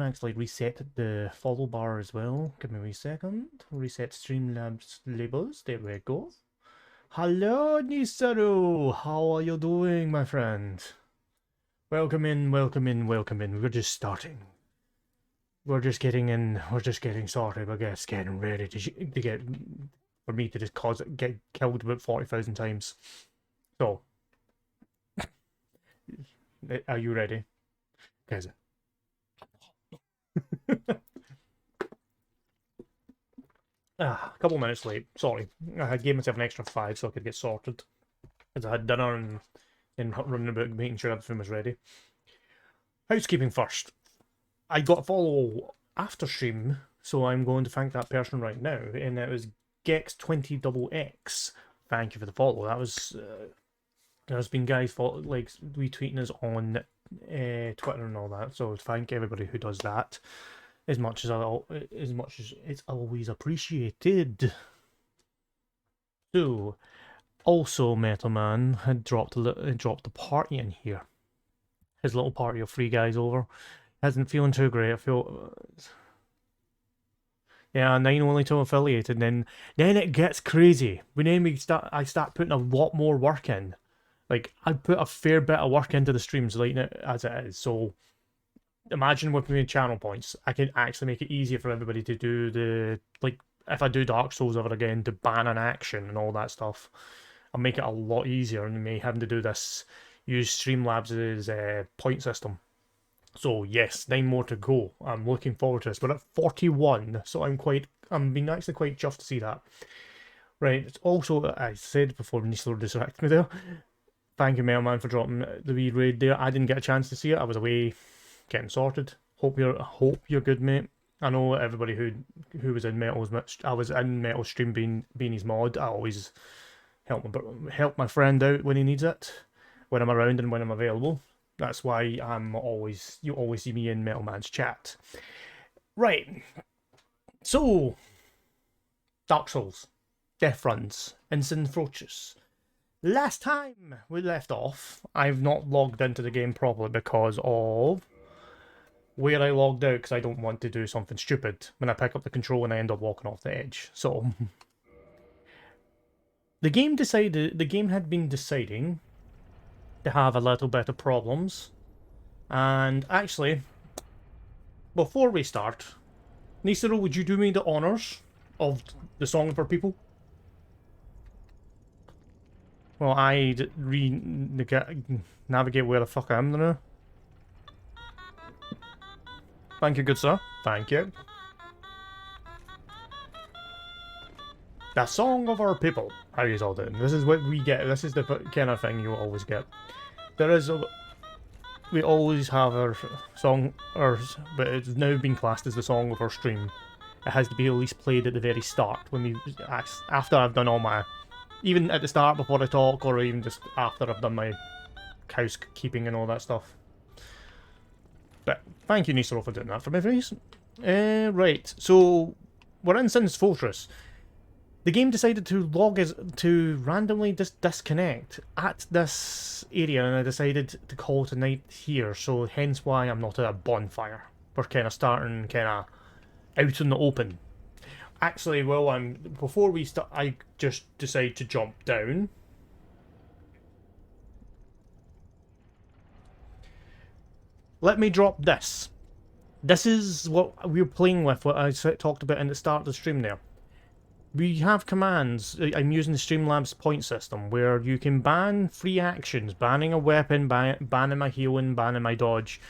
actually reset the follow bar as well. Give me a wee second. Reset Streamlabs labels. There we go. Hello, Nisaru! How are you doing, my friend? Welcome in, welcome in, welcome in. We're just starting. We're just getting in. We're just getting started. We're just getting ready to get for me to just get killed about 40,000 times. So, are you ready, guys? A couple minutes late. Sorry, I gave myself an extra 5 so I could get sorted. As I had dinner and running about making sure everything was ready. Housekeeping first. I got a follow after stream, so I'm going to thank that person right now, and it was Gex20XX. Thank you for the follow. That was there's been guys like retweeting us on Twitter and all that. So thank everybody who does that. As much as it's always appreciated. So, also Metal Man had dropped a party in here. His little party of 3 guys over. Hasn't feeling too great. I feel. Yeah, 9 only to affiliated, and then it gets crazy. I start putting a lot more work in. Like, I put a fair bit of work into the streams right now as it is. So imagine with me channel points, I can actually make it easier for everybody to do the, like, if I do Dark Souls over again, to ban an action and all that stuff. I'll make it a lot easier than me having to do this, use Streamlabs' point system. So yes, 9 more to go. I'm looking forward to this. We're at 41, so I'm being actually quite chuffed to see that. Right, it's also, I said before when you sort of distracted me there, thank you Mailman for dropping the wee raid there. I didn't get a chance to see it. I was away getting sorted. Hope you're good, mate. I know everybody who was in Metal's. I was in Metal stream being his mod. I always help my friend out when he needs it, when I'm around and when I'm available. That's why you always see me in Metal Man's chat. Right. So, Dark Souls, Death Runs, Instant Fortress. Last time we left off, I've not logged into the game properly because of where I logged out, because I don't want to do something stupid when I pick up the control and I end up walking off the edge. So the game had been deciding to have a little bit of problems, and actually, before we start, Nisaro, would you do me the honors of the Song for People? Well, I navigate where the fuck I am now. Thank you, good sir. Thank you. The Song of Our People. How you all doing? This is what we get. This is the kind of thing you always get. We always have our song, but it's now been classed as the song of our stream. It has to be at least played at the very start after I've done all my, even at the start before I talk, or even just after I've done my housekeeping and all that stuff. But thank you, Nisaro, for doing that for me, please. Right, so we're in Sin's Fortress. The game decided to randomly disconnect at this area, and I decided to call it a night here. So hence why I'm not at a bonfire. We're kind of starting out in the open. Actually, before we start, I just decide to jump down. Let me drop this. This is what we were playing with, what I talked about in the start of the stream there. We have commands. I'm using the Streamlabs point system, where you can ban free actions, banning a weapon, banning my healing, banning my dodge.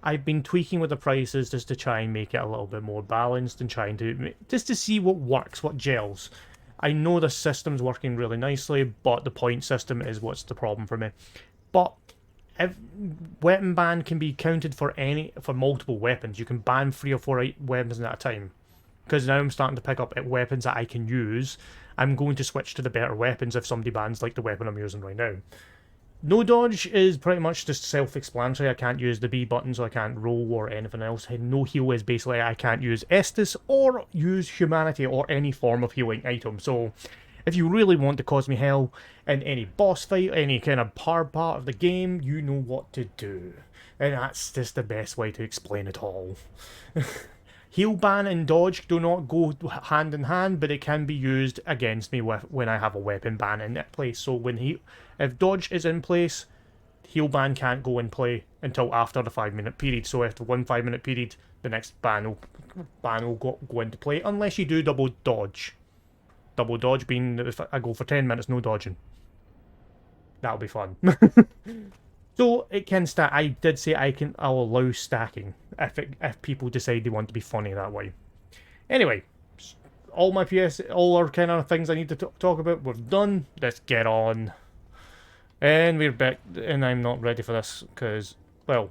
I've been tweaking with the prices just to try and make it a little bit more balanced and trying to see what works, what gels. I know the system's working really nicely, but the point system is what's the problem for me. But if weapon ban can be counted for multiple weapons. You can ban 3 or 4 weapons at a time. Because now I'm starting to pick up weapons that I can use. I'm going to switch to the better weapons if somebody bans like the weapon I'm using right now. No dodge is pretty much just self-explanatory. I can't use the B button, so I can't roll or anything else. No heal is basically I can't use Estus or use Humanity or any form of healing item. So if you really want to cause me hell in any boss fight, any kind of hard part of the game, you know what to do. And that's just the best way to explain it all. Heal ban and dodge do not go hand in hand, but it can be used against me when I have a weapon ban in place. So if dodge is in place, heal ban can't go in play until after the 5-minute period. So after 1 5-minute period, the next ban will go into play, unless you do double dodge. Double dodge being if I go for 10 minutes, no dodging. That'll be fun. So it can stack. I did say I'll allow stacking if people decide they want to be funny that way. Anyway, all our kind of things I need to talk about, we're done. Let's get on. And we're back, and I'm not ready for this because, well,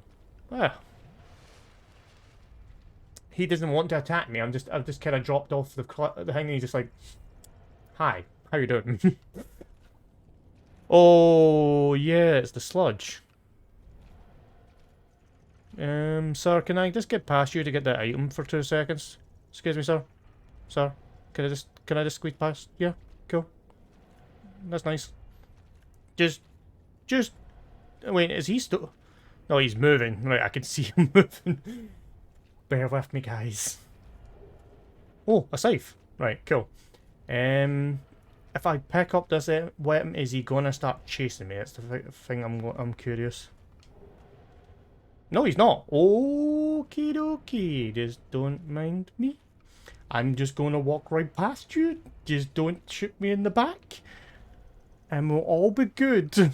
he doesn't want to attack me. I've just kind of dropped off the thing, and he's just like, "Hi, how you doing?" Oh yeah, it's the sludge. Sir, can I just get past you to get that item for 2 seconds? Excuse me, sir. Sir, can I just squeeze past? Yeah, cool. That's nice. Just, wait, is he still? No, he's moving. Right, I can see him moving. Bear with me, guys. Oh, a safe. Right, cool. If I pick up this weapon, is he gonna start chasing me? That's the thing I'm curious. No, he's not. Okie dokie. Just don't mind me. I'm just gonna walk right past you. Just don't shoot me in the back. And we'll all be good.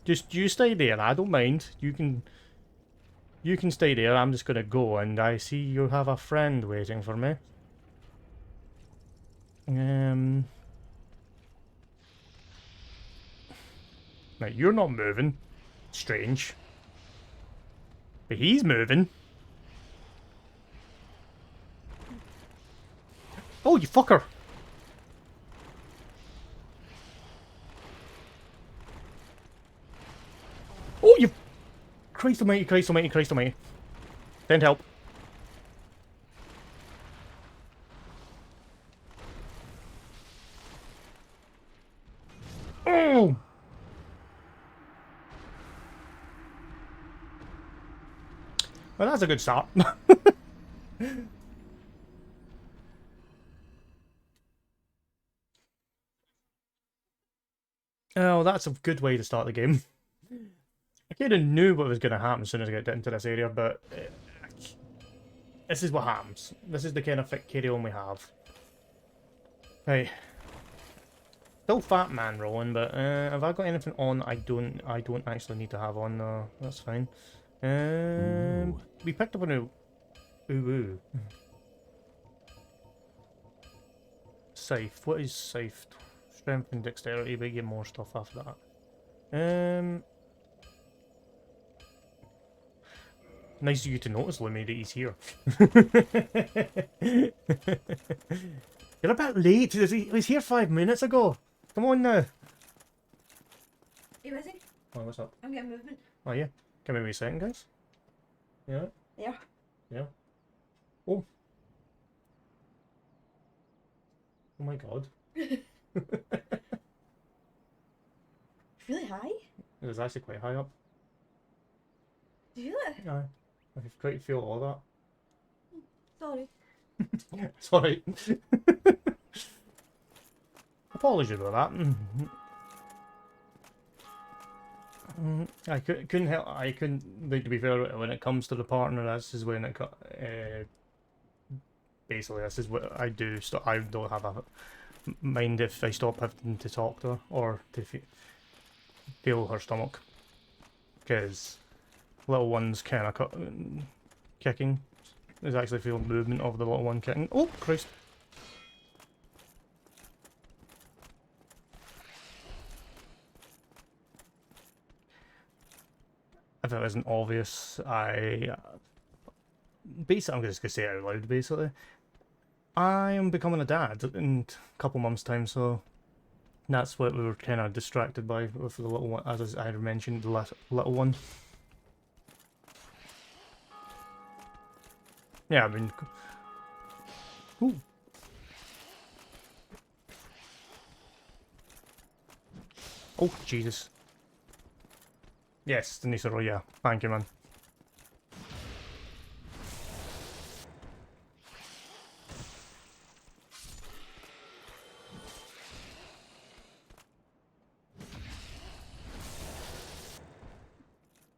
Just you stay there. I don't mind. You can stay there. I'm just gonna go, and I see you have a friend waiting for me. Now you're not moving. Strange. But he's moving. Oh, you fucker! Oh, you... Christ almighty, Christ almighty, Christ almighty. Didn't help. Oh! Well, that's a good start. Oh, that's a good way to start the game. I kind of knew what was going to happen as soon as I get into this area, but this is what happens. This is the kind of carry-on we have. Right. Still fat man rolling, but have I got anything on I don't actually need to have on? No, that's fine. We picked up a new... Ooh. Safe. What is safe? Strength and dexterity, but get more stuff after that. Nice of you to notice, Lumi, that he's here. You're a bit late. He was here 5 minutes ago. Come on now. Are you busy? Oh, what's up? I'm getting movement. Oh, yeah. Give me a second, guys. Yeah? Yeah. Yeah. Oh. Oh my god. Really high? It was actually quite high up. Do you feel it? Yeah. I could quite feel all that. Sorry. It's alright. Apologies about that. I couldn't help. I couldn't. Like, to be fair, when it comes to the partner, this is when it. Basically, this is what I do. I don't have a mind if I stop having to talk to her or to feel her stomach, because little one's kind of kicking. There's actually feel movement of the little one kicking. Oh Christ! If it isn't obvious, basically, I'm just gonna say it out loud. Basically, I am becoming a dad in a couple months' time, so that's what we were kind of distracted by with the little one, as I mentioned, the little one. Yeah, I mean, ooh. Oh Jesus! Yes, Denisoro, yeah, thank you, man.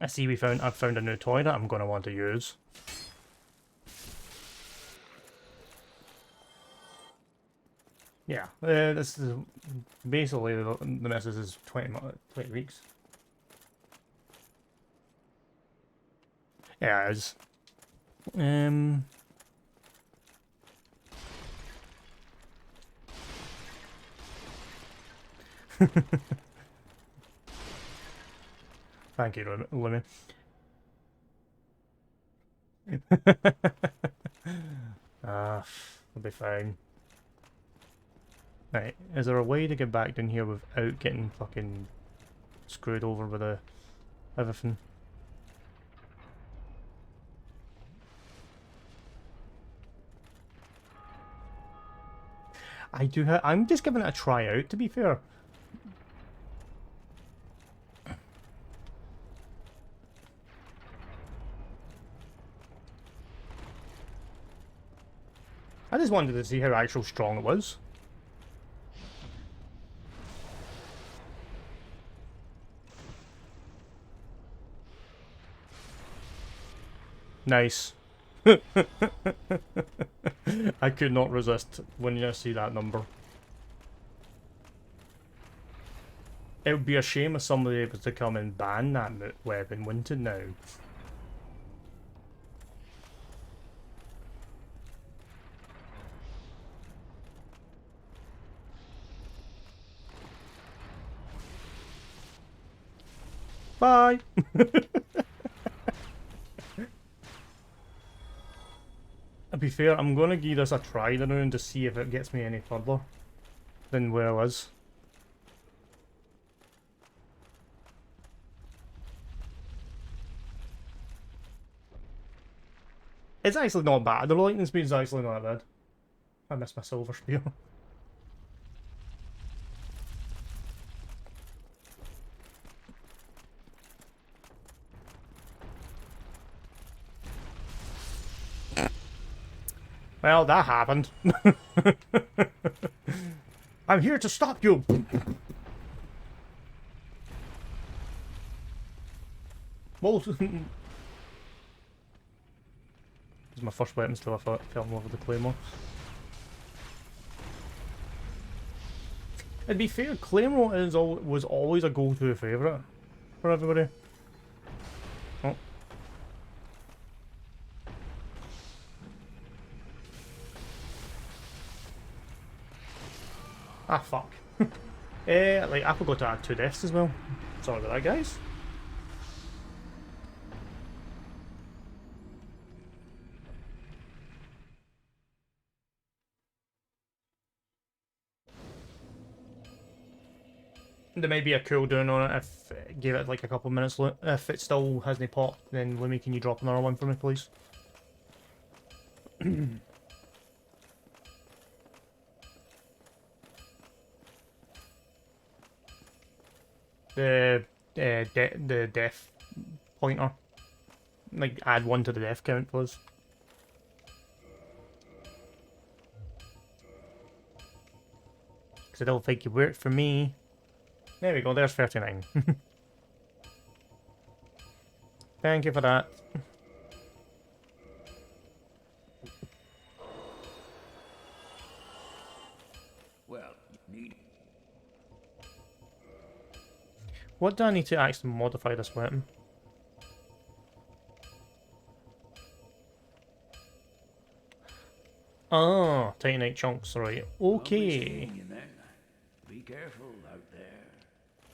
I see I've found a new toy that I'm gonna want to use. Yeah, this is basically the message is 20 weeks. Yeah, it is. Thank you, Lemmy. I'll be fine. Right, is there a way to get back down here without getting fucking screwed over with everything? I'm just giving it a try out, to be fair. I just wanted to see how actual strong it was. Nice. I could not resist when you see that number. It would be a shame if somebody was to come and ban that weapon, wouldn't it now? Bye! To be fair, I'm going to give this a try around to see if it gets me any further than where I was. It's actually not bad. The lightning speed is actually not bad. I missed my silver spear. Well, that happened. I'm here to stop you! Well, this is my first weapon, still I fell in love with the claymore. To be fair, claymore was always a go-to favourite for everybody. Oh. Ah, fuck. Like, I forgot to add 2 deaths as well. Sorry about that, guys. There may be a cooldown on it if give it like a couple of minutes. If it still hasn't popped, then Lumi, can you drop another one for me, please? The death pointer. Like, add 1 to the death count, please. Because I don't think it worked for me. There we go, there's 39. Thank you for that. Well, need. What do I need to actually modify this weapon? Oh, titanite chunks, right. Okay. Be careful out there.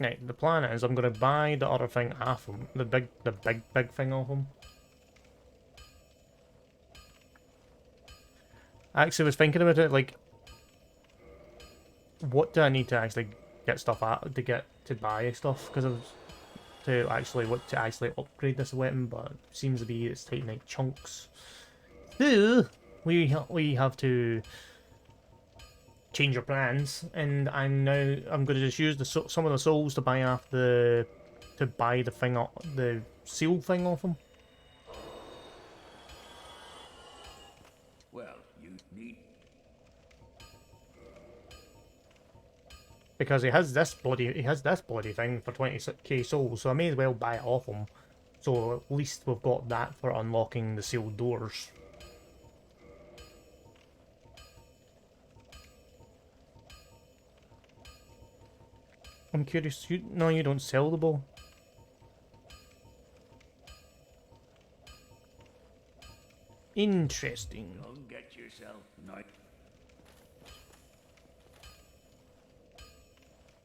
Right, the plan is I'm gonna buy the other thing off him. The big thing off him. I actually was thinking about it, like, what do I need to actually get stuff at to buy stuff? Because I was to actually upgrade this weapon, but it seems to be it's titanite chunks. So we have to change your plans, and I'm going to just use some of the souls to buy off the thing off the seal thing off him. Well, you need. Because he has this bloody thing for 20k souls, so I may as well buy it off him So at least we've got that for unlocking the sealed doors. I'm curious, no, you don't sell the bow. Interesting. Come get yourself night.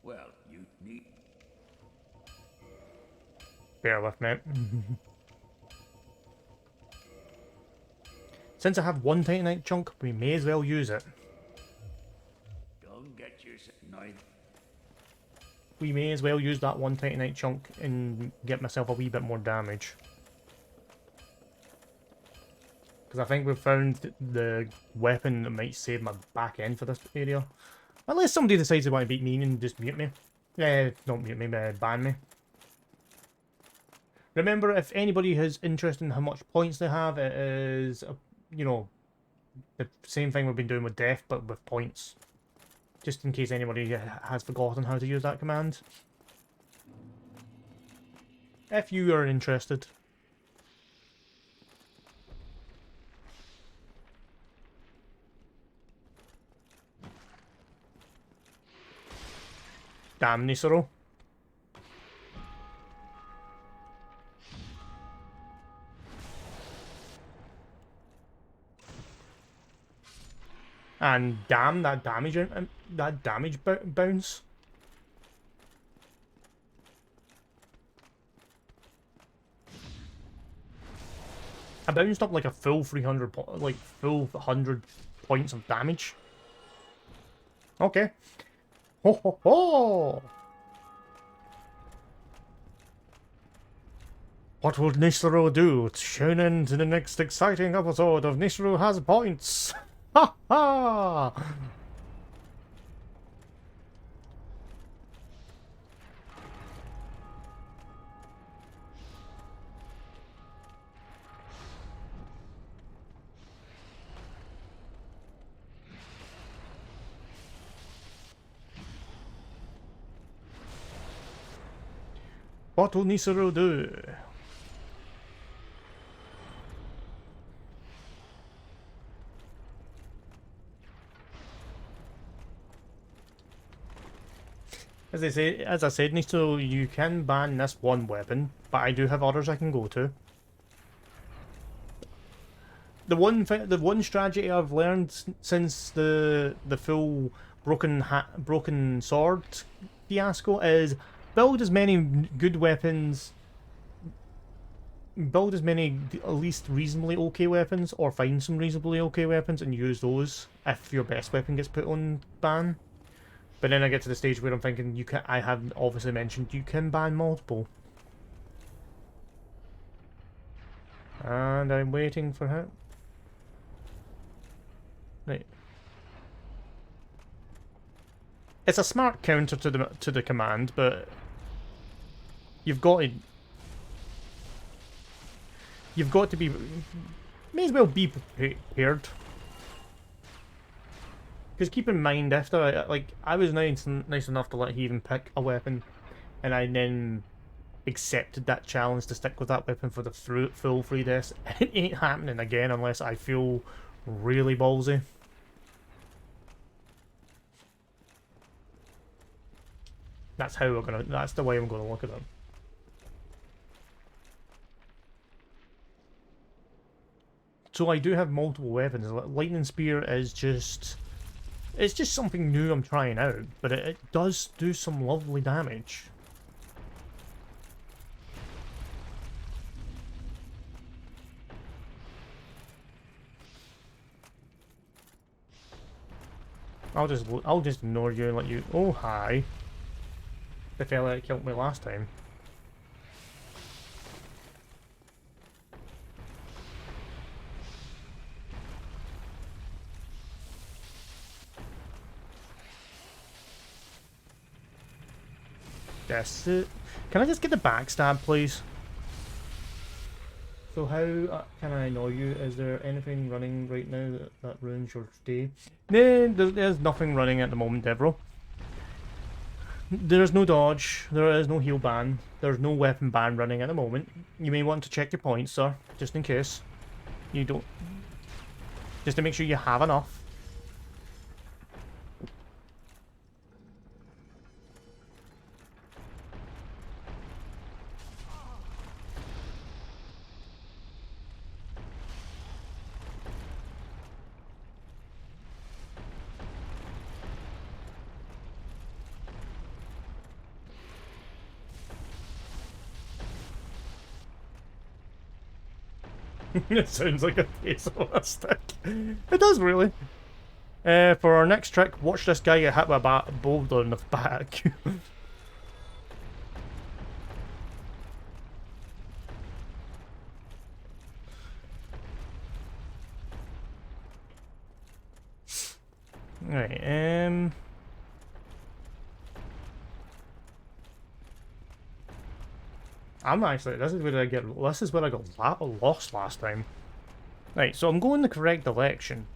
Well, you need. Bear with me. Since I have one Titanite chunk, we may as well use it. Come get yourself night. We may as well use that one Titanite chunk and get myself a wee bit more damage. Because I think we've found the weapon that might save my back end for this area. Unless somebody decides they want to beat me and just mute me. Not mute me, ban me. Remember, if anybody has interest in how much points they have, it is, you know, the same thing we've been doing with death, but with points. Just in case anybody has forgotten how to use that command. If you are interested. Damn, Nisoro. And damn that damage bounce. I bounced up like a full 300, like full 100 points of damage. Okay. Ho ho ho! What will Nisoro do? Tune in to the next exciting episode of Nisoro Has Points! Ha ha! What will Nisoro do? As I said, Nisoro, you can ban this one weapon, but I do have others I can go to. The one strategy I've learned since the full broken sword fiasco is build as many good weapons, build as many at least reasonably okay weapons, or find some reasonably okay weapons and use those if your best weapon gets put on ban. But then I get to the stage where I'm thinking, I have obviously mentioned you can ban multiple. And I'm waiting for her. Right. It's a smart counter to the command, but you've got to be, may as well be prepared. Because keep in mind, after I was nice enough to let he even pick a weapon, and I then accepted that challenge to stick with that weapon for the full 3 deaths. It ain't happening again unless I feel really ballsy. That's the way I'm gonna look at it. So I do have multiple weapons. Lightning Spear is just... It's just something new I'm trying out, but it does do some lovely damage. I'll just ignore you and let you... Oh, hi. The fella that killed me last time. That's it. Can I just get the backstab, please? So how can I annoy you? Is there anything running right now that ruins your day? No, there's nothing running at the moment, Devro. there is no dodge, there is no heal ban, there's no weapon ban running at the moment. You may want to check your points, sir, just in case. You don't... Just to make sure you have enough. It sounds like a face on a stick. It does, really. For our next trick, watch this guy get hit with a boulder in the back. Right, I'm actually, this is where I got lost last time. Right, so I'm going the correct direction.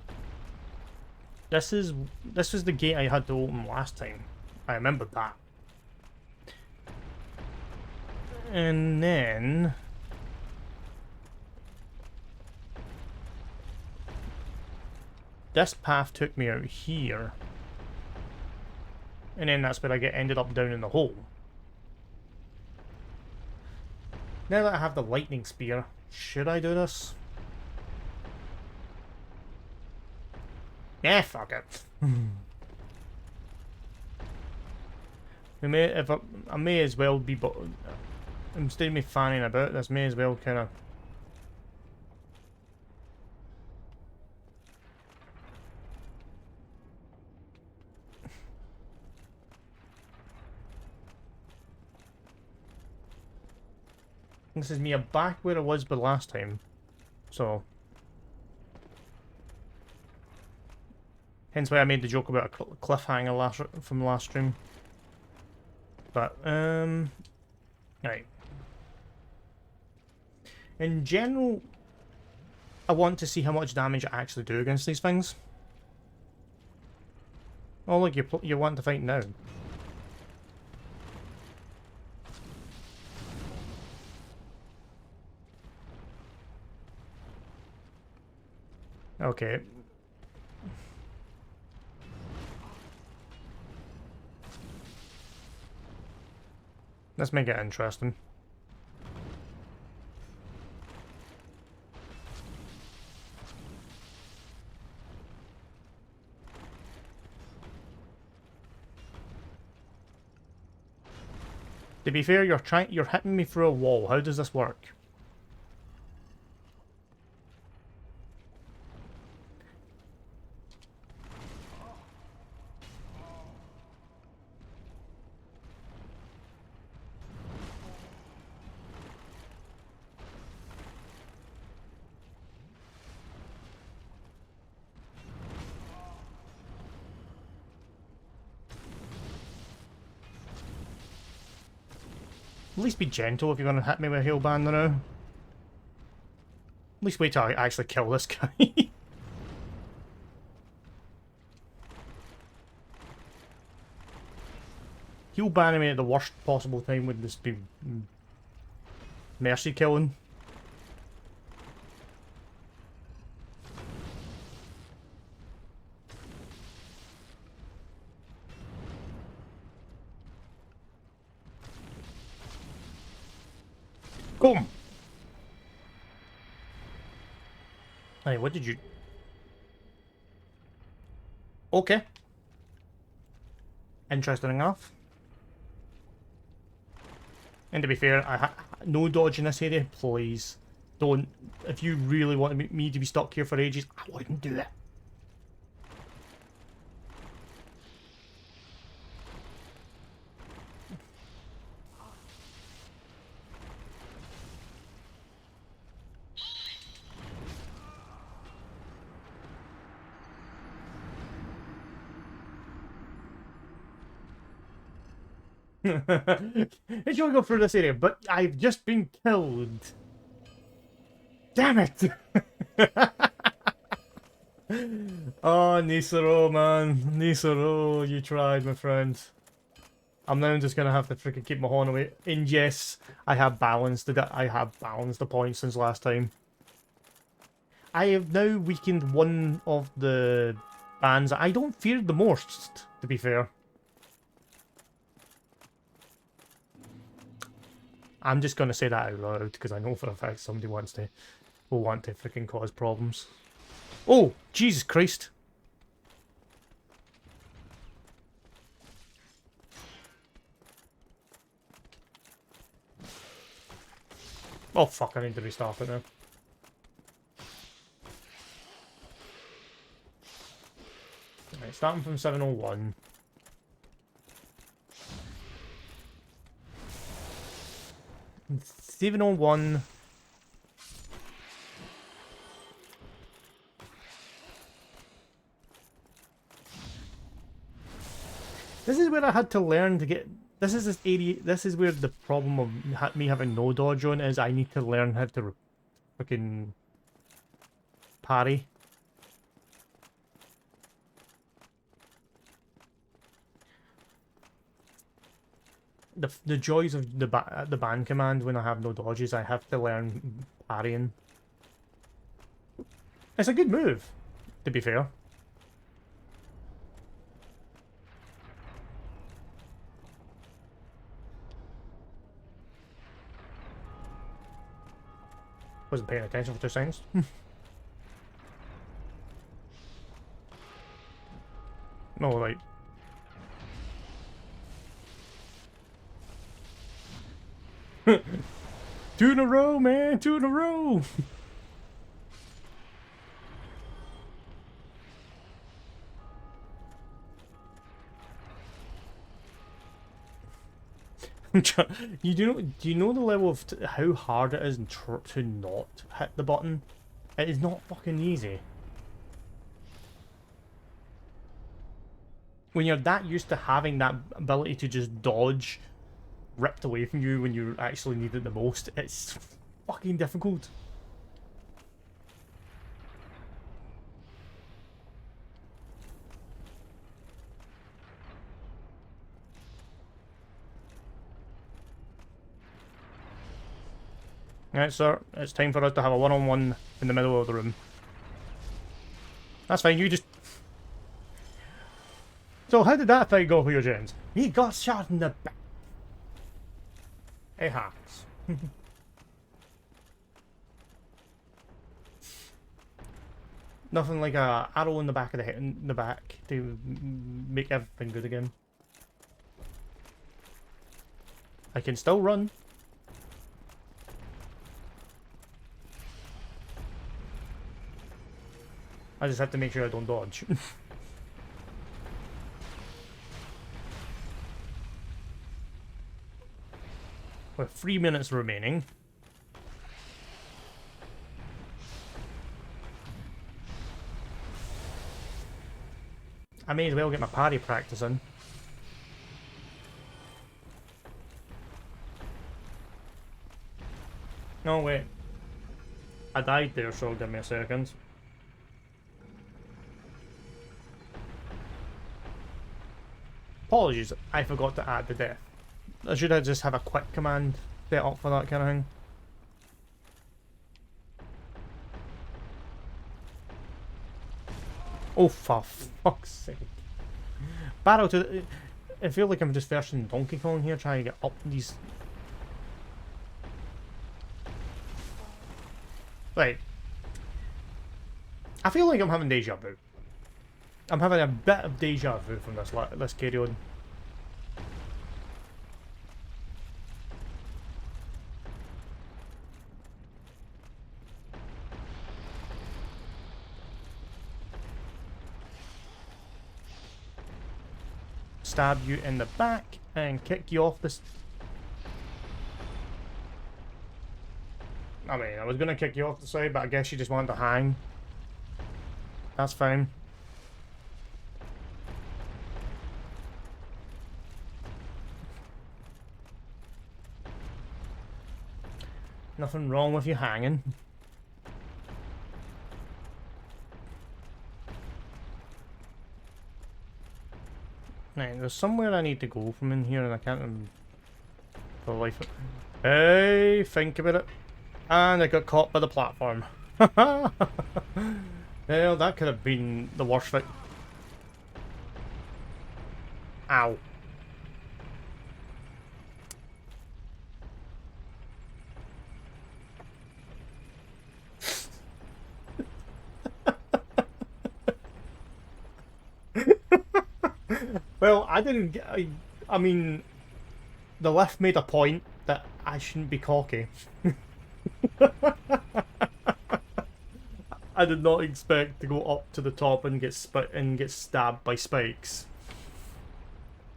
This was the gate I had to open last time. I remember that. And then this path took me out here. And then that's where I ended up down in the hole. Now that I have the lightning spear, should I do this? Yeah, fuck it. I may as well be, but instead of me fanning about this, may as well kind of. This is me back where I was the last time, so. Hence why I made the joke about a cliffhanger from the last stream. But, right. In general, I want to see how much damage I actually do against these things. Oh look, you want to fight now. Okay. Let's make it interesting. To be fair, you're hitting me through a wall. How does this work? At least be gentle if you're going to hit me with a heal band now. At least wait till I actually kill this guy. Heal banning me at the worst possible time would just be mercy killing. Boom! Hey, what did you... Okay. Interesting enough. And to be fair, no dodge in this area, please. Don't. If you really want me to be stuck here for ages, I wouldn't do it. If you want to go through this area, but I've just been killed. Damn it! Oh, Nisero, man. Nisero, you tried, my friend. I'm now just gonna have to freaking keep my horn away. And yes, I have balanced it. I have balanced the points since last time. I have now weakened one of the bands I don't fear the most, to be fair. I'm just gonna say that out loud because I know for a fact somebody will want to freaking cause problems. Oh, Jesus Christ! Oh fuck! I need to restart it now. Right, starting from 701. Seven on one. This is where I had to learn to get. This is this area. This is where the problem of me having no dodge on is. I need to learn how to fucking parry. The joys of the ban command when I have no dodges. I have to learn parrying. It's a good move, to be fair. Wasn't paying attention for 2 seconds. No, right. Two in a row, man! 2 in a row! Do you know the level of how hard it is to not hit the button? It is not fucking easy. When you're that used to having that ability to just dodge ripped away from you when you actually need it the most, it's fucking difficult. Right, sir, it's time for us to have a one-on-one in the middle of the room. That's fine, you just... So how did that fight go for your gens? He got shot in the back. It happens. Nothing like a arrow in the back of the head, in the back to make everything good again. I can still run. I just have to make sure I don't dodge. With 3 minutes remaining. I may as well get my parry practice in. No, wait. I died there, so give me a second. Apologies, I forgot to add the death. I should have just have a quick command set up for that kind of thing. Oh, for fuck's sake. Battle to... I feel like I'm just versing Donkey Kong here, trying to get up these... Right. I feel like I'm having deja vu. I'm having a bit of deja vu from this carry on. Stab you in the back and kick you off this. I mean, I was gonna kick you off the side, but I guess you just wanted to hang. That's fine. Nothing wrong with you hanging. Right, there's somewhere I need to go from in here and I can't remember for the life of... Hey, think about it. And I got caught by the platform. Well, that could have been the worst thing. Ow. Well, I didn't get... I mean, the lift made a point that I shouldn't be cocky. I did not expect to go up to the top and get stabbed by spikes.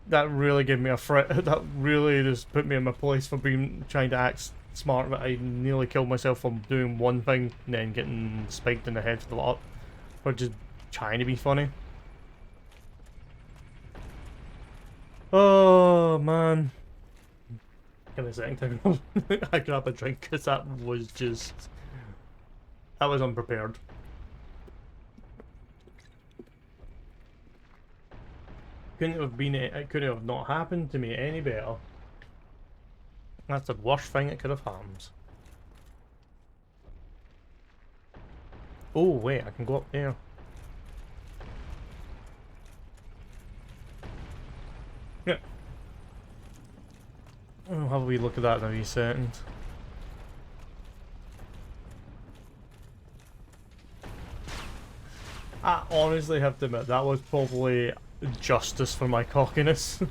That really gave me a fright. That really just put me in my place for trying to act smart. But I nearly killed myself from doing one thing and then getting spiked in the head for just trying to be funny. Oh man. Give me a second. I grab a drink because that was unprepared. It couldn't have not happened to me any better. That's the worst thing that could have happened. Oh wait, I can go up there. Yeah. I'll have a wee look at that in a wee second. I honestly have to admit, that was probably justice for my cockiness.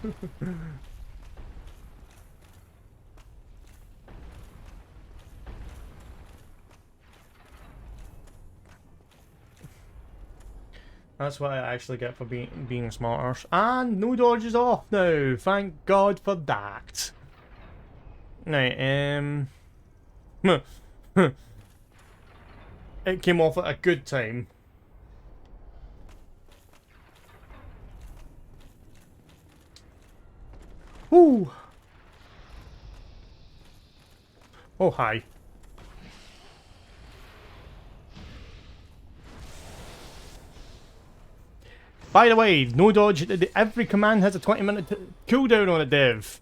That's what I actually get for being smarter. And no dodges off now. Thank God for that. Right, it came off at a good time. Woo! Oh, hi. By the way, no dodge. Every command has a 20-minute cooldown on it, Dev.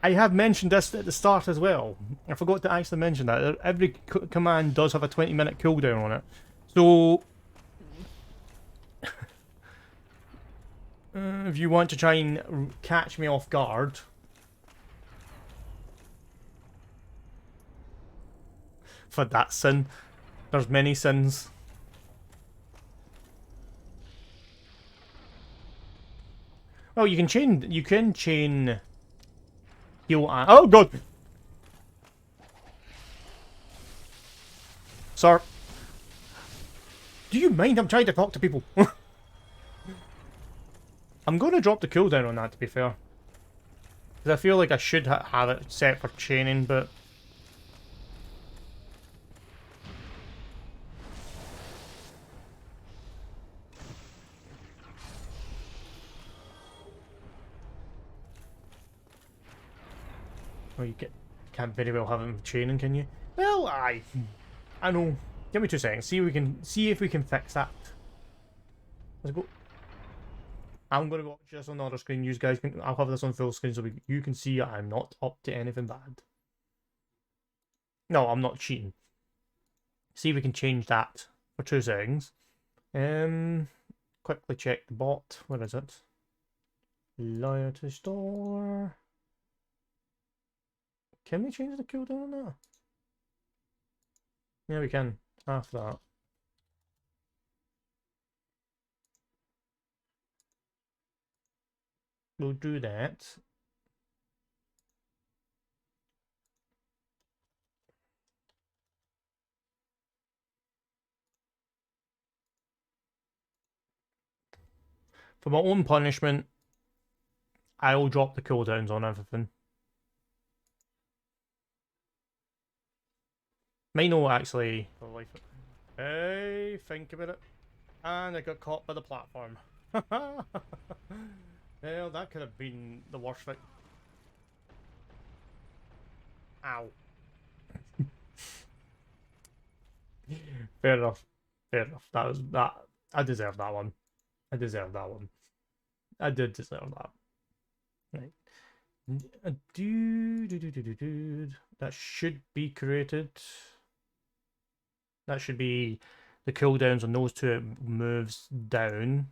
I have mentioned this at the start as well. I forgot to actually mention that. Every command does have a 20-minute cooldown on it. So, if you want to try and catch me off guard... For that sin. There's many sins. Well, you can chain heal and... Oh god! Sir. Do you mind? I'm trying to talk to people. I'm going to drop the cooldown on that, to be fair. Because I feel like I should have it set for chaining, but... Well, you can't very well have it with chaining, can you? Well, I know. Give me 2 seconds. See if we can fix that. Let's go. I'm gonna watch this on the other screen. You guys can. I'll have this on full screen so you can see I'm not up to anything bad. No, I'm not cheating. See if we can change that for 2 seconds. Quickly check the bot. Where is it? Loyalty store. Can we change the cooldown on that? Yeah, we can. Half that. We'll do that. For my own punishment, I will drop the cooldowns on everything. May not actually. Hey, think about it. And I got caught by the platform. Well, that could have been the worst thing. Ow. Fair enough. Fair enough. That. I deserve that one. I deserve that one. I did deserve that. Right. That should be created. That should be the cooldowns on those two. It moves down.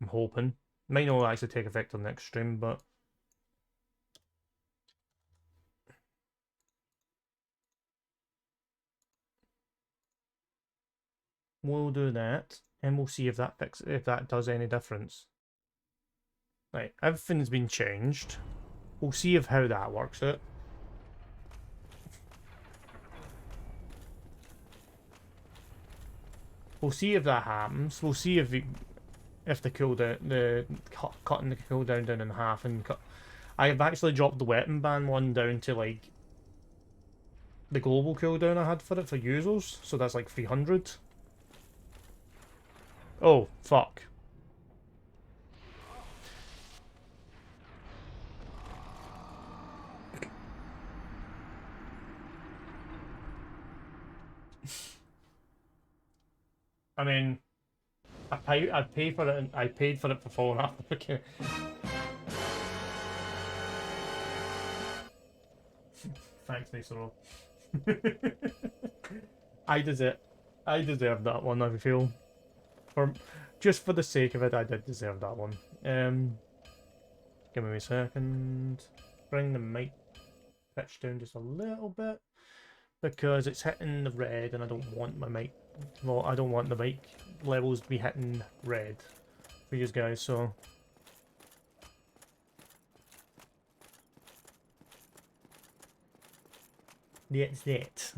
I'm hoping. Might not actually take effect on the next stream, but we'll do that, and we'll see if that does any difference. Right, everything's been changed. We'll see if how that works out. We'll see if that happens. We'll see if the cutting the cooldown down in half and cut. I've actually dropped the weapon ban one down to like the global cooldown I had for it for users, so that's like 300. Oh fuck. I mean, I pay for it. I paid for it for falling off. Okay. Thanks, Nisoro. I deserve. I deserve that one. I feel, for just for the sake of it, I did deserve that one. Give me a second. Bring the mic pitch down just a little bit because it's hitting the red, and I don't want my mic. Well, I don't want the mic levels to be hitting red for you guys. So. That's it.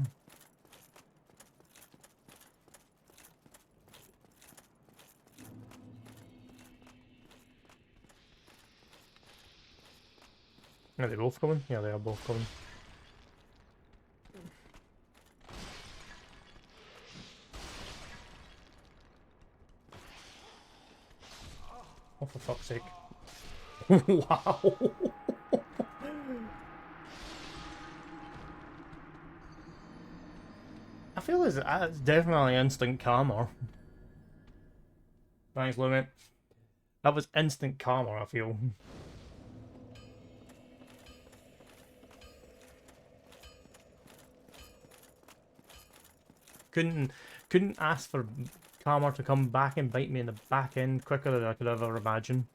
Are they both coming? Yeah, they are both coming. Oh, for fuck's sake. Wow. I feel it's definitely instant karma. Thanks, Lumit. That was instant karma, I feel. Couldn't ask for karma to come back and bite me in the back end quicker than I could ever imagine.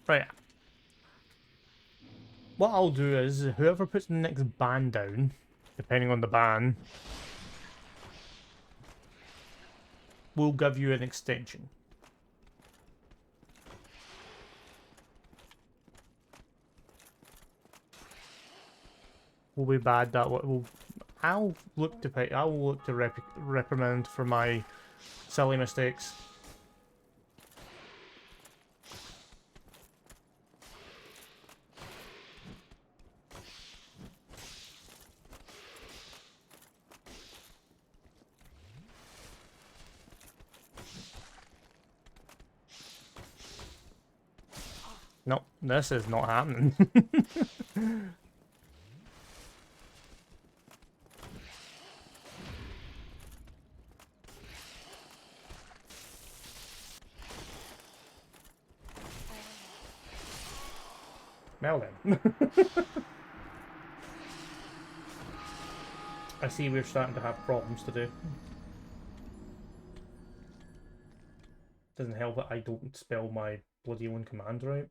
Right. What I'll do is, whoever puts the next ban down, depending on the ban, will give you an extension. Will be bad. That will. I'll look to pay. I will look to reprimand for my silly mistakes. No, this is not happening. Well then. I see we're starting to have problems to do. Doesn't help that I don't spell my bloody own command right.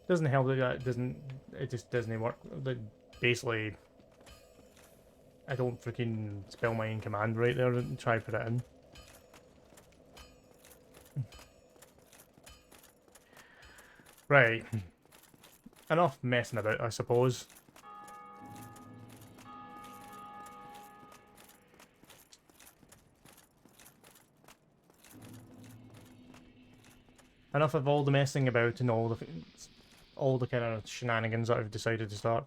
Doesn't help that it just doesn't work. Basically, I don't freaking spell my own command right there and try to put it in. Right. Enough messing about, I suppose. Enough of all the messing about and all the kind of shenanigans that I've decided to start.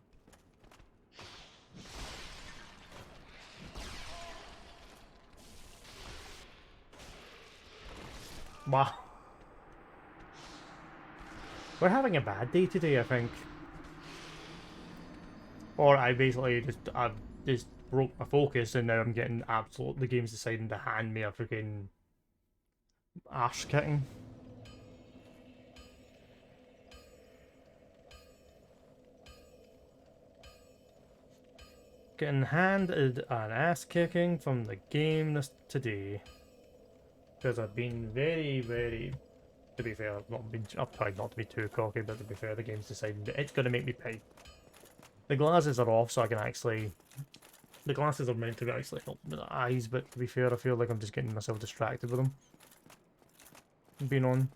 Wow. We're having a bad day today, I think. Or I basically I've just broke my focus and now I'm getting the game's deciding to hand me a freaking arse kicking. Getting handed an ass kicking from the game today. Because I've been very, to be fair, I've tried not to be too cocky, but to be fair, the game's decided that it's going to make me pay. The glasses are off, so I can actually... The glasses are meant to actually help with the eyes, but to be fair, I feel like I'm just getting myself distracted with them. Being on.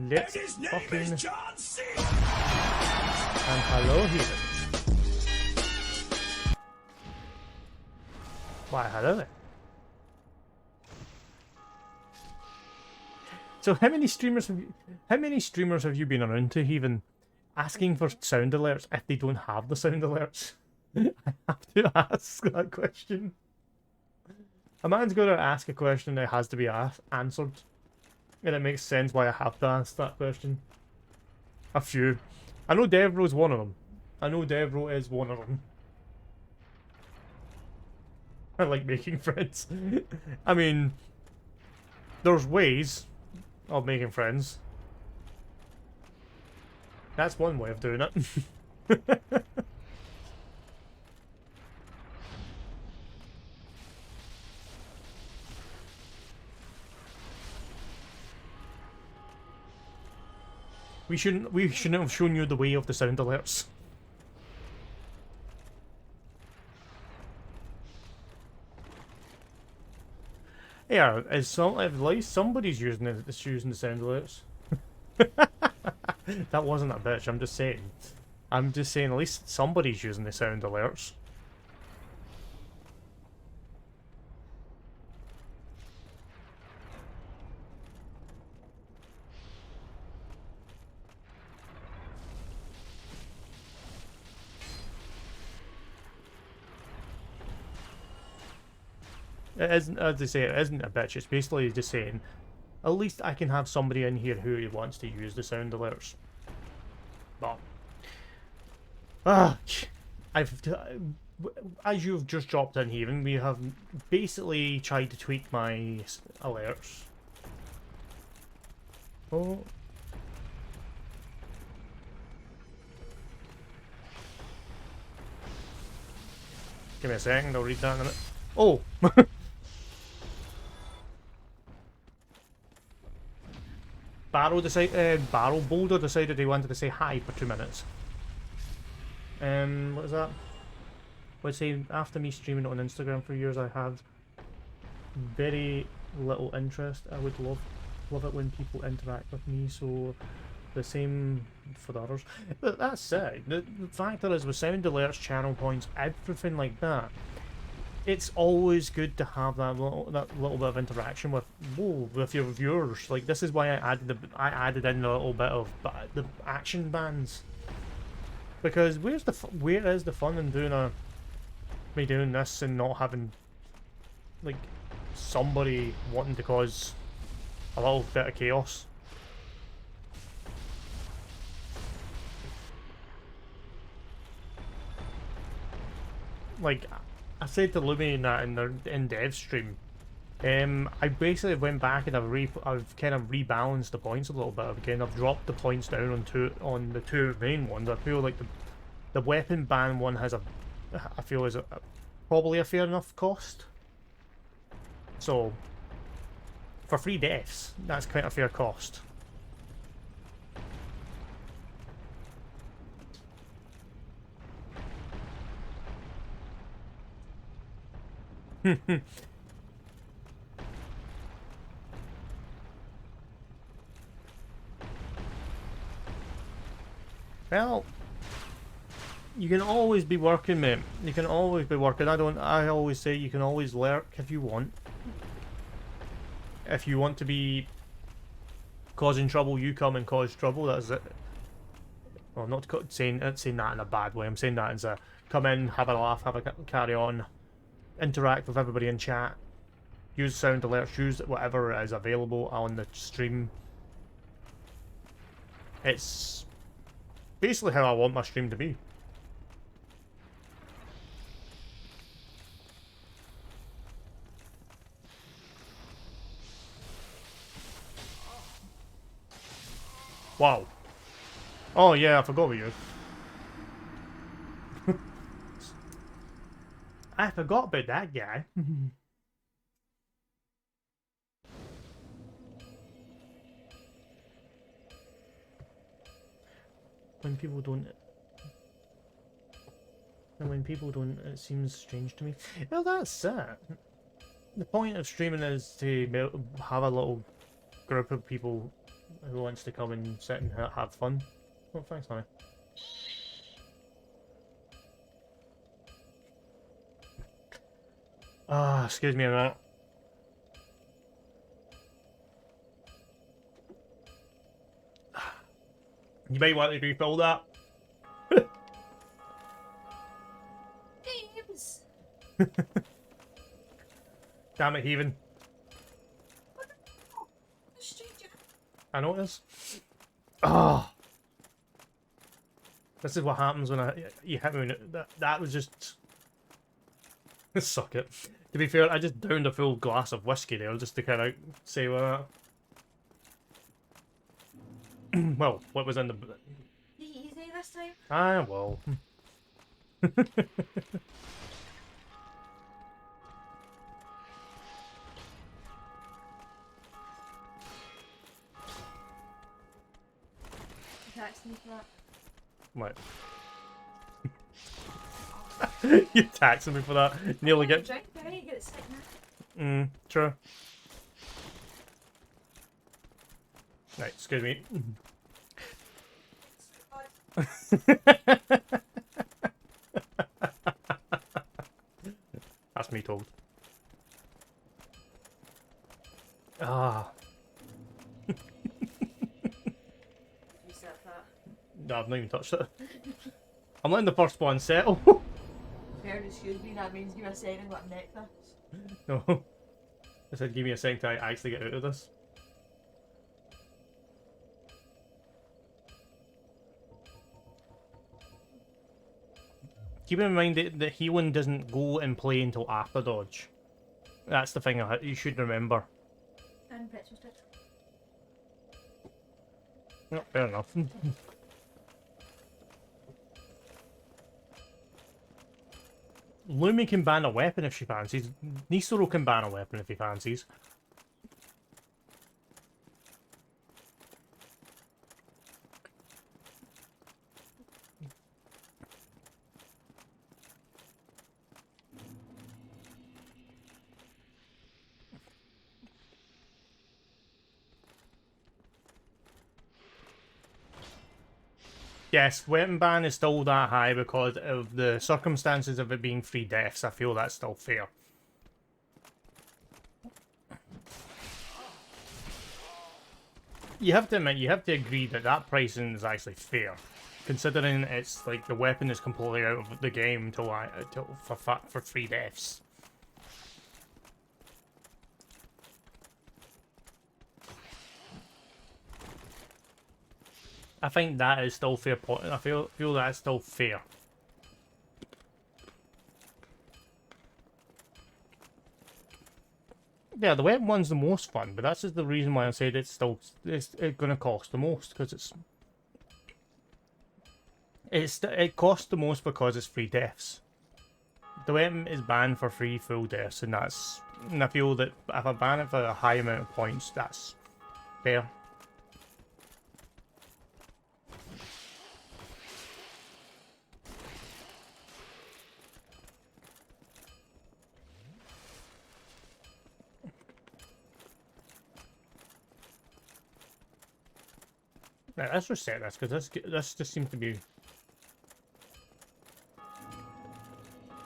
Let's And his name fucking... is John C. And hello, Heathen. Why, hello there. So how many streamers have you been around to even asking for sound alerts if they don't have the sound alerts? I have to ask that question. A man's going to ask a question that has to be answered. And it makes sense why I have to ask that question. A few. I know Devro's one of them. I know Devro is one of them. I like making friends. I mean, there's ways of making friends. That's one way of doing it. We shouldn't have shown you the way of the sound alerts. Yeah, at least somebody's using it. It's using the sound alerts. That wasn't a bitch. I'm just saying. I'm just saying. At least somebody's using the sound alerts. It isn't, as they say, it isn't a bitch. It's basically just saying, at least I can have somebody in here who wants to use the sound alerts. But, as you've just dropped in here, we have basically tried to tweak my alerts. Oh. Give me a second, I'll read that in a minute. Oh! Barrel Boulder decided he wanted to say hi for 2 minutes. What is that? Would say after me streaming on Instagram for years, I have very little interest. I would love it when people interact with me. So the same for the others. But that said, the fact that is with sound alerts, channel points, everything like that. It's always good to have that little bit of interaction with your viewers. Like, this is why I added in a little bit of the action bands, because where is the fun in me doing this and not having like somebody wanting to cause a little bit of chaos? Like, I said to Lumi in that in dev stream, I basically went back and I've kind of rebalanced the points a little bit. I've dropped the points down on the two main ones. I feel like the weapon ban one has I feel is probably a fair enough cost. So for 3 deaths, that's quite a fair cost. Well, you can always be working, mate. You can always be working. I always say you can always lurk if you want. If you want to be causing trouble, you come and cause trouble. That's it. Well, I'm not saying that in a bad way. I'm saying that as a come in, have a laugh, have a carry on, interact with everybody in chat, use sound alerts, use whatever is available on the stream. It's basically how I want my stream to be. Wow. Oh yeah, I forgot about you. I forgot about that guy. When people don't... And when people don't, it seems strange to me. Well, that's it. The point of streaming is to have a little group of people who wants to come and sit and have fun. Oh, thanks, honey. Ah, excuse me a minute. You might want to refill that. James! Damn it, Heaven. Stranger. I notice. Ah. This is what happens when you hit me. When that was just... Suck it. To be fair, I just downed a full glass of whiskey there just to kind of say what. Well, what was in the... Easy this time. Ah, well. Tax me for that. What? You're taxing me for that. Nearly get... Drink, right? Get it sick now. True. Right, excuse me. That's me told. Ah. Reset that. No, I've not even touched it. I'm letting the first one settle. Fair, excuse me, that means give me a second, what neck this. No. I said give me a second to actually get out of this. Keep in mind that healing doesn't go in play until after dodge. That's the thing you should remember. And pretzel sticks. No, fair enough. Lumi can ban a weapon if she fancies. Nisoro can ban a weapon if he fancies. Yes, weapon ban is still that high because of the circumstances of it being 3 deaths. I feel that's still fair. You have to admit, you have to agree that that pricing is actually fair, considering it's like the weapon is completely out of the game for 3 deaths. I think that is still fair. I feel that's still fair. Yeah, the weapon one's the most fun, but that's just the reason why I said it's going to cost the most, because it costs the most because it's 3 deaths. The weapon is banned for 3 full deaths, and I feel that if I ban it for a high amount of points, that's fair. Right, let's reset this, because this just seems to be...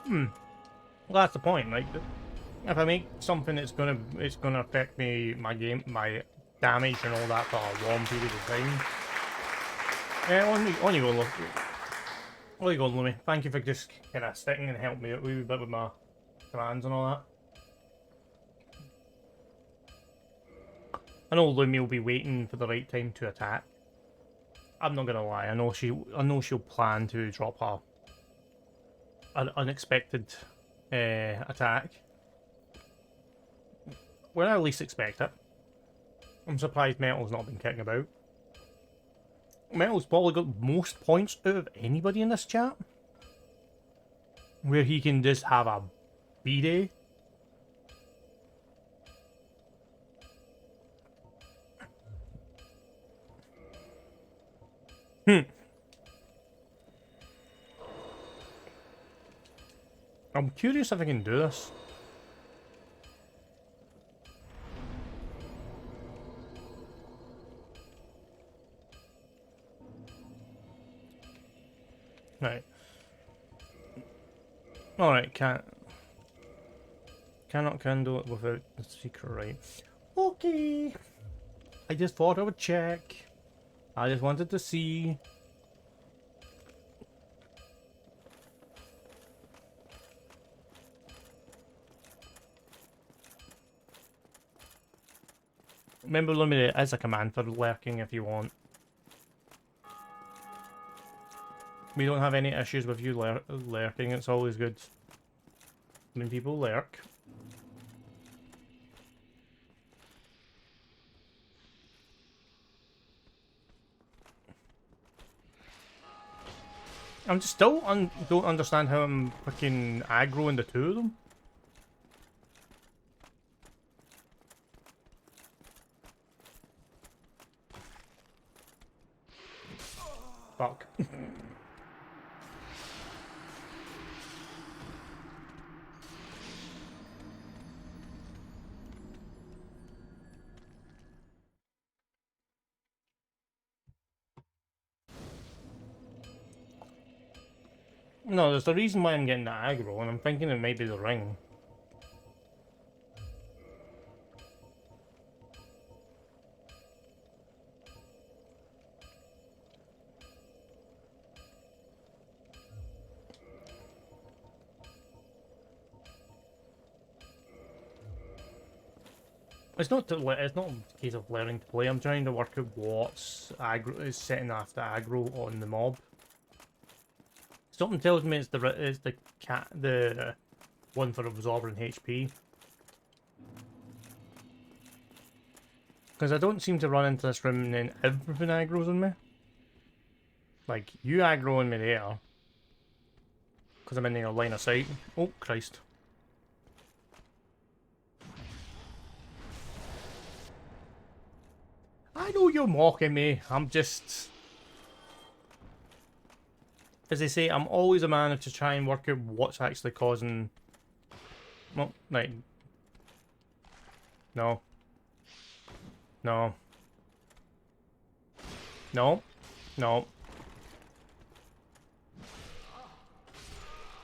Well, that's the point. Like, if I make something, it's gonna affect my damage and all that for a long period of time. On you go, look. On you go, Lumi. Thank you for just kind of sticking and helping me out a wee bit with my commands and all that. I know Lumi will be waiting for the right time to attack. I'm not gonna lie. I know she'll plan to drop an unexpected attack when I least expect it. I'm surprised Metal's not been kicking about. Metal's probably got most points out of anybody in this chat, where he can just have a B-day. I'm curious if I can do this. Right. Alright, cannot handle it without the secret right. Okay. I just thought I would check. I just wanted to see. Remember, Lumine is a command for lurking if you want. We don't have any issues with you lurking, it's always good when people lurk. I'm just still don't understand how I'm fucking aggroing the two of them. Fuck. No, there's a reason why I'm getting the aggro, and I'm thinking it might be the ring. It's not a case of learning to play. I'm trying to work out what's aggro is setting off the aggro on the mob. Something tells me it's the one for absorbing HP. Because I don't seem to run into this room and then everything aggroes on me. Like, you aggro on me there. Because I'm in your line of sight. Oh, Christ. I know you're mocking me. I'm just... As they say, I'm always a man to try and work out what's actually causing... Well, right. No. No. No. No.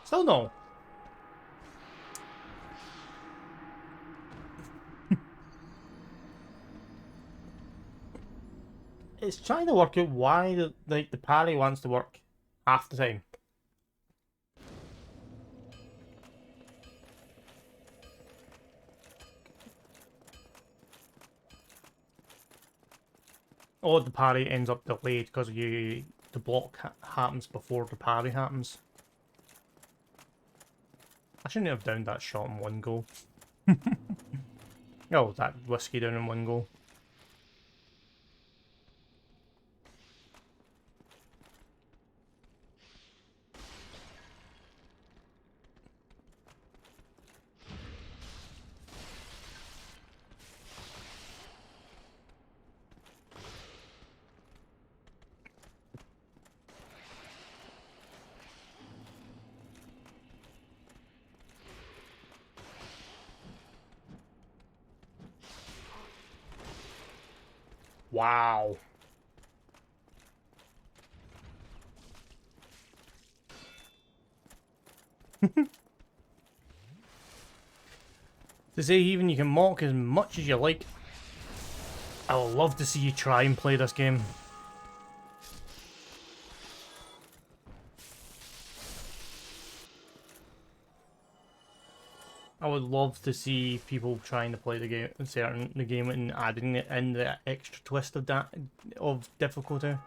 Still no. It's trying to work out why the parry wants to work half the time. Or the parry ends up delayed because the block happens before the parry happens. I shouldn't have downed that shot in one go. Oh, that whiskey down in one go. Wow. To say even you can mock as much as you like. I would love to see you try and play this game. I would love to see people trying to play the game, the game, and adding it in the extra twist of that of difficulty.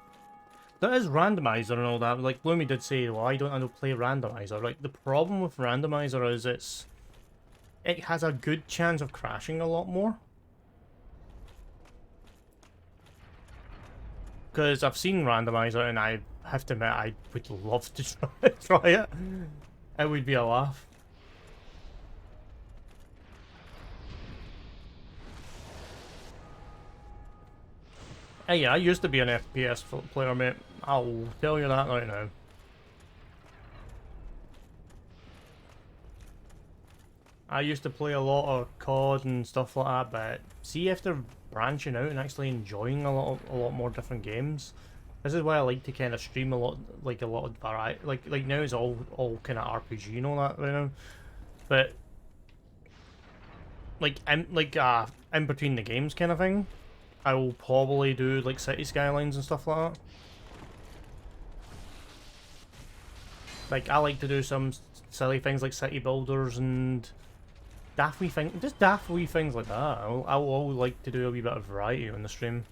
There is randomizer and all that. Like Bloomy did say, why don't I play randomizer? Like the problem with randomizer is it has a good chance of crashing a lot more. Because I've seen randomizer and I have to admit I would love to try it. It would be a laugh. Hey, yeah, I used to be an FPS player, mate. I'll tell you that right now. I used to play a lot of COD and stuff like that, but see, after branching out and actually enjoying a lot more different games, this is why I like to kind of stream a lot of variety. Like now it's all kind of RPG and all that right now, but in between the games kind of thing. I will probably do like city skylines and stuff like that. Like I like to do some silly things like city builders and daft wee things, just daft wee things like that. I'll like to do a wee bit of variety on the stream.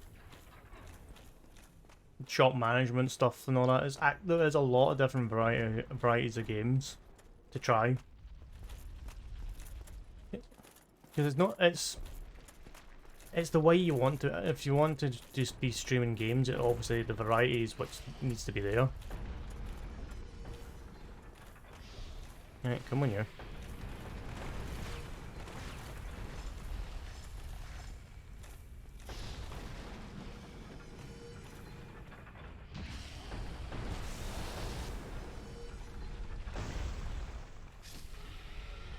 Shop management stuff and all that. There is a lot of different varieties of games to try. Because it's the way you want to. If you want to just be streaming games, obviously the variety is what needs to be there. Right, come on here.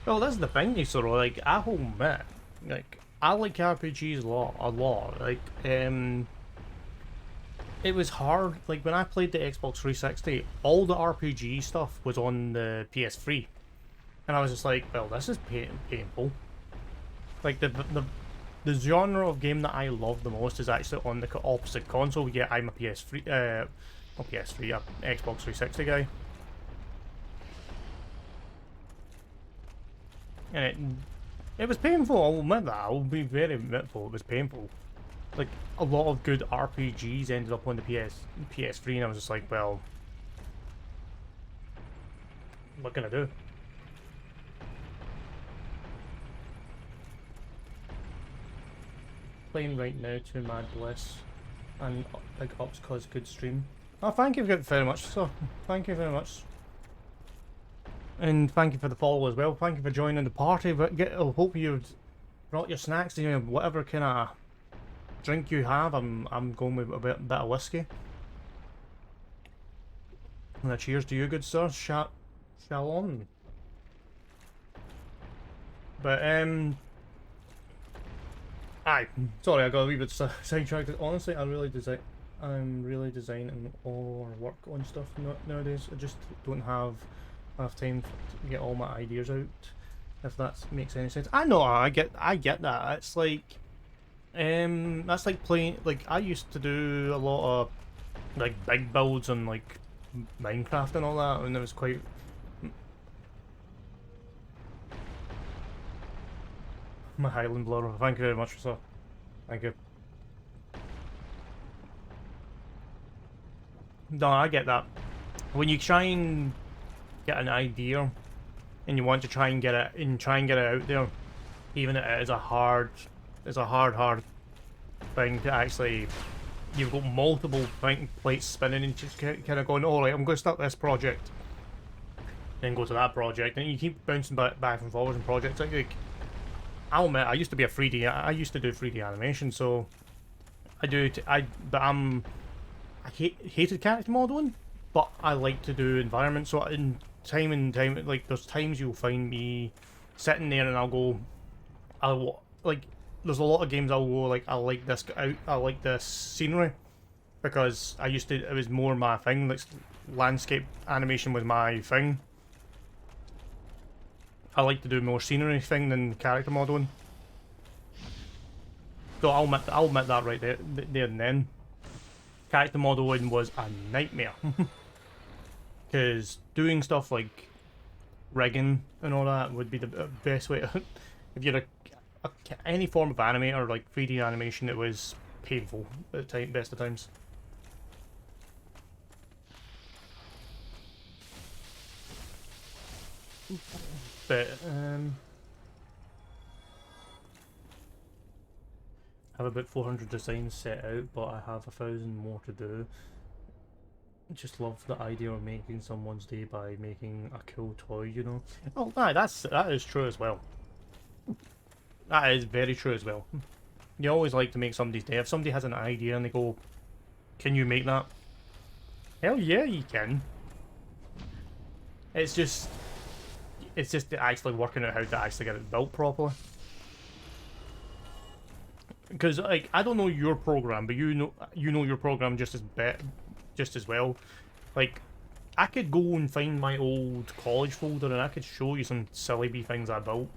Well, that's the thing, you sort of like. I will admit, like. I like RPGs a lot. Like, it was hard. Like when I played the Xbox 360, all the RPG stuff was on the PS3, and I was just like, well, this is painful. Like the genre of game that I love the most is actually on the opposite console. Yeah, I'm a PS3, not PS3, a Xbox 360 guy, and it was painful, I'll admit that. I'll be very admitful, it was painful. Like, a lot of good RPGs ended up on the PS3, and I was just like, well, what can I do? Playing right now to Mad Bliss, and big ups cause good stream. Oh, thank you very much, sir. Thank you very much. And thank you for the follow as well. Thank you for joining the party. But I hope you've brought your snacks, whatever kind of drink you have. I'm going with a bit of whiskey. And a cheers to you, good sir. Shalom. But aye. Sorry, I got a wee bit sidetracked. Honestly, I'm really designing all our work on stuff nowadays. I just don't have enough time to get all my ideas out, if that makes any sense. I know, I get that. It's like that's like playing, like I used to do a lot of like big builds on like Minecraft and all that, and it was quite my Highland Blur. Thank you very much, sir. Thank you. No, I get that. When you try and get an idea and you want to try and get it out there, even if it is a hard thing to actually, you've got multiple plates spinning and just kind of going, all right, I'm going to start this project, then go to that project, and you keep bouncing back and forwards in projects. Like I'll admit, I used to do 3D animation, so I hated character modeling, but I like to do environments. So in time and time, like there's times you'll find me sitting there and there's a lot of games I'll go like, I like this scenery, because it was more my thing. Like landscape animation was my thing. I like to do more scenery thing than character modeling. So I'll admit that right there and then. Character modeling was a nightmare. Because doing stuff like rigging and all that would be the best way to, if you're any form of animator, like 3D animation, it was painful at the best of times. But I have about 400 designs set out, but I have 1,000 more to do. Just love the idea of making someone's day by making a cool toy, you know. Oh, that is true as well. That is very true as well. You always like to make somebody's day. If somebody has an idea and they go, "Can you make that?" Hell yeah, you can. It's just actually working out how to actually get it built properly. Because like I don't know your program, but you know your program just as well. Like I could go and find my old college folder and I could show you some silly wee things I built.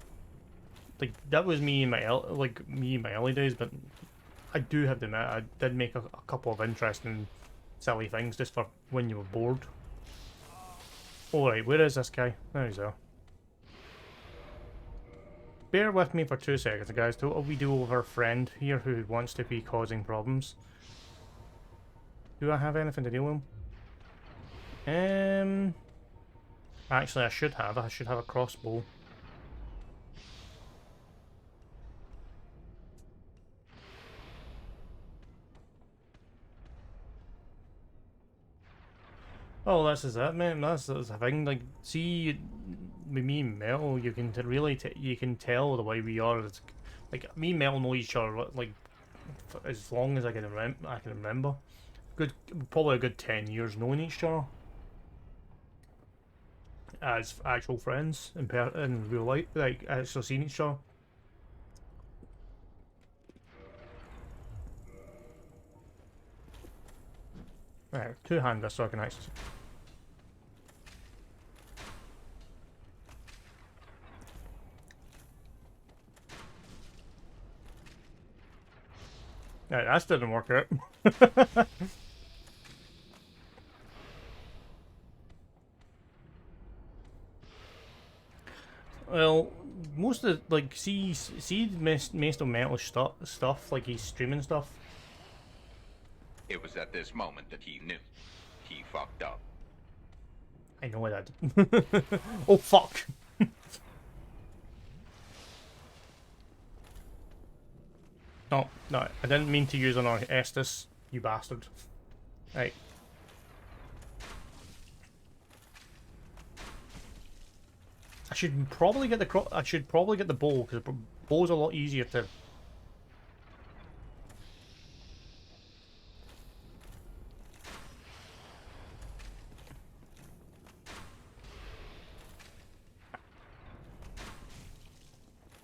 Like that was me in my early days, but I do have to admit I did make a couple of interesting silly things just for when you were bored. Alright, where is this guy? There he's there. Bear with me for 2 seconds, guys, till we do with our friend here who wants to be causing problems. Do I have anything to deal with him? Actually, I should have a crossbow. Oh, this is it, man. That's the thing. Like, see, with me and Mel, you can you can tell the way we are. It's, like me and Mel know each other like as long as I can remember. Probably a good 10 years knowing each other as actual friends in real life, like actually seeing each other. Right, two-hand this so I can actually. Right, that didn't work out. Well, most of like see Master Metal stuff like he's streaming stuff. It was at this moment that he knew. He fucked up. I know that. Oh fuck! No, I didn't mean to use Anor Estus, you bastard. Right. I should probably get the bow because the bow's a lot easier to.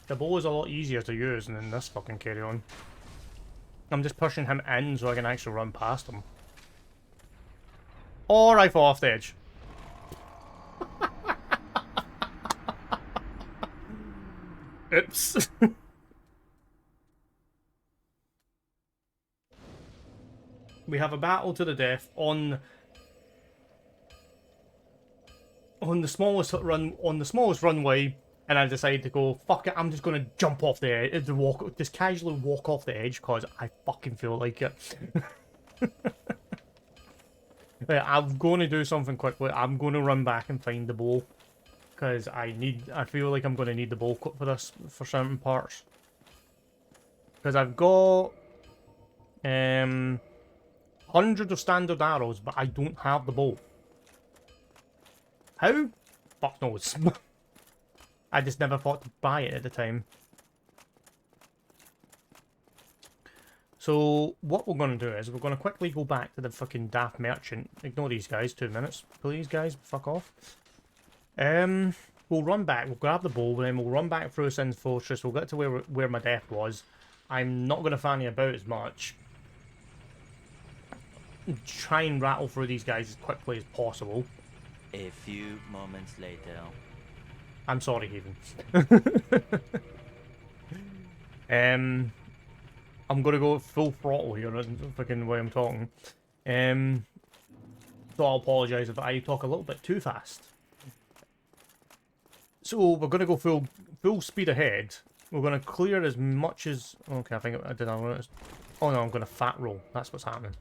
The bow is a lot easier to use than this fucking carry on. I'm just pushing him in so I can actually run past him. Or I fall off the edge. Oops. We have a battle to the death on the smallest runway, and I decided to go, fuck it, I'm just gonna jump off the edge, just casually walk off the edge because I fucking feel like it. Right, I'm going to do something quickly. I'm going to run back and find the bow because I feel like I'm going to need the bow for this for certain parts. Because I've got hundreds of standard arrows, but I don't have the bow. How? Fuck knows. I just never thought to buy it at the time. So what we're going to do is we're going to quickly go back to the fucking daft merchant. Ignore these guys, 2 minutes. Please, guys, fuck off. We'll run back, we'll grab the bow, and then we'll run back through Sin's Fortress. We'll get to where my death was. I'm not going to fanny about as much. Try and rattle through these guys as quickly as possible. A few moments later. I'm sorry, Haven. I'm gonna go full throttle here in the fucking way I'm talking. So I'll apologise if I talk a little bit too fast. So we're gonna go full speed ahead. We're gonna clear as much as. Okay, I think I did. Oh no, I'm gonna fat roll. That's what's happening.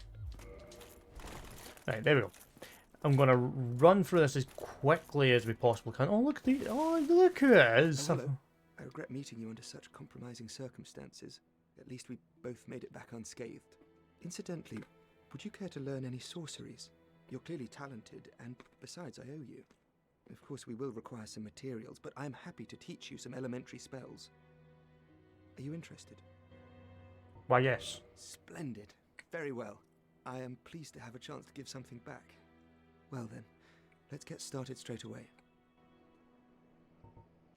Right, there we go. I'm gonna run through this as quickly as we possibly can. Oh look at the. Oh look who it is. Oh, hello. I regret meeting you under such compromising circumstances. At least we both made it back unscathed. Incidentally, would you care to learn any sorceries? You're clearly talented, and besides, I owe you. Of course, we will require some materials, but I'm happy to teach you some elementary spells. Are you interested? Why yes. Splendid. Very well. I am pleased to have a chance to give something back. Well then, let's get started straight away.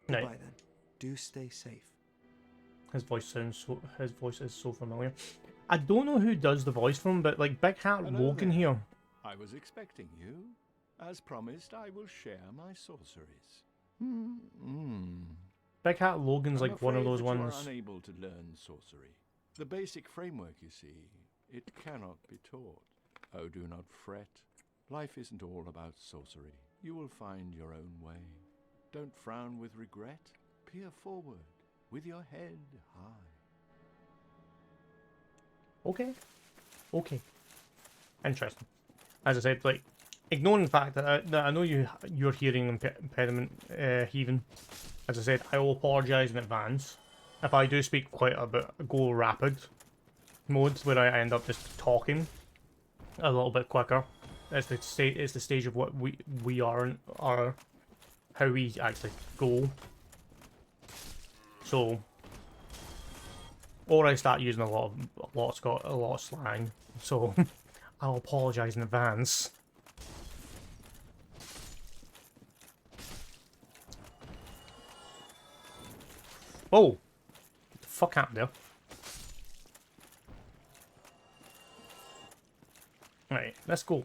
Right. Goodbye then. Do stay safe. His voice is so familiar. I don't know who does the voice for him, but like Big Hat Hello Logan there. here. I was expecting you. As promised, I will share my sorceries. Big Hat Logan's I'm like one of afraid those that you ones. are unable to learn sorcery. The basic framework, you see, it cannot be taught. Oh, do not fret. Life isn't all about sorcery. You will find your own way. Don't frown with regret. Peer forward with your head high. Okay. Okay. Interesting. As I said, like, ignoring the fact that I know your hearing impediment heaving. As I said, I will apologise in advance if I do speak quite a bit, go rapid modes where I end up just talking a little bit quicker. It's the stage of what we are how we actually go. So, or I start using a lot of slang. So, I'll apologise in advance. Oh, what the fuck happened there? Right, let's go.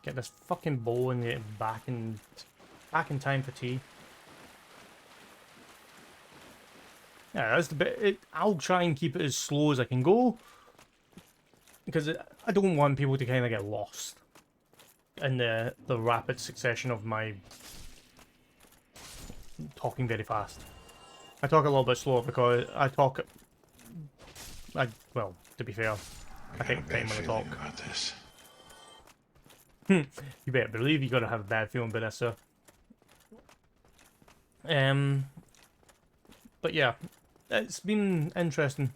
Get this fucking bow and get it back in time for tea. Yeah, that's the bit. I'll try and keep it as slow as I can go, because I don't want people to kind of get lost in the rapid succession of my talking very fast. I talk a little bit slower because well, to be fair, I take time when I talk. About this. You better believe you gotta have a bad feeling about this, sir. But yeah, it's been interesting.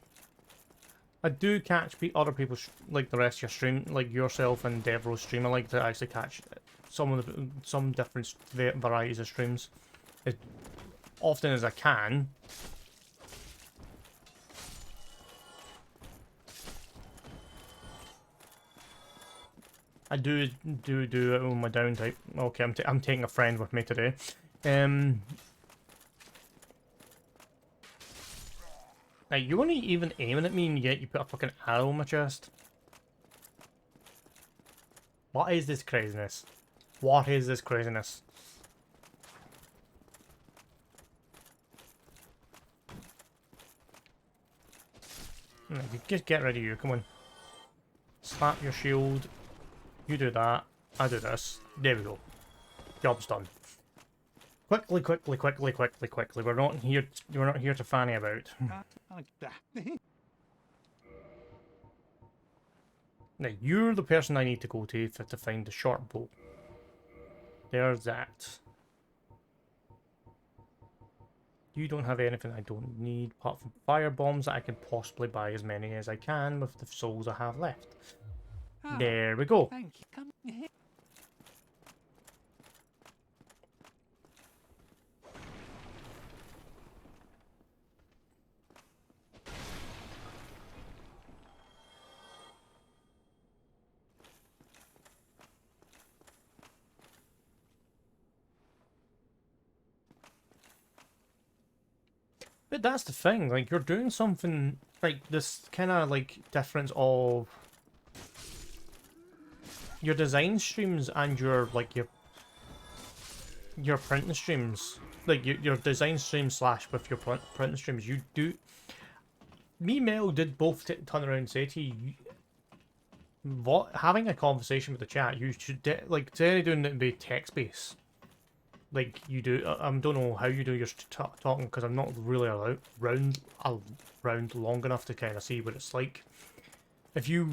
I do catch other people like the rest of your stream, like yourself and Devro's stream. I like to actually catch some different varieties of streams as often as I can. I do it on my downtime. Okay, I'm taking a friend with me today. Now, you weren't even aiming at me and yet you put a fucking arrow in my chest. What is this craziness? What is this craziness? Just get rid of you, come on. Slap your shield. You do that. I do this. There we go. Job's done. Quickly. We're not here to fanny about. Now you're the person I need to go to find the short bow. There's that. You don't have anything I don't need apart from fire bombs that I can possibly buy as many as I can with the souls I have left. There we go. Thank you. Come here. But that's the thing, like, you're doing something, like, this kind of, like, difference of your design streams and your, like, your printing streams. Like, your design stream slash with your printing streams, you do... me and Mel did both turn around and say to you, what, having a conversation with the chat, you should, like, instead of doing it to be text-based, like you do, I don't know how you do your talking, because I'm not really around long enough to kind of see what it's like. If you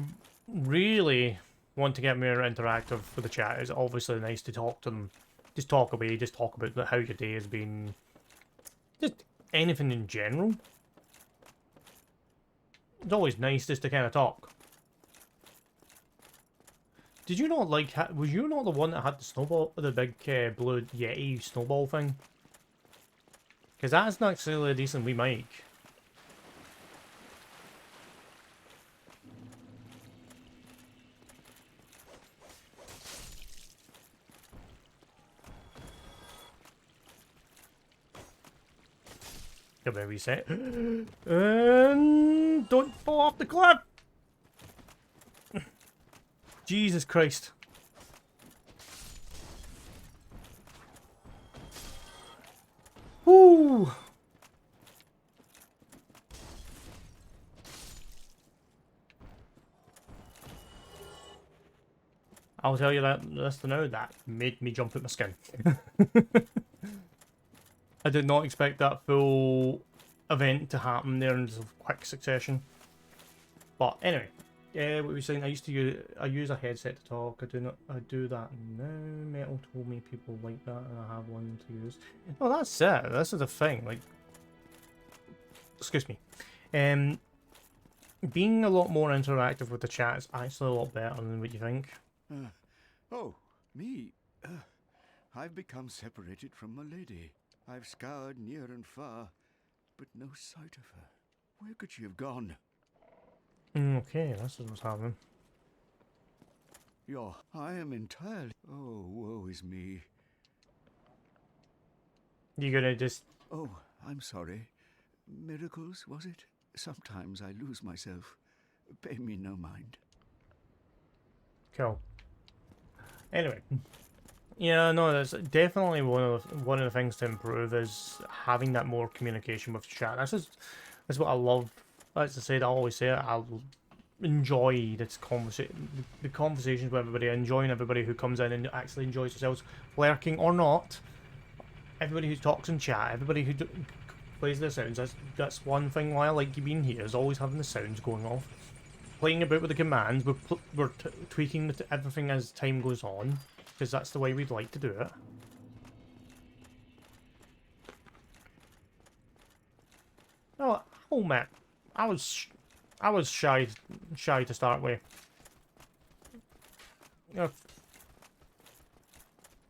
really want to get more interactive with the chat, it's obviously nice to talk to them. Just talk away, just talk about how your day has been. Just anything in general. It's always nice just to kind of talk. Did you not like, was you not the one that had the snowball, the big blue Yeti snowball thing? Because that's not actually a decent wee mic. Give me a reset. And don't fall off the cliff! Jesus Christ. Whoo! I'll tell you that this now, that made me jump at my skin. I did not expect that full event to happen there in quick succession. But anyway, what were you saying? I use a headset to talk. I do that now. Metal told me people like that, and I have one to use. Oh, that's it. This is the thing. Like, excuse me. Being a lot more interactive with the chat is actually a lot better than what you think. Oh, me. I've become separated from my lady. I've scoured near and far, but no sight of her. Where could she have gone? Okay, this is what's happening. I am entirely... Oh, woe is me. You gonna just... Oh, I'm sorry. Miracles, was it? Sometimes I lose myself. Pay me no mind. Cool. Anyway. Yeah, no, that's definitely one of the things to improve is having that more communication with chat. That's what I love. As I said, I always say it, I enjoy this the conversations with everybody, enjoying everybody who comes in and actually enjoys themselves, lurking or not. Everybody who talks in chat, everybody who plays their sounds. That's one thing why I like you being here, is always having the sounds going off. Playing about with the commands, we're tweaking everything as time goes on. Because that's the way we'd like to do it. Oh man, I was shy to start with. If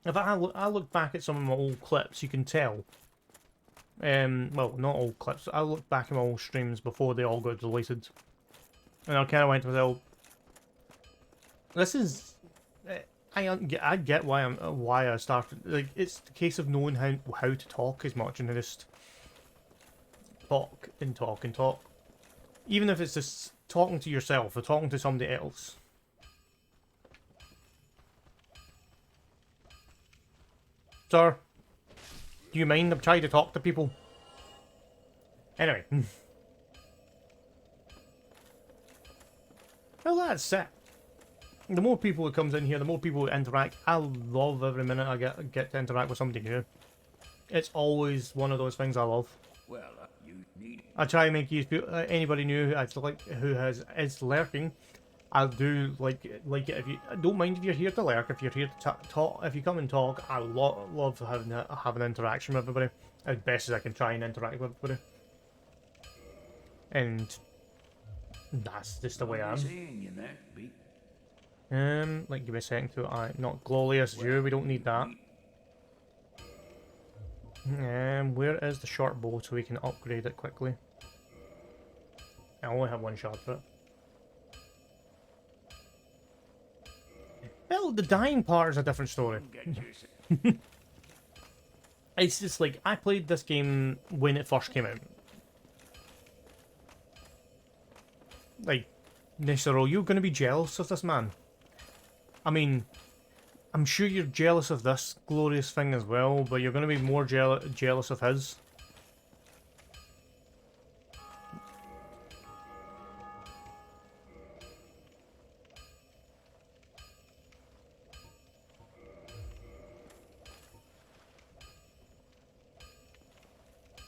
I look back at some of my old clips, you can tell. Well, not old clips. I look back at my old streams before they all got deleted, and I kind of went to myself, "This is." I get why I started. Like, it's the case of knowing how to talk as much and just talk and talk and talk. Even if it's just talking to yourself or talking to somebody else. Sir, do you mind? I'm trying to talk to people. Anyway. Well, that's it. The more people who comes in here, the more people who interact. I love every minute I get to interact with somebody new. It's always one of those things I love. Well, you need... I try and make you feel anybody new who is lurking. I do like it if you I don't mind if you're here to lurk. If you're here to talk, if you come and talk, I love having interaction with everybody as best as I can. Try and interact with everybody, and that's just the way I am. Saying you there, Beat. Like, give me a second to not glorious you, we don't need that. Where is the short bow so we can upgrade it quickly? I only have one shot for it. Well, the dying part is a different story. It's just like, I played this game when it first came out. Like, Nishiro, you're gonna be jealous of this man. I mean, I'm sure you're jealous of this glorious thing as well, but you're going to be more jealous of his.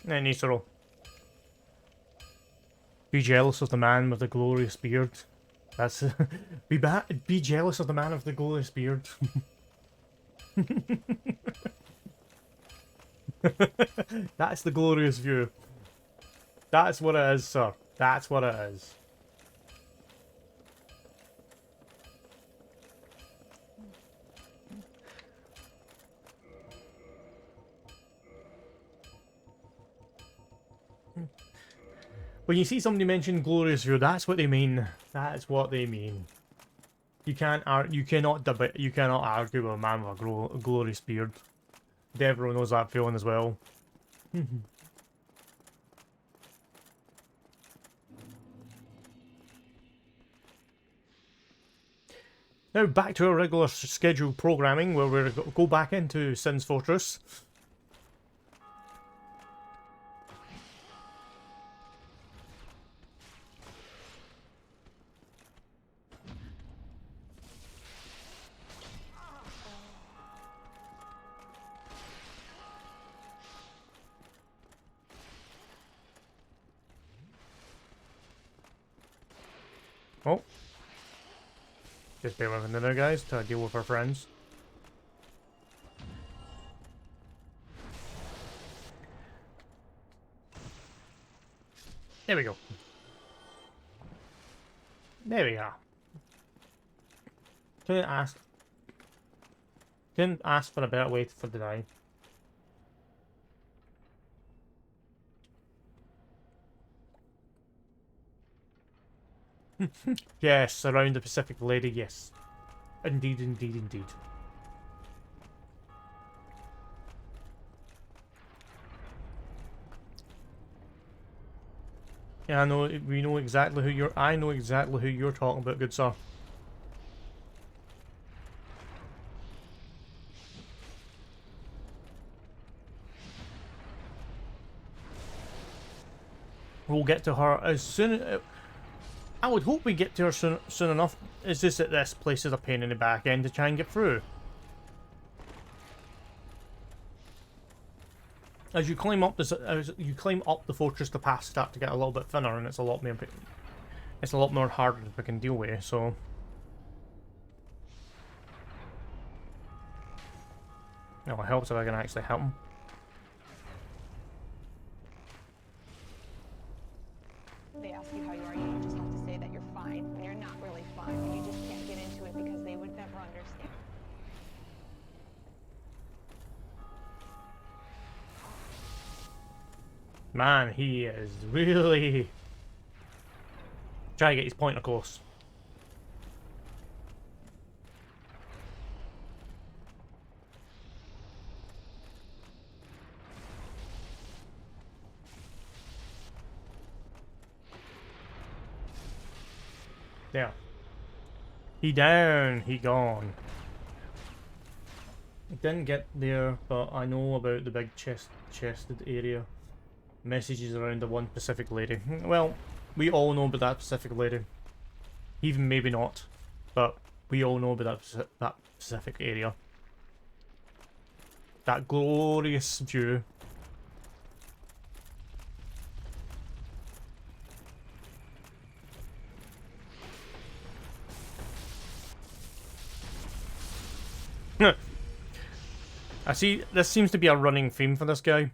Nisoro. Be jealous of the man with the glorious beard. That's be jealous of the man with the glorious beard. That's the glorious view. That's what it is, sir. That's what it is. When you see somebody mention glorious view, that's what they mean. That's what they mean. You cannot argue with a man with a glorious beard. Devereaux knows that feeling as well. Now back to our regular scheduled programming, where we're going to go back into Sin's Fortress. Oh. Just bear with me there, guys, to deal with our friends. There we go. There we are. Couldn't ask for a better way for the die. Yes, around the Pacific Lady, yes. Indeed, indeed, indeed. Yeah, I know, we know exactly who you're... I know exactly who you're talking about, good sir. We'll get to her as soon... I would hope we get to her soon enough. It's just that this place is a pain in the back end to try and get through. As you climb up the fortress, the paths start to get a little bit thinner, and it's a lot more harder to pick and deal with. So. No, it helps if I can actually help him. They ask you how you are, you just have to say that you're fine when you're not really fine, and you just can't get into it because they would never understand. Man, he is really trying to get his point across. There. He down, he gone. I didn't get there, but I know about the big chested area. Messages around the one Pacific Lady. Well, we all know about that Pacific Lady. Even maybe not, but we all know about that Pacific area. That glorious view. I see, this seems to be a running theme for this guy.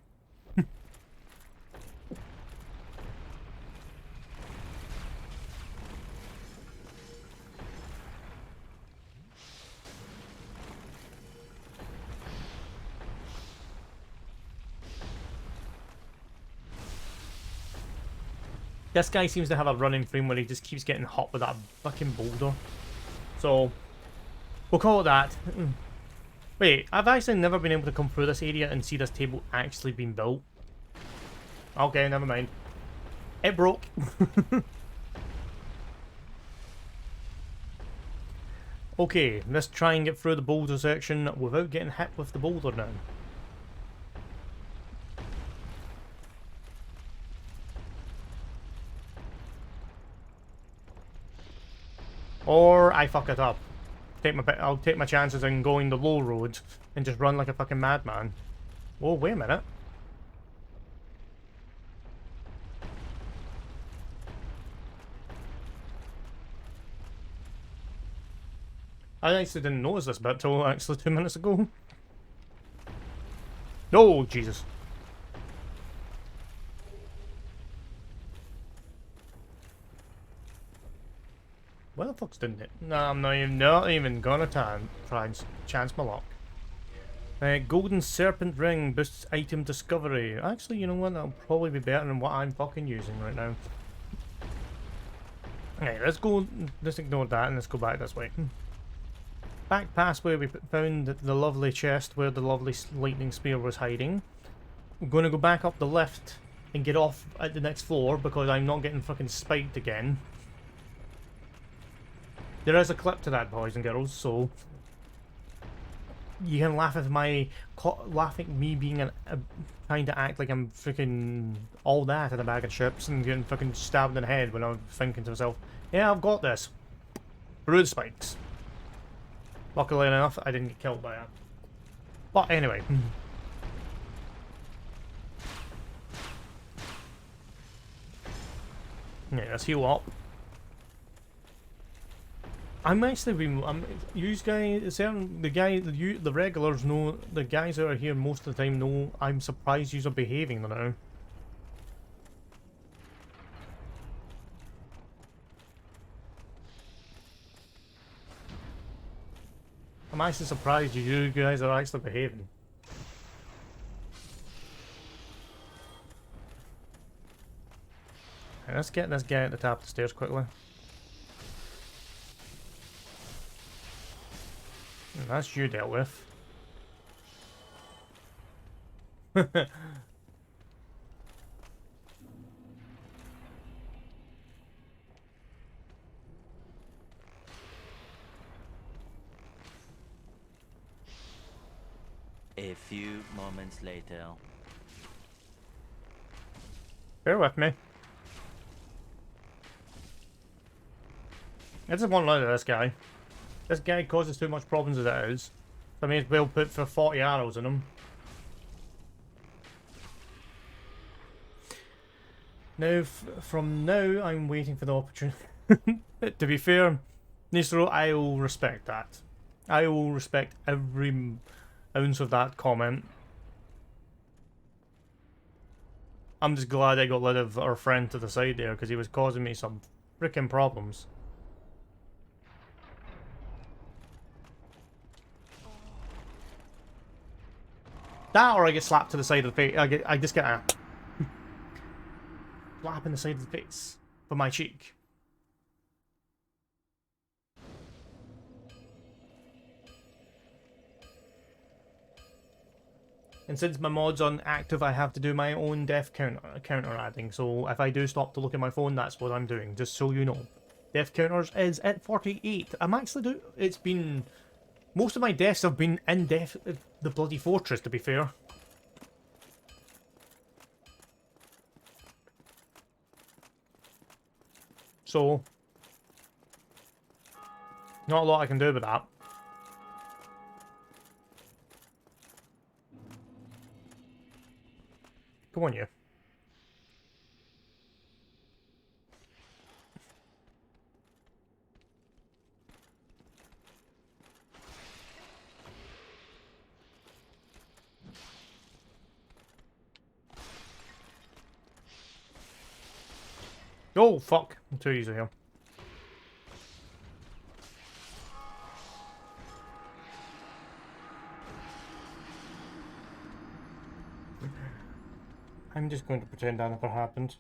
This guy seems to have a running theme where he just keeps getting hot with that fucking boulder. So, we'll call it that. Wait, I've actually never been able to come through this area and see this table actually being built. Okay, never mind. It broke. Okay, let's try and get through the boulder section without getting hit with the boulder now. Or I fuck it up. I'll take my chances in going the low road and just run like a fucking madman. Oh, wait a minute. I actually didn't notice this bit till actually 2 minutes ago. Oh, Jesus. Where the fuck's doing it? No, I'm not even gonna try and chance my luck. Golden Serpent Ring boosts item discovery. Actually, you know what? That'll probably be better than what I'm fucking using right now. Okay, let's ignore that and let's go back this way. Back past where we found the lovely chest where the lovely lightning spear was hiding. We're going to go back up the lift and get off at the next floor because I'm not getting fucking spiked again. There is a clip to that, boys and girls, so you can laugh at me being trying to act like I'm freaking all that in a bag of chips and getting fucking stabbed in the head when I'm thinking to myself, yeah, I've got this. Through the spikes. Luckily enough, I didn't get killed by it. But anyway. Yeah, let's heal up. You guys, the regulars know, the guys that are here most of the time know I'm surprised yous are behaving now. I'm actually surprised you guys are actually behaving. Okay, let's get this guy at the top of the stairs quickly. And that's you dealt with. A few moments later. Bear with me. I just want to look at this guy. This guy causes too much problems as it is. So I may as well put for 40 arrows in him. Now, from now, I'm waiting for the opportunity. To be fair, Nistro, I will respect that. I will respect every ounce of that comment. I'm just glad I got rid of our friend to the side there because he was causing me some freaking problems. That or I get slapped to the side of the face. I just get a slap in the side of the face for my cheek. And since my mod's on active, I have to do my own death counter adding. So if I do stop to look at my phone, that's what I'm doing. Just so you know, death counters is at 48. I'm actually it's been. Most of my deaths have been in the bloody fortress, to be fair. So, not a lot I can do with that. Come on, you. Oh, fuck. I'm too easy here. I'm just going to pretend that never happened.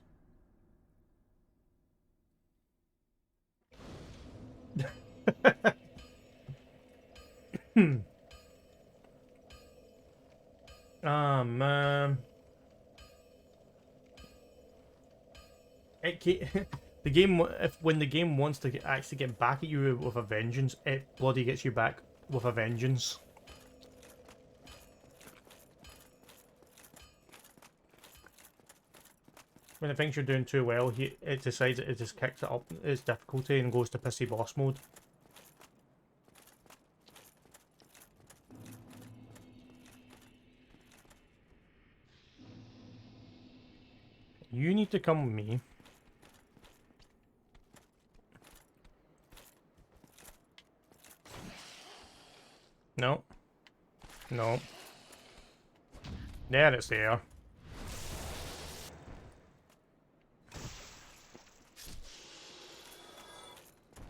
Ah, man. The game, when the game wants to actually get back at you with a vengeance, it bloody gets you back with a vengeance. When it thinks you're doing too well, it decides it just kicks it up its difficulty and goes to pissy boss mode. You need to come with me. No. No. There it's there.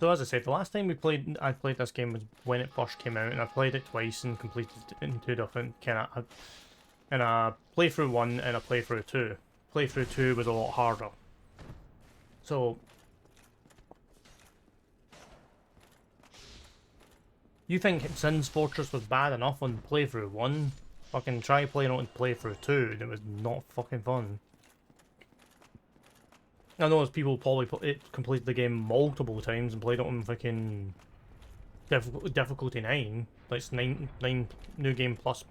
So as I said, the last time I played this game was when it first came out, and I played it twice and completed it in two different in a playthrough 1 and a playthrough 2. Playthrough 2 was a lot harder. So you think Sin's Fortress was bad enough on playthrough 1? Fucking try playing it on playthrough 2 and it was not fucking fun. I know there's people probably completed the game multiple times and played it on fucking difficulty 9. Like it's 9 new game plus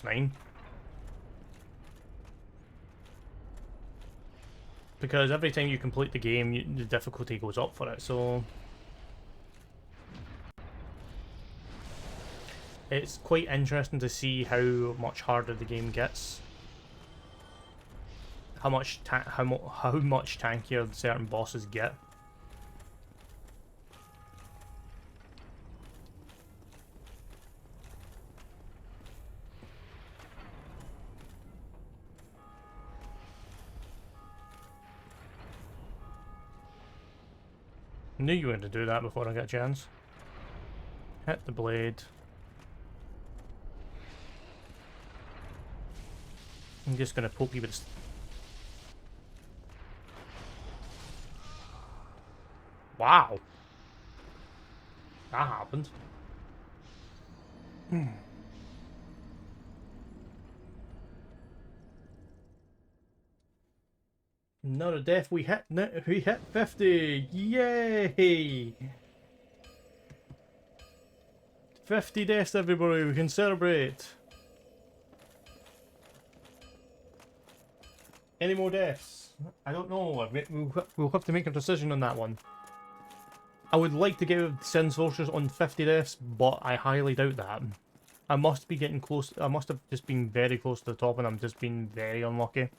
9. Because every time you complete the game, the difficulty goes up for it, so it's quite interesting to see how much harder the game gets. How much tankier certain bosses get. Knew you were going to do that before I got a chance. Hit the blade. I'm just going to poke you with this. Wow. That happened. Another death. We hit 50. Yay! 50 deaths, everybody. We can celebrate. Any more deaths? I don't know. We'll have to make a decision on that one. I would like to give Sin's Fortress on 50 deaths, but I highly doubt that. I must be getting close. I must have just been very close to the top and I'm just being very unlucky.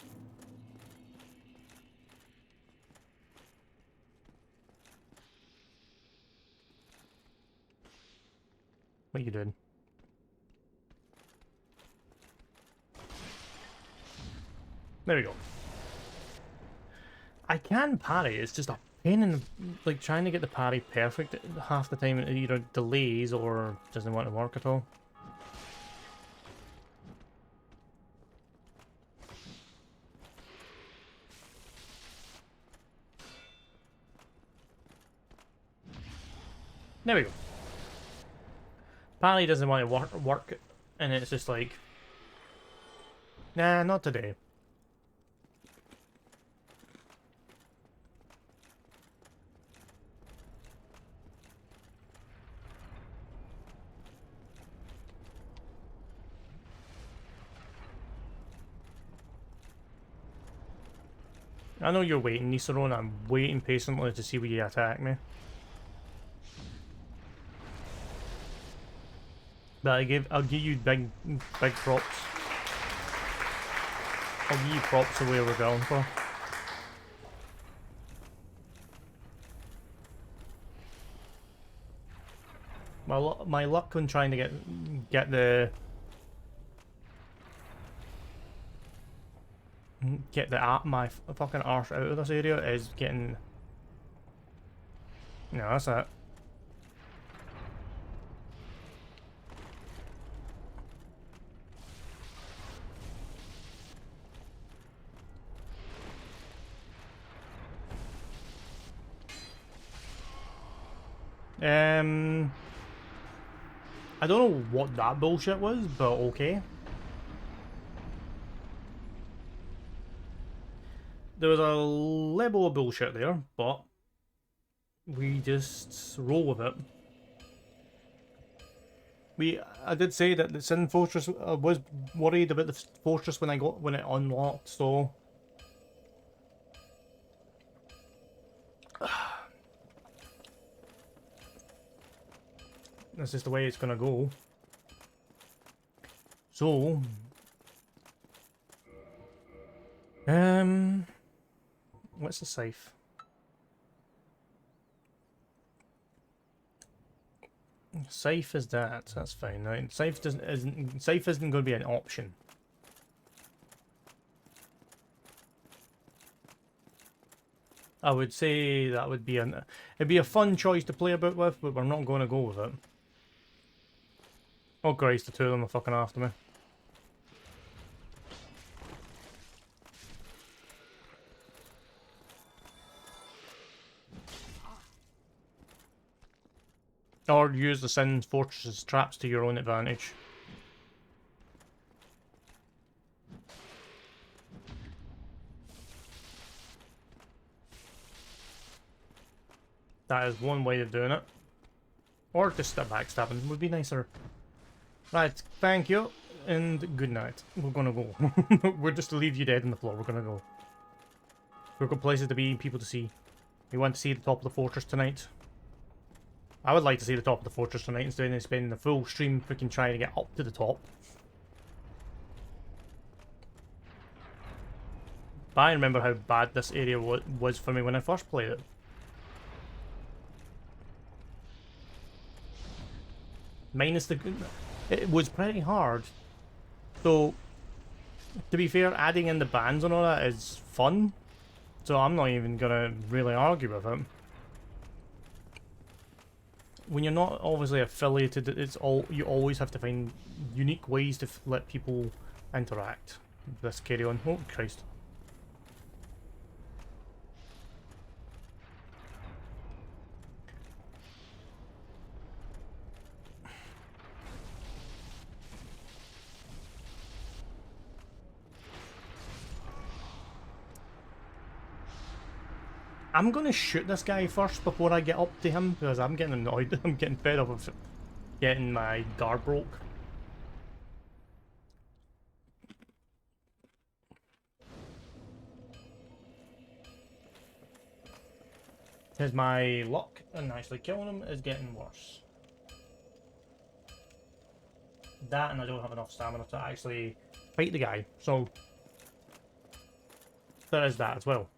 What are you doing? There we go. I can parry, it's just a pain in the, like trying to get the parry perfect half the time. It either delays or doesn't want to work at all. There we go. Parry doesn't want to work, and it's just like, nah, not today. I know you're waiting, Nisoro, and I'm waiting patiently to see where you attack me. But I'll give you big props. I'll give you props for where we're going for. My luck on trying to get my fucking arse out of this area is getting. No, that's it. I don't know what that bullshit was, but okay. There was a level of bullshit there, but we just roll with it. I did say that the Sin Fortress, I was worried about the fortress when it unlocked, so that's just the way it's gonna go. So, what's the safe? Safe is that. That's fine. Right? Safe isn't going to be an option. I would say that would be it'd be a fun choice to play about with, but we're not going to go with it. Oh Christ, the two of them are fucking after me. Or use the Sin Fortress's traps to your own advantage. That is one way of doing it. Or just a backstabbing would be nicer. Right, thank you, and good night. We're gonna go. We're just to leave you dead on the floor, we're gonna go. We've got places to be, people to see. We want to see the top of the fortress tonight. I would like to see the top of the fortress tonight instead of spending the full stream freaking trying to get up to the top. But I remember how bad this area was for me when I first played it. Minus the... It was pretty hard. So, to be fair, adding in the bands and all that is fun. So I'm not even gonna really argue with it. When you're not obviously affiliated, you always have to find unique ways to let people interact. Let's carry on. Oh Christ. I'm gonna shoot this guy first before I get up to him because I'm getting annoyed. I'm getting fed up of getting my guard broke. Because my luck in actually killing him is getting worse. That and I don't have enough stamina to actually fight the guy, so there is that as well.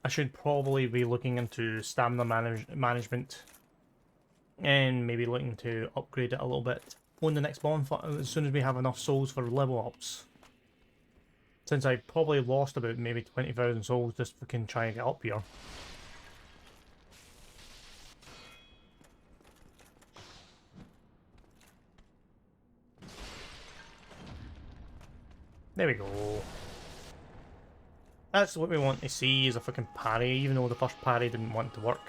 I should probably be looking into stamina management and maybe looking to upgrade it a little bit on the next bonfire as soon as we have enough souls for level ups. Since I probably lost about maybe 20,000 souls just fucking trying to get up here. There we go. That's what we want to see, is a fucking parry, even though the first parry didn't want to work.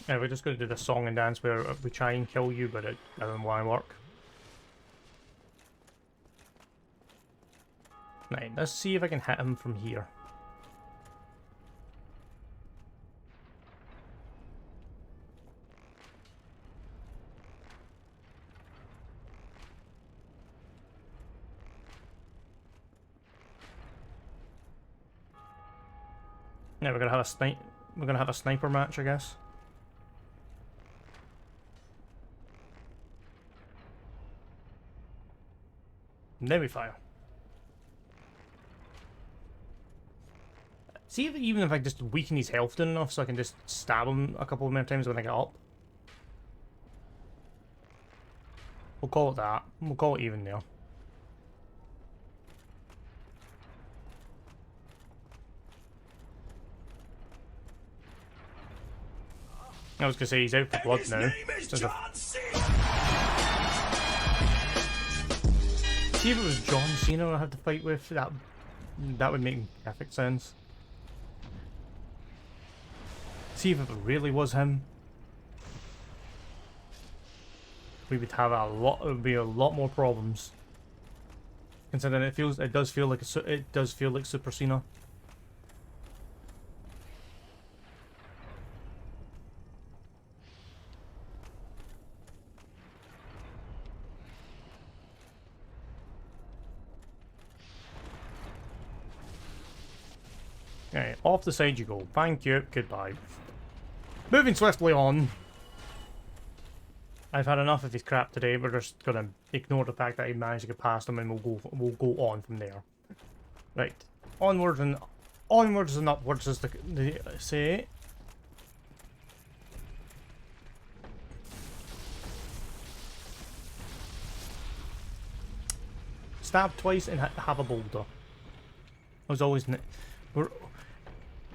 Yeah, we're just going to do the song and dance where we try and kill you, but it doesn't want to work. Right, let's see if I can hit him from here. Yeah, we're gonna have a sniper match, I guess. And then we fire. See if even if I just weaken his health down enough so I can just stab him a couple more times when I get up. We'll call it that. We'll call it even there. I was gonna say he's out for blood now. See if it was John Cena I had to fight with, that would make perfect sense. See if it really was him. We would have it would be a lot more problems. Considering it does feel like Super Cena. Alright, off the side you go. Thank you, goodbye. Moving swiftly on. I've had enough of his crap today. We're just gonna ignore the fact that he managed to get past him, and we'll go on from there. Right, onwards and upwards, as the say. Stab twice and have a boulder. I was always we're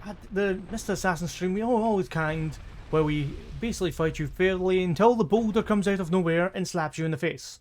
at the Mr. Assassin stream. We always kind, where we basically fight you fairly until the boulder comes out of nowhere and slaps you in the face.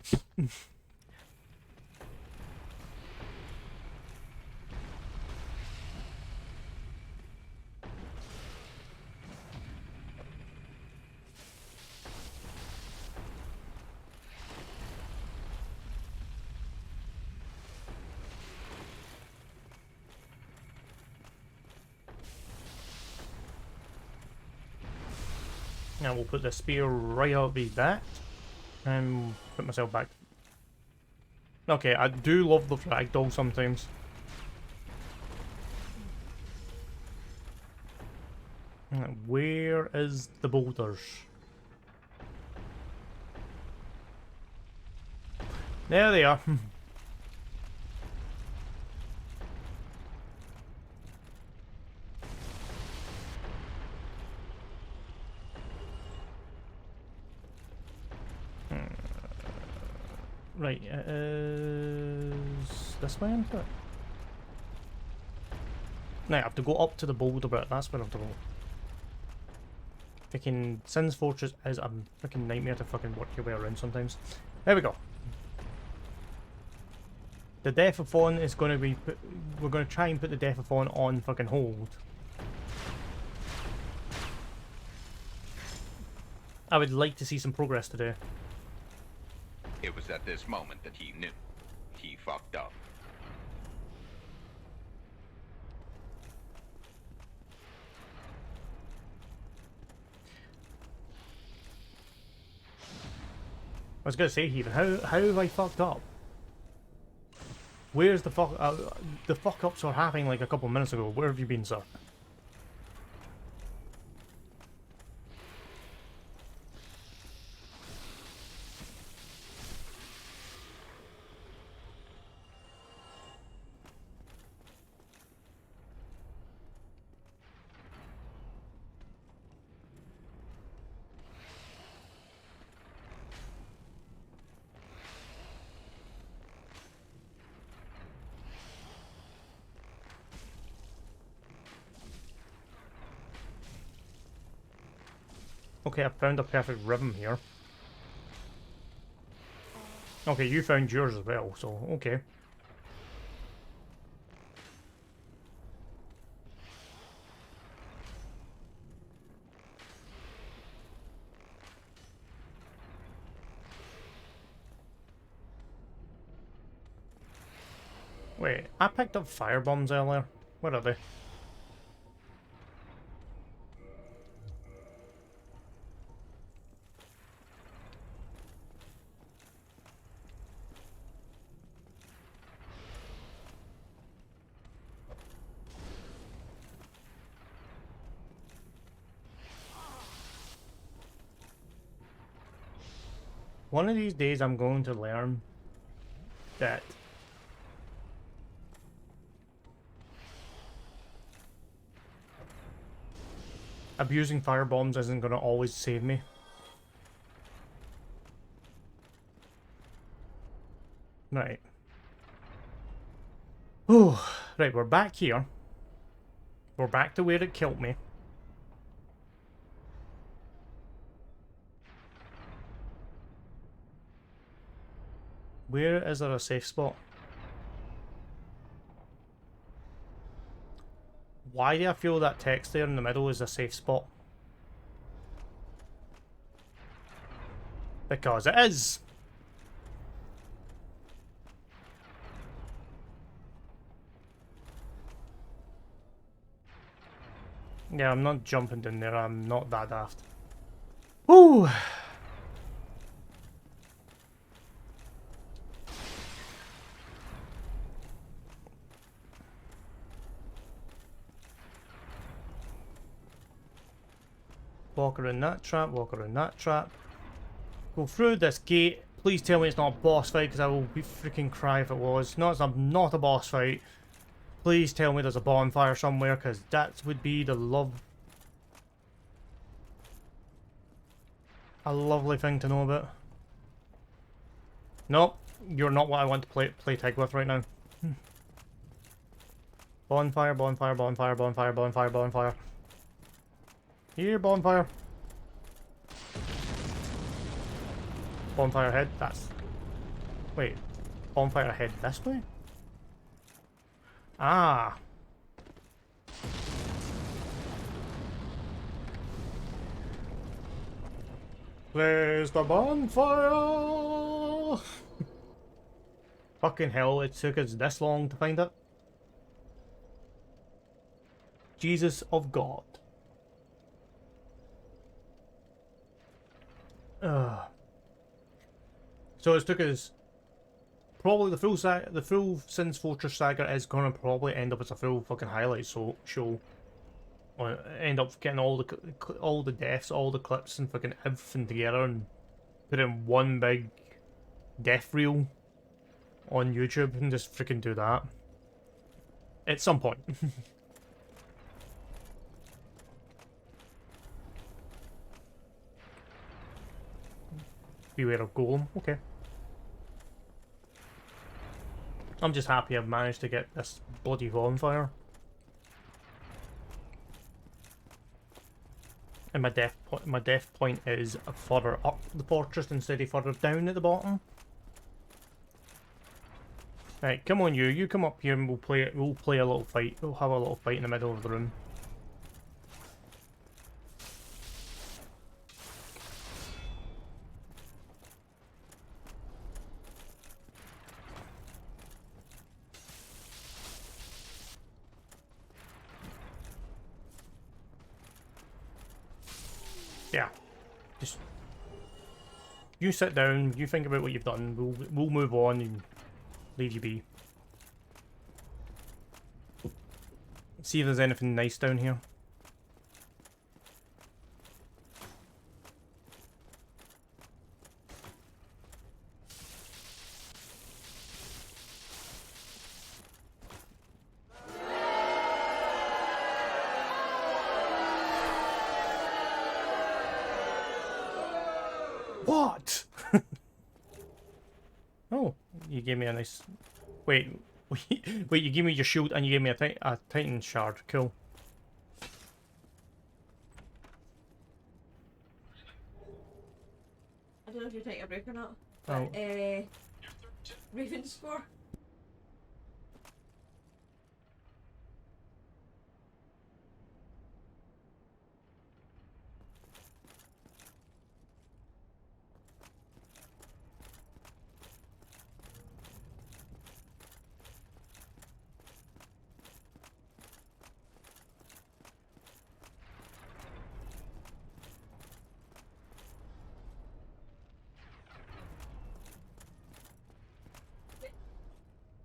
Now we'll put the spear right out the back and put myself back. Okay, I do love the ragdoll sometimes. Where is the boulders? There they are. Right, it is this way into it? Now I have to go up to the boulder bit, that's where I have to go. Freaking Sin's Fortress is a freaking nightmare to fucking work your way around sometimes. There we go. The Death-a-thon is going to be... we're going to try and put the Death-a-thon on fucking hold. I would like to see some progress today. It was at this moment that he knew. He fucked up. I was gonna say, Heathen, how have I fucked up? Where's the fuck... the fuck-ups were happening like a couple of minutes ago. Where have you been, sir? Okay, I found a perfect rhythm here. Okay, you found yours as well, so okay. Wait, I picked up fire bombs earlier. Where are they? One of these days I'm going to learn that abusing fire bombs isn't going to always save me. Right. Ooh, right, we're back here. We're back to where it killed me. Where is there a safe spot? Why do I feel that text there in the middle is a safe spot? Because it is! Yeah, I'm not jumping in there, I'm not that daft. Woo! Walk around that trap, walk around that trap. Go through this gate. Please tell me it's not a boss fight, because I will be freaking cry if it was. No, it's not a boss fight. Please tell me there's a bonfire somewhere, because that would be the a lovely thing to know about. Nope, you're not what I want to play tag with right now. Bonfire, bonfire, bonfire, bonfire, bonfire, bonfire. Here, bonfire. Bonfire ahead, that's... Wait, bonfire ahead this way? Ah. Place the bonfire! Fucking hell, it took us this long to find it. Jesus of God. So it took us probably the full Sins Fortress saga is gonna probably end up as a full fucking highlight show. Or end up getting all the deaths, all the clips, and fucking everything together and put in one big death reel on YouTube and just freaking do that at some point. Beware of Golem. Okay. I'm just happy I've managed to get this bloody bonfire. And my death point is further up the fortress instead of further down at the bottom. Right, come on you come up here and we'll play a little fight. We'll have a little fight in the middle of the room. Yeah, just you sit down, you think about what you've done, we'll move on and leave you be. See if there's anything nice down here. What? Oh, you gave me a nice... Wait, wait, you gave me your shield and you gave me a Titan shard. Cool. I don't know if you're taking a break or not, Oh. but Raven score.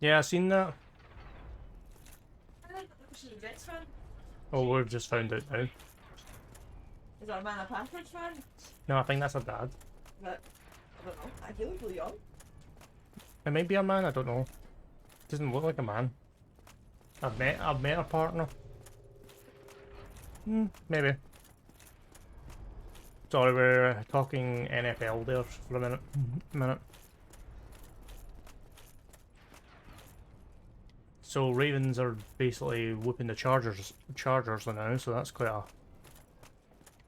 Yeah, I seen that. I don't know if she's a Jets fan. Oh, we've just found out now. Is that a Man of Panthers fan? No, I think that's a dad. But I don't know. I feel really young. It might be a man, I don't know. Doesn't look like a man. I've met her partner. Maybe. Sorry, we're talking NFL there for a minute. So Ravens are basically whooping the Chargers now, so that's quite a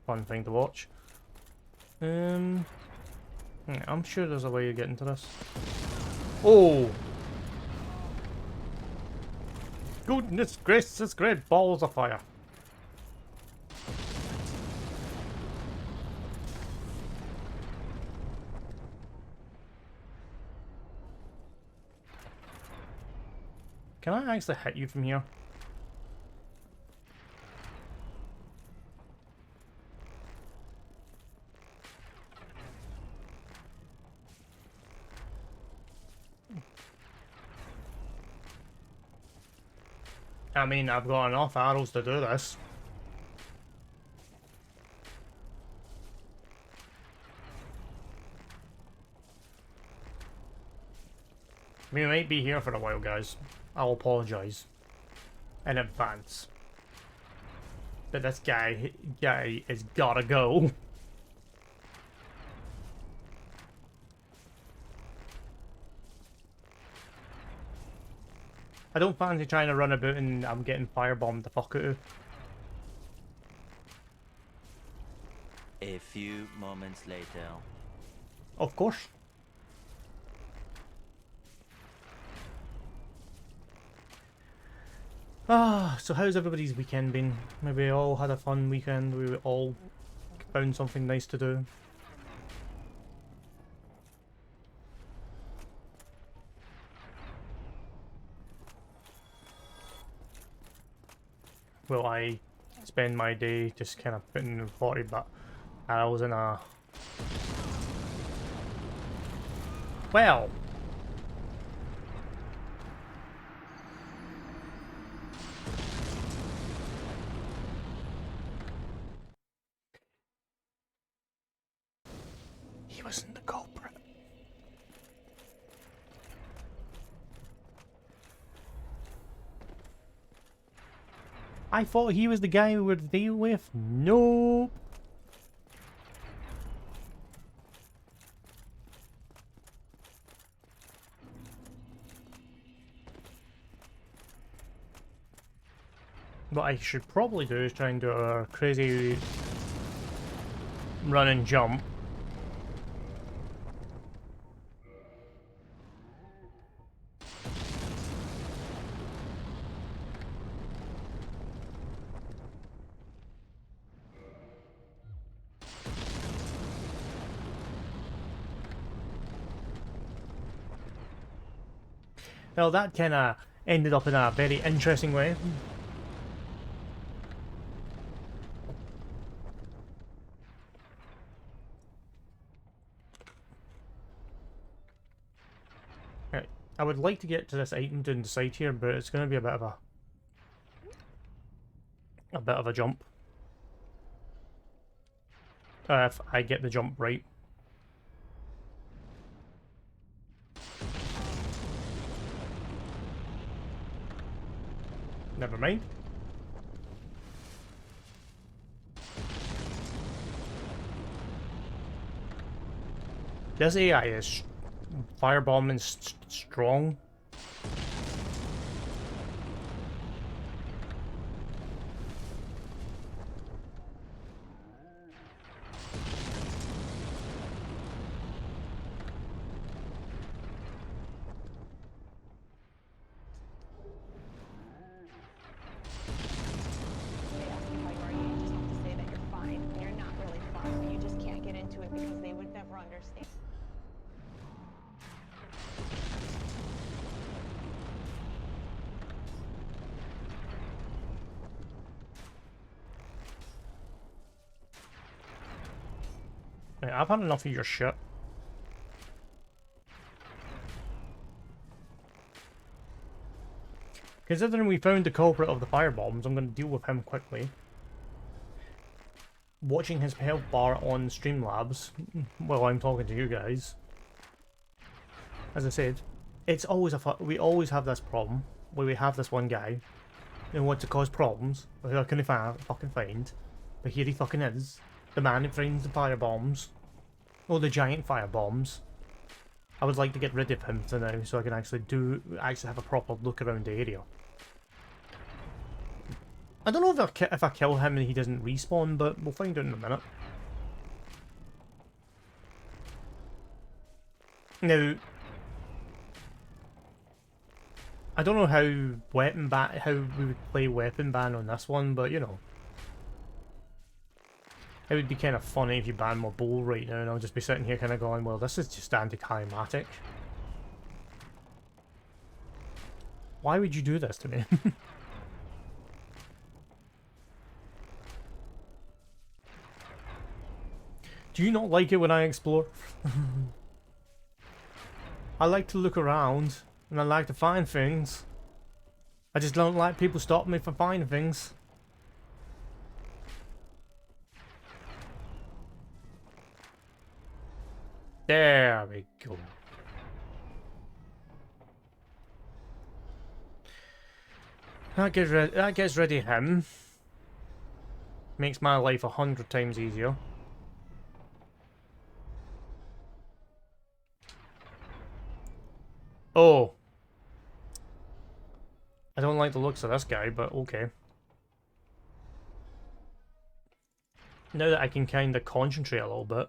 fun thing to watch. I'm sure there's a way to get into this. Oh! Goodness gracious, great balls of fire. Can I actually hit you from here? I mean, I've got enough arrows to do this. We might be here for a while, guys. I'll apologise in advance. But this guy has gotta go. I don't fancy trying to run about and I'm getting firebombed the fuck out of. A few moments later. Of course. So how's everybody's weekend been? Maybe we all had a fun weekend, we all found something nice to do. Well, I spend my day just kind of putting in 40 but I was in a... Well... He wasn't the culprit. I thought he was the guy we were to deal with. Nope. What I should probably do is try and do a crazy run and jump. Well, that kind of ended up in a very interesting way. Right, I would like to get to this item down the side here, but it's going to be a bit of a jump. If I get the jump right. Never mind. This AI is firebombing strong. They ask you how you are, you just have to say that you're fine when you're not really fine. And you just can't get into it because they would never understand. Right, I've had enough of your shit. Considering we found the culprit of the firebombs, I'm going to deal with him quickly. Watching his health bar on Streamlabs while I'm talking to you guys. As I said, it's always we always have this problem where we have this one guy who wants to cause problems, who I couldn't fucking find, but here he fucking is, the man who finds the firebombs, or the giant firebombs. I would like to get rid of him for now, so I can actually have a proper look around the area. I don't know if I kill him and he doesn't respawn, but we'll find out in a minute. Now, I don't know how how we would play weapon ban on this one, but you know, it would be kind of funny if you ban my bow right now, and I'll just be sitting here kind of going, well, this is just anticlimactic. Why would you do this to me? Do you not like it when I explore? I like to look around, and I like to find things. I just don't like people stopping me from finding things. There we go. That gets rid of him. Makes my life 100 times easier. Oh. I don't like the looks of this guy, but okay. Now that I can kind of concentrate a little bit.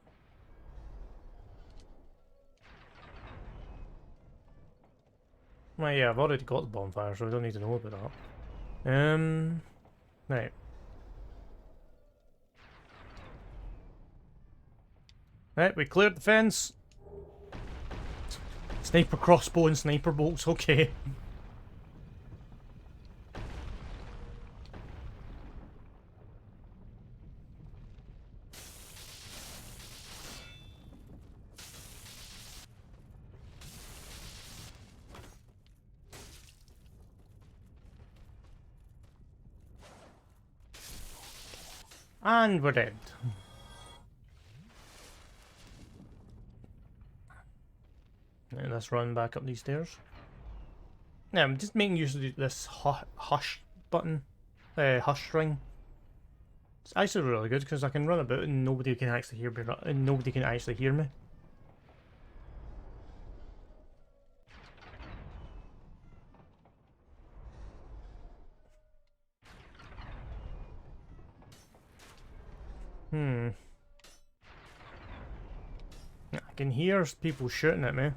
Well, yeah, I've already got the bonfire, so I don't need to know about that. Right. Right, we cleared the fence. Sniper crossbow and sniper bolts, okay. And we're dead. Now let's run back up these stairs. Now I'm just making use of this hush button, hush ring. It's actually really good because I can run about and nobody can actually hear me. And nobody can actually hear me. I can hear people shooting at me.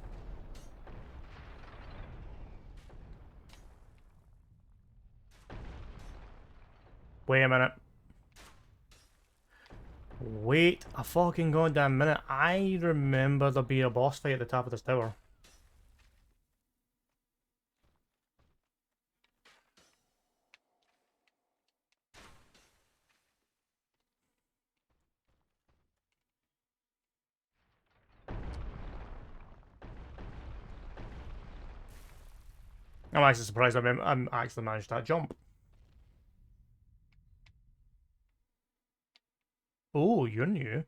Wait a minute. Wait a fucking goddamn minute. I remember there being a boss fight at the top of this tower. I'm actually surprised I'm actually managed that jump. Oh, you're new.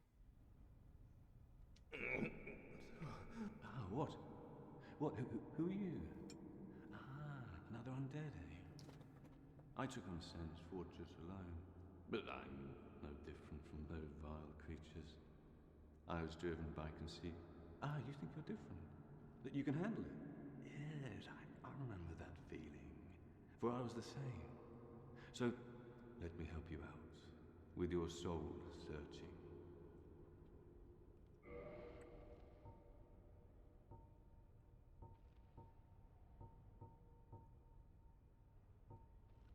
Ah, what? What? Who are you? Ah, another undead, eh? I took on Sen's fortress alone, but I'm no different from those vile creatures. I was driven by conceit. Ah, you think you're different? That you can handle it? Yes, I remember that feeling. For I was the same. So, let me help you out with your soul searching.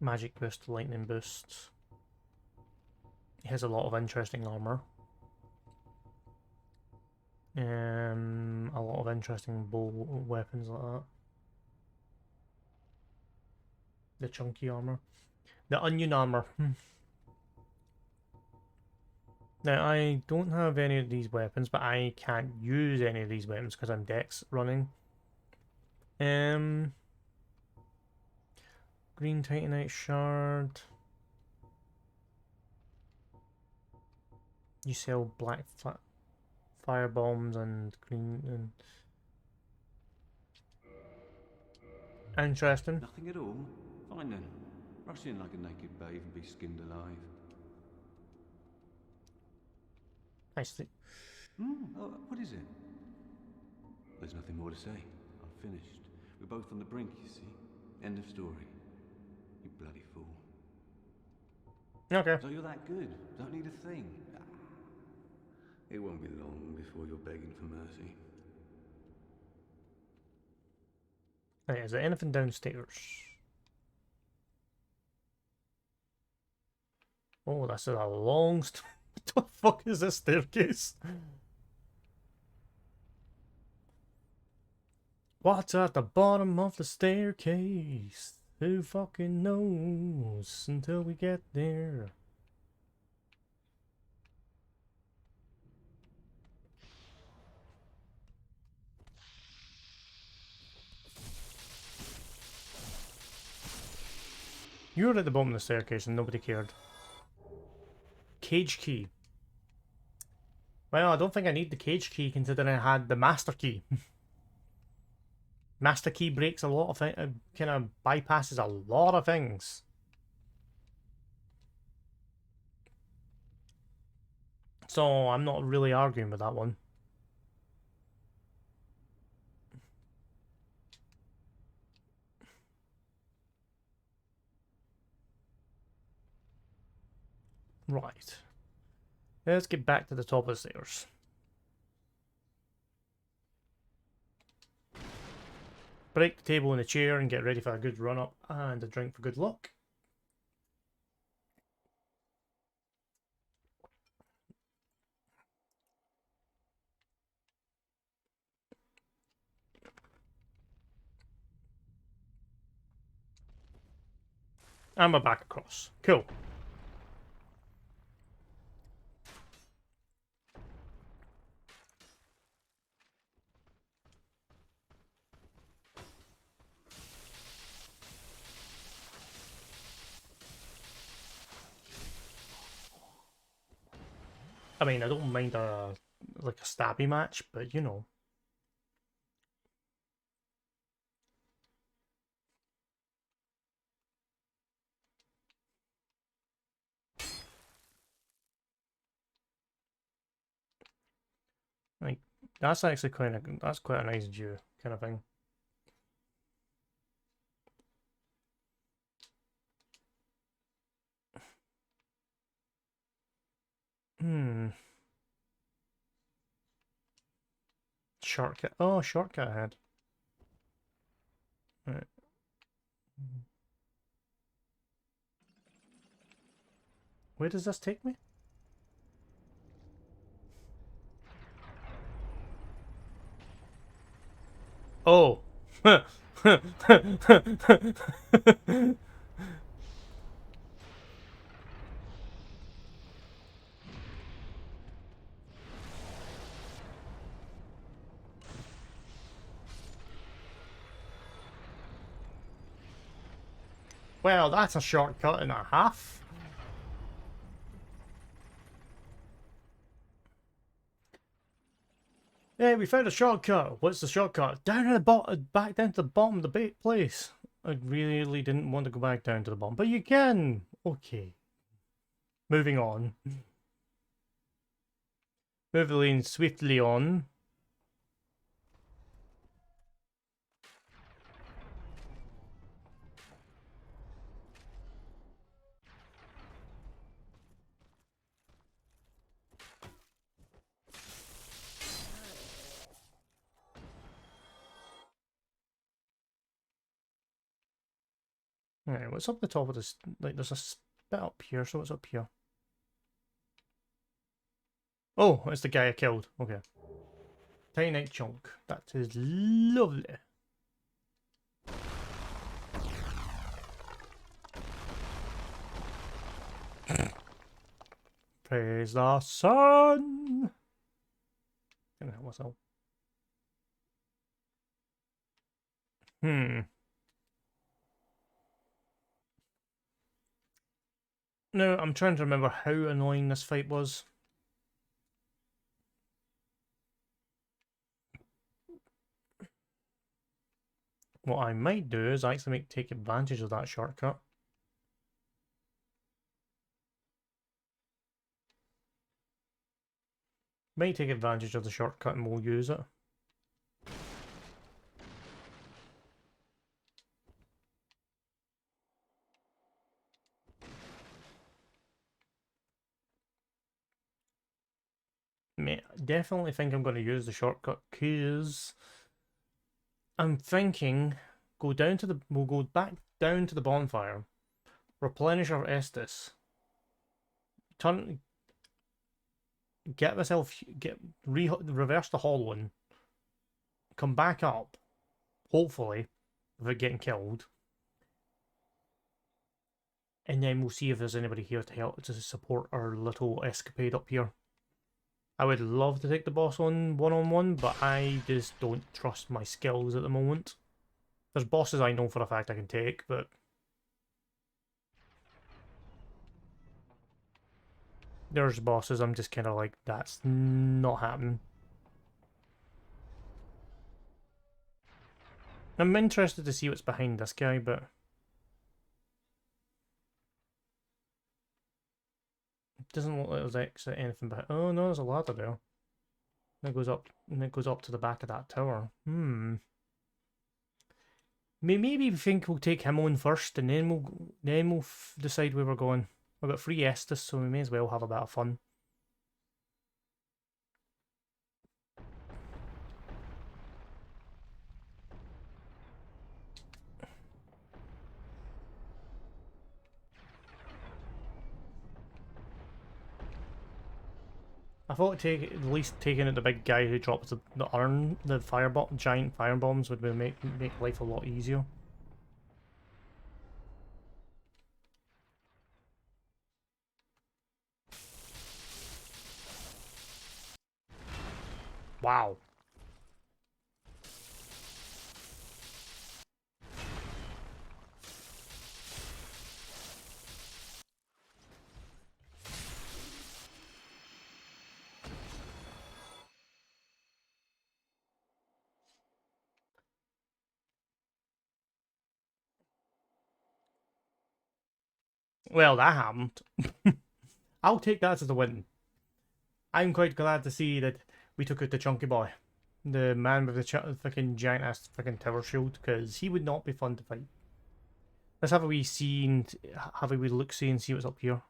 Magic boost, lightning boost. He has a lot of interesting armor. A lot of interesting bow weapons like that. The chunky armor. The onion armor. Now, I don't have any of these weapons, but I can't use any of these weapons because I'm Dex running. Green Titanite shard. You sell black fire bombs and green and interesting. Nothing at all? Fine then. Rush in like a naked babe and be skinned alive. Actually, Oh, what is it? There's nothing more to say. I've finished. We're both on the brink, you see. End of story. You bloody fool. okay. So you're that good? Don't need a thing? Ah. It won't be long before you're begging for mercy. Right, is there anything downstairs? Oh, that's a long what the fuck is this staircase? What's at the bottom of the staircase? Who fucking knows until we get there? You were at the bottom of the staircase and nobody cared. Cage key. Well, I don't think I need the cage key considering I had the master key. Master key breaks a lot of things, kind of bypasses a lot of things. So I'm not really arguing with that one. Right. Let's get back to the top of the stairs. Break the table and the chair and get ready for a good run up and a drink for good luck. And we're back across. Cool. I mean, I don't mind like a stabby match, but you know. Like, that's actually that's quite a nice view kind of thing. Shortcut. Oh, shortcut ahead. Right. Where does this take me? Oh. Well, that's a shortcut and a half. Hey, we found a shortcut. What's the shortcut? Down at the bottom, back down to the bottom of the place. I really didn't want to go back down to the bottom, but you can. Okay. Moving on. Moving swiftly on. Alright, what's up the top of this? Like, there's a bit up here, so what's up here? Oh, it's the guy I killed. Okay. Tiny chunk. That is lovely. Praise the sun. Gonna help myself. No, I'm trying to remember how annoying this fight was. What I might do is actually take advantage of that shortcut. Might take advantage of the shortcut and we'll use it. Mate, I definitely think I'm going to use the shortcut because I'm thinking we'll go back down to the bonfire, replenish our Estus, reverse the hollowing, come back up, hopefully, without getting killed, and then we'll see if there's anybody here to help to support our little escapade up here. I would love to take the boss on one-on-one, but I just don't trust my skills at the moment. There's bosses I know for a fact I can take, but there's bosses I'm just kind of like, that's not happening. I'm interested to see what's behind this guy, but it doesn't look like there's exit anything behind. Oh no, there's a ladder there. That goes up, and it goes up to the back of that tower. Maybe we think we'll take him on first, and then we'll decide where we're going. We've got 3 Estus, so we may as well have a bit of fun. I thought at least taking out the big guy who drops the giant fire bombs would make life a lot easier. Wow. Well, that happened. I'll take that as a win. I'm quite glad to see that we took out the chunky boy. The man with the fucking giant ass fucking tower shield, because he would not be fun to fight. Let's have a wee look-see and see what's up here.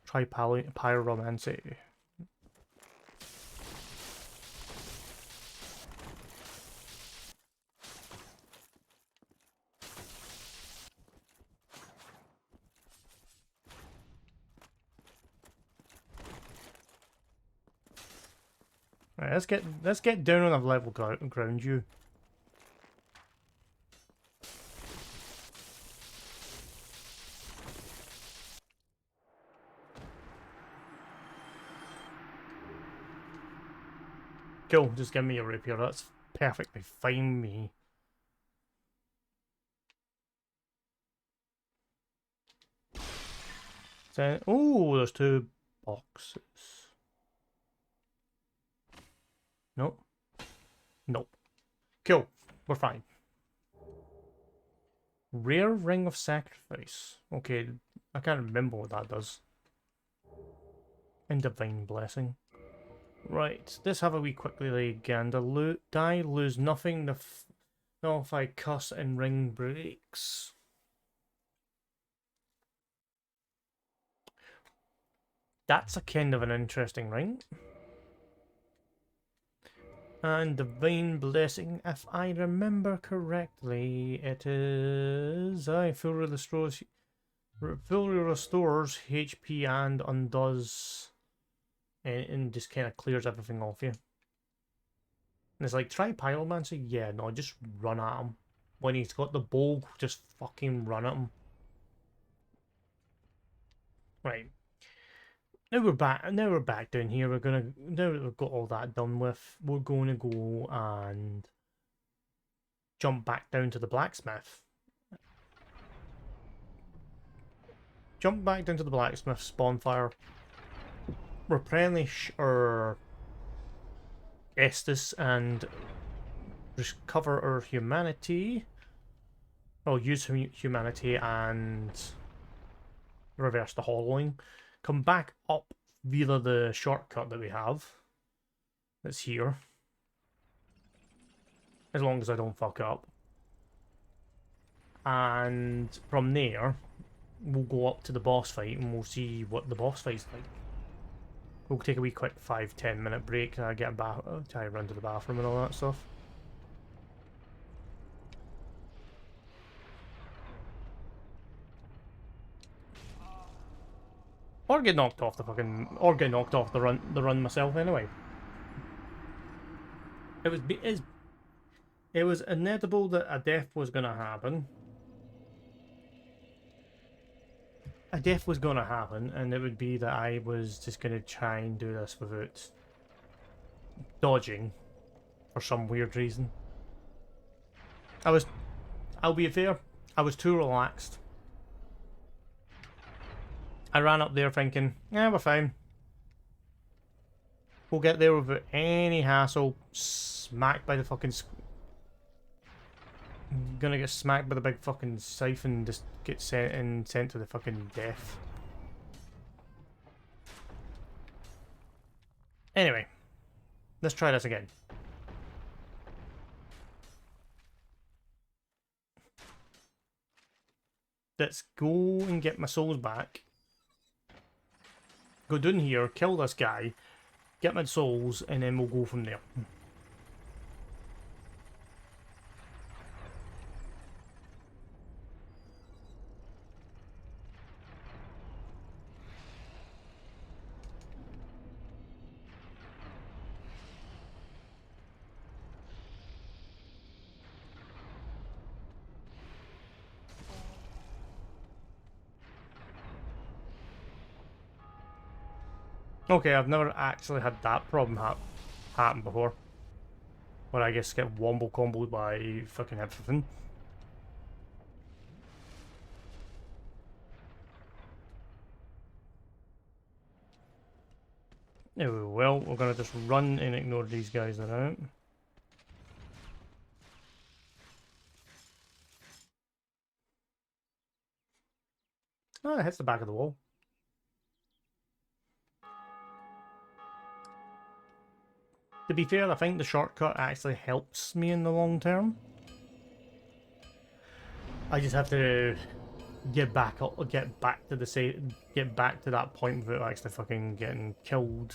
Try pyromancy. Right, let's get down on a level ground, you. Cool, just give me a rapier. That's perfectly fine with me. So, oh, there's 2 boxes. Nope. Nope. Cool. We're fine. Rare Ring of Sacrifice. Okay, I can't remember what that does. And Divine Blessing. Right, let's have a wee quickly gander. Die, lose nothing. Nullify cuss and ring breaks. That's a kind of an interesting ring. And Divine Blessing, if I remember correctly, it is fully restores HP and undoes, and just kind of clears everything off you. And it's like, try Pyromancy? Yeah, no, just run at him. When he's got the bow, just fucking run at him. Right. Now we're back down here. Now that we've got all that done with, we're going to go and jump back down to the blacksmith. Jump back down to the blacksmith's bonfire. Replenish our Estus and recover our humanity. Oh, use humanity and reverse the hollowing. Come back up via the shortcut that we have. That's here. As long as I don't fuck up. And from there, we'll go up to the boss fight and we'll see what the boss fight's like. We'll take a wee quick 5-10 minute break. Get a bath, try to run to the bathroom and all that stuff. Or get knocked off the run myself anyway. It was inevitable that a death was gonna happen. A death was gonna happen, and it would be that I was just gonna try and do this without dodging for some weird reason. I'll be fair, I was too relaxed. I ran up there thinking, yeah, we're fine. We'll get there without any hassle. Smacked by the fucking... I'm gonna get smacked by the big fucking scythe and just get sent to the fucking death. Anyway, let's try this again. Let's go and get my souls back. Go down here, kill this guy, get my souls, and then we'll go from there. Okay, I've never actually had that problem happen before. Where I guess get wombo comboed by fucking everything. Oh, well, we're gonna just run and ignore these guys that are out. Oh, it hits the back of the wall. To be fair, I think the shortcut actually helps me in the long term. I just have to get back up, get back to that point without actually fucking getting killed.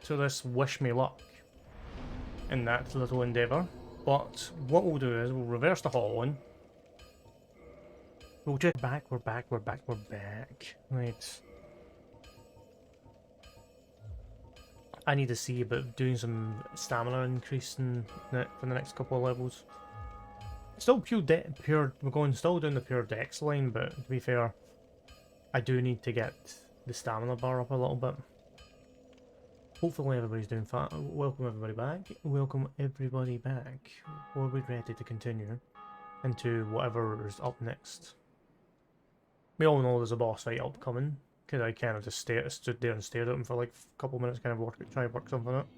So let's wish me luck in that little endeavour. But what we'll do is we'll reverse the hollowing. We'll just we're back. Right. I need to see about doing some stamina increase for the next couple of levels. Still we're going still doing the pure dex line, but to be fair, I do need to get the stamina bar up a little bit. Hopefully everybody's doing fine. Welcome everybody back. Welcome everybody back. We're ready to continue into whatever is up next. We all know there's a boss fight upcoming, because I kind of just stood there and stared at him for like a couple of minutes, kind of try to work something out.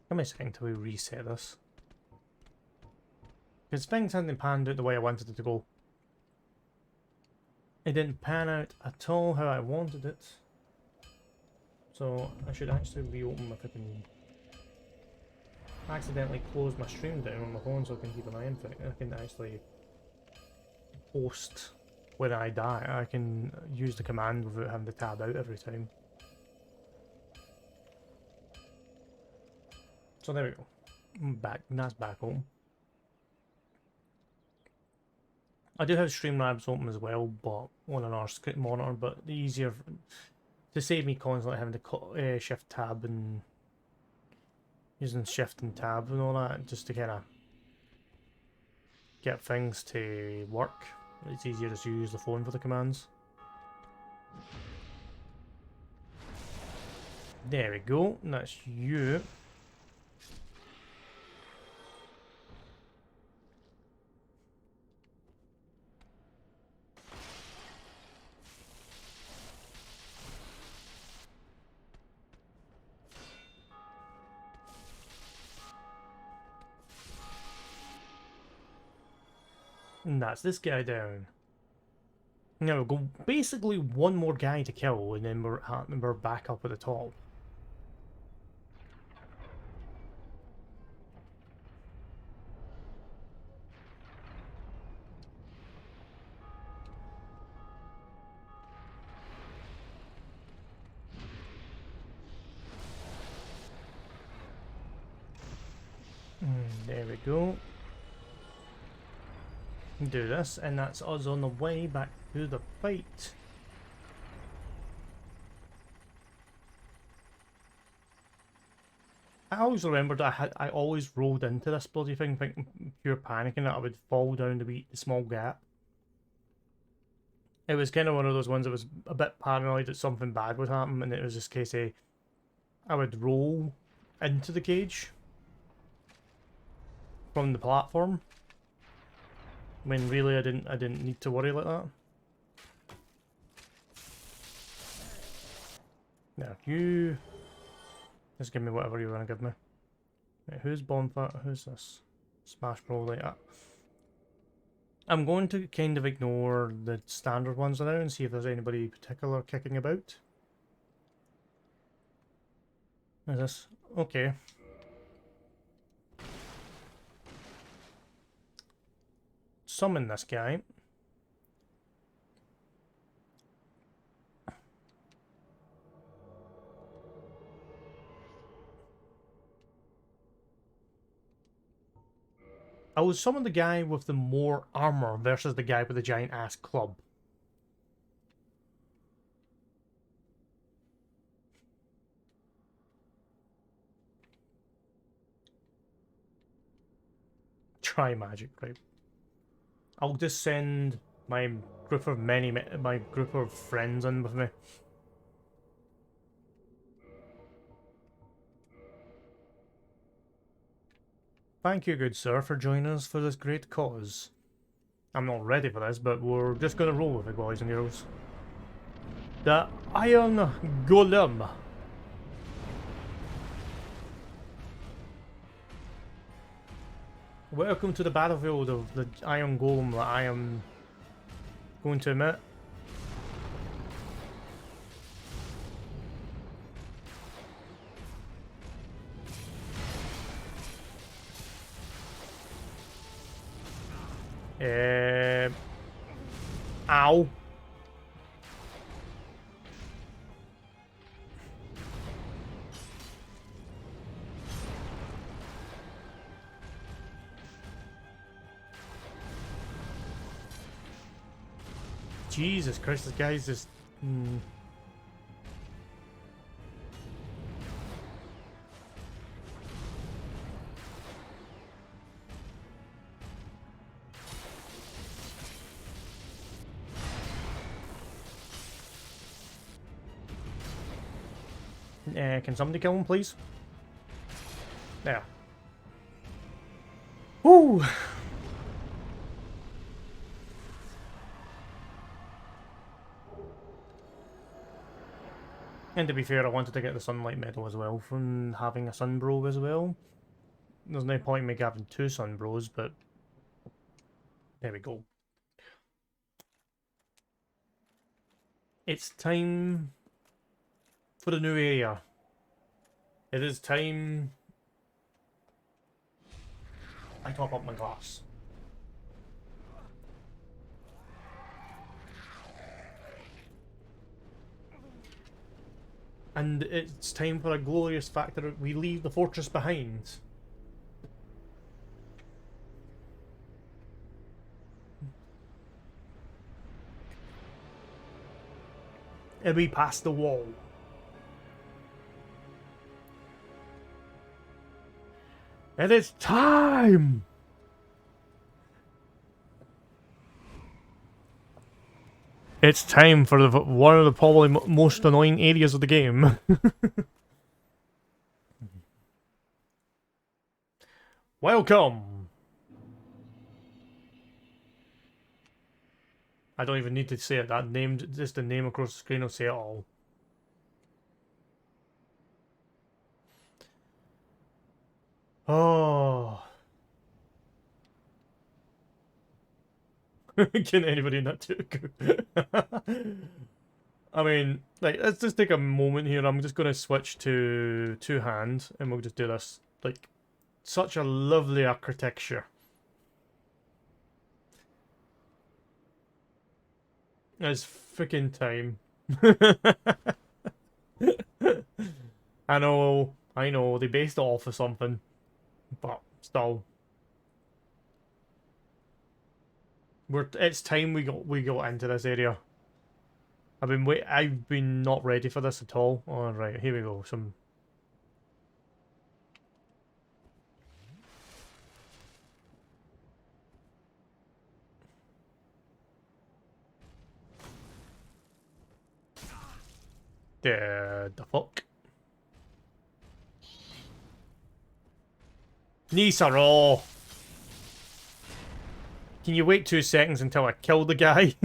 Give me a second till we reset this. Because things hadn't panned out the way I wanted it to go. It didn't pan out at all how I wanted it. So I should actually reopen my fucking... accidentally closed my stream down on my phone so I can keep an eye on it. I can actually post when I die. I can use the command without having to tab out every time. So there we go. I'm back. That's back home. I do have Streamlabs open as well, but on an R monitor. But the easier to save me constantly having to shift tab and using shift and tab and all that, just to kind of get things to work. It's easier just to use the phone for the commands. There we go. That's you. And that's this guy down. Now we've got basically one more guy to kill, and then we're back up at the top. There we go. Do this, and that's us on the way back to the fight. I always remembered I always rolled into this bloody thing thinking pure panicking that I would fall down the small gap. It was kind of one of those ones that was a bit paranoid that something bad would happen, and it was just a case of I would roll into the cage from the platform when really I didn't need to worry like that. Now you just give me whatever you want to give me. Right, who's bonfire? Who's this? Smash Bros. Like that. I'm going to kind of ignore the standard ones now and see if there's anybody particular kicking about. Is this okay? Summon this guy. I will summon the guy with the more armor versus the guy with the giant ass club. Try magic, right? I'll just send my group of my group of friends in with me. Thank you, good sir, for joining us for this great cause. I'm not ready for this, but we're just gonna roll with it, boys and girls. The Iron Golem. Welcome to the battlefield of the Iron Golem that I am going to admit. Ow. Jesus Christ, this guy's just... can somebody kill him, please? There. Woo! And to be fair, I wanted to get the sunlight medal as well from having a sunbro as well. There's no point in me having two sunbros, but there we go. It's time for the new area. It is time I top up my glass. And it's time for a glorious fact that we leave the fortress behind. And we pass the wall. And it's time! It's time for one of the probably most annoying areas of the game. Welcome! I don't even need to say it, that name, just the name across the screen will say it all. Oh. Can anybody not do it? I mean, like, let's just take a moment here. I'm just going to switch to two-hand, and we'll just do this. Like, such a lovely architecture. It's freaking time. I know, they based it off of something, but still. It's time we go into this area. I've been not ready for this at all. All right, here we go. The fuck? Nisaro! Can you wait 2 seconds until I kill the guy?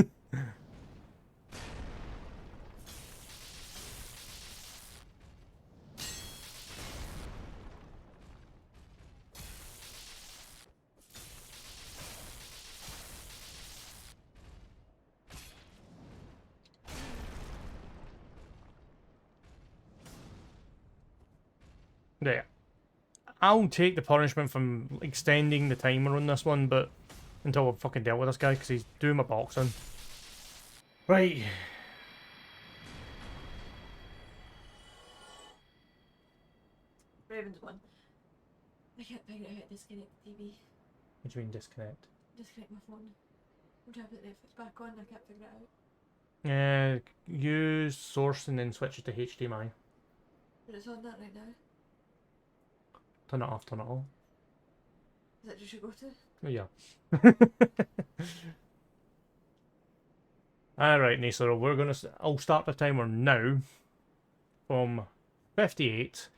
There. I'll take the punishment from extending the timer on this one, but until I've fucking dealt with this guy, because he's doing my boxing. Right. Raven's one. I can't figure out how to disconnect the TV. What do you mean disconnect? Disconnect my phone. I'm trying to put Netflix back on and I can't figure it out. Use source and then switch it to HDMI. But it's on that right now. Turn it off, turn it on. Is that just you go to? Oh, yeah. Alright, Nisaro, we're gonna... I'll start the timer now. From 58.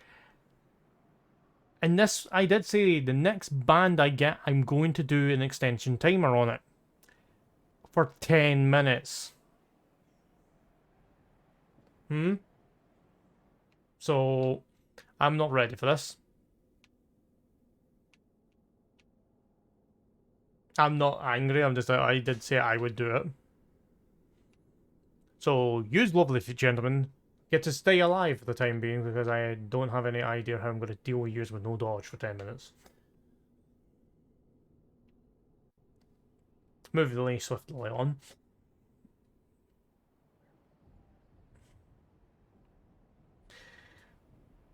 And this, I did say, the next band I get, I'm going to do an extension timer on it. For 10 minutes. So, I'm not ready for this. I'm not angry, I'm just, I did say I would do it. So, use lovely gentlemen. Get to stay alive for the time being, because I don't have any idea how I'm going to deal with you with no dodge for 10 minutes. Move the lane swiftly on.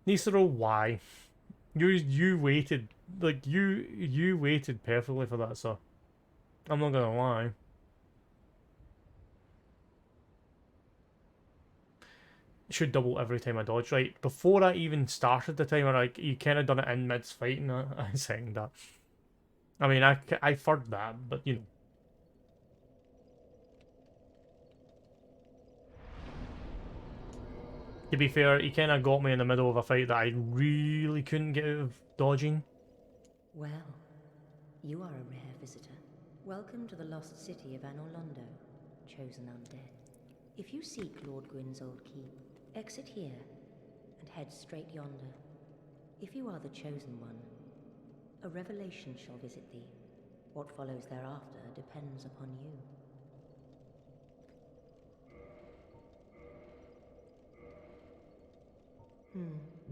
Nisaro, why? You waited, like, you waited perfectly for that, sir. I'm not gonna lie. Should double every time I dodge. Right, before I even started the timer, like, you kind of done it in mid-fight, and I second that. I mean, I third that, but, you know. To be fair, he kind of got me in the middle of a fight that I really couldn't get out of dodging. Well, you are a rare visitor. Welcome to the lost city of Anor Londo, chosen undead. If you seek Lord Gwyn's old keep, exit here and head straight yonder. If you are the chosen one, a revelation shall visit thee. What follows thereafter depends upon you.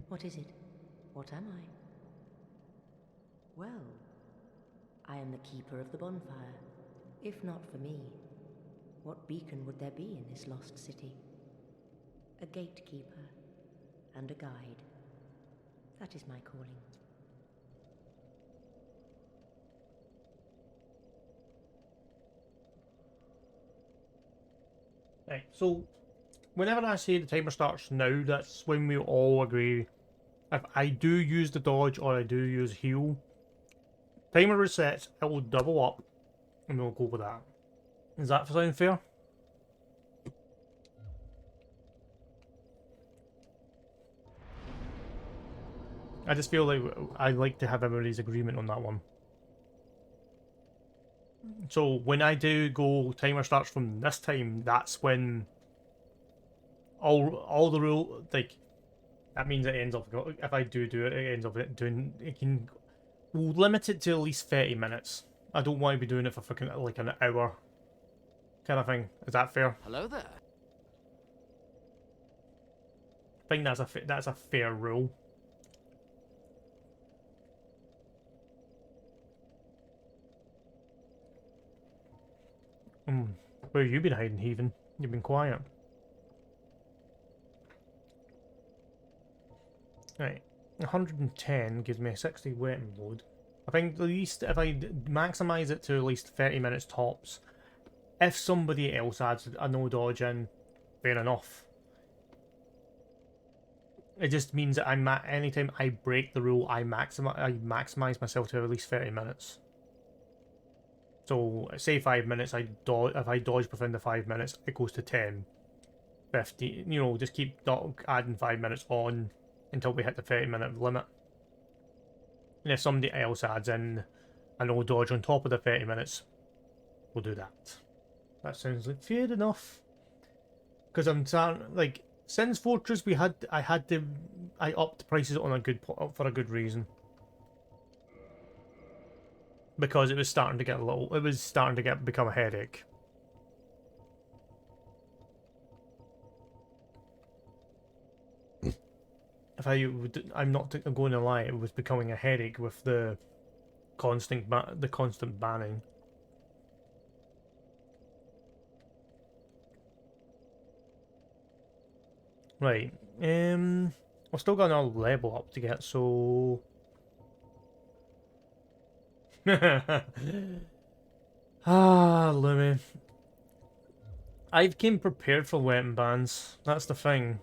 What is it? What am I? Well, I am the keeper of the bonfire. If not for me, what beacon would there be in this lost city? A gatekeeper and a guide. That is my calling. Right, so whenever I say the timer starts now, that's when we all agree. If I do use the dodge or I do use heal, timer resets, it will double up, and we'll go with that. Does that sound fair? I just feel like I like to have everybody's agreement on that one. So when I do go timer starts from this time, that's when all the rule, like, that means it ends up, if I do it, it ends up doing, it can, we'll limit it to at least 30 minutes. I don't want to be doing it for fucking like an hour kind of thing. Is that fair? Hello there. I think that's a fair rule. Where have you been hiding, heathen? You've been quiet. Right, 110 gives me a 60 weapon load. I think at least if I maximise it to at least 30 minutes tops, if somebody else adds a no dodge in, fair enough. It just means that anytime I break the rule, I maximise myself to at least 30 minutes. So say 5 minutes, if I dodge within the 5 minutes, it goes to 10. 15, you know, just keep adding 5 minutes on until we hit the 30-minute limit. And if somebody else adds in a no dodge on top of the 30 minutes, we'll do that. That sounds like fair enough. Because I'm starting, like, since Fortress, I upped prices on for a good reason. Because it was starting to become a headache. I'm not going to lie, it was becoming a headache with the constant banning. Right, I've still got another level up to get, so... Lumi. I've came prepared for weapon bans, that's the thing.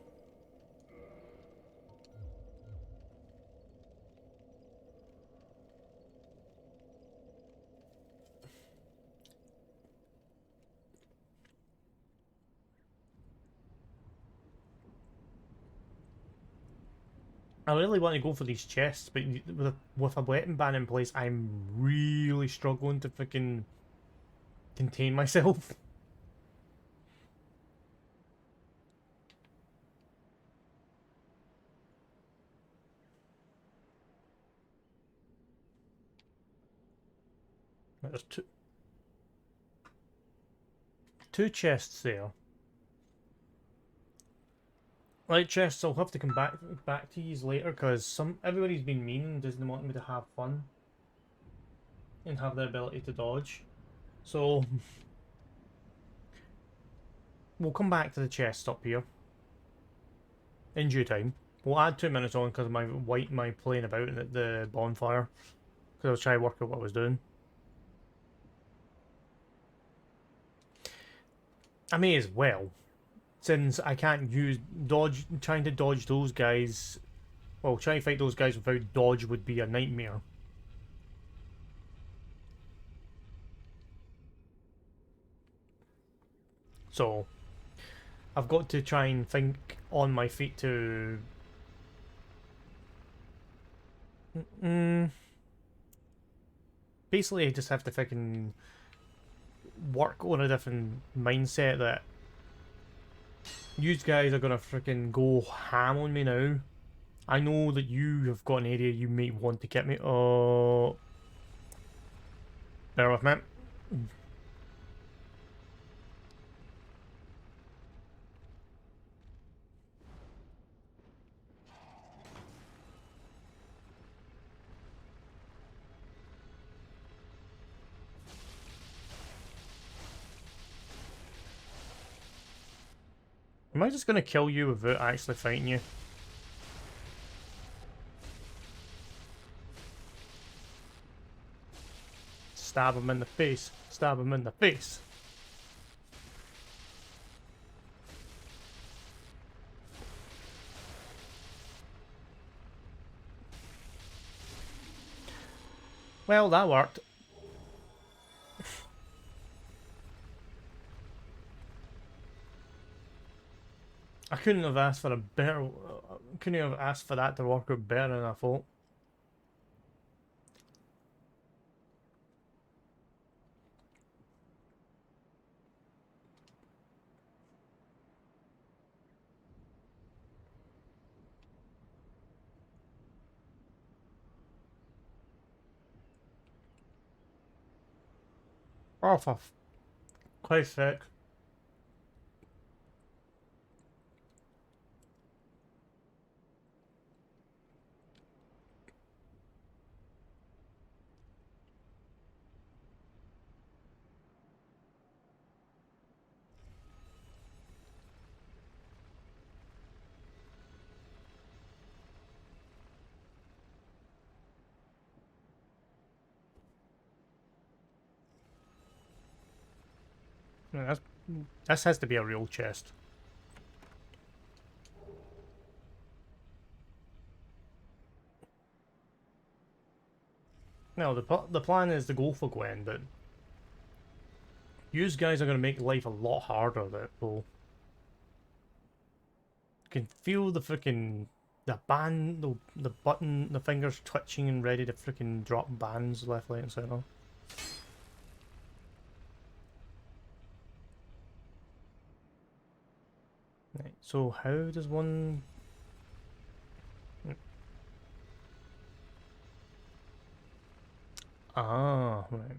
I really want to go for these chests, but with a weapon ban in place, I'm really struggling to freaking contain myself. There's two chests there. Light chests, I'll have to come back to these later because everybody's been mean and doesn't want me to have fun and have the ability to dodge. So we'll come back to the chest up here in due time. We'll add 2 minutes on because of my playing about at the bonfire. Because I was trying to work out what I was doing. I may as well. Since I can't trying to dodge those guys, well, trying to fight those guys without dodge would be a nightmare. So, I've got to try and think on my feet to... Basically, I just have to fucking work on a different mindset that you guys are gonna freaking go ham on me now. I know that you have got an area you may want to get me. Oh, bear with me. Am I just gonna kill you without actually fighting you? Stab him in the face. Stab him in the face. Well, that worked. I couldn't have asked for a better... couldn't have asked for that to work out better than I thought. Oh, for Christ's sake. This has to be a real chest. No, the plan is to go for Gwen, but you guys are going to make life a lot harder, though. can feel the freaking the button, the fingers twitching and ready to freaking drop bands left, right, and center. Right, so how does one... Ah, right.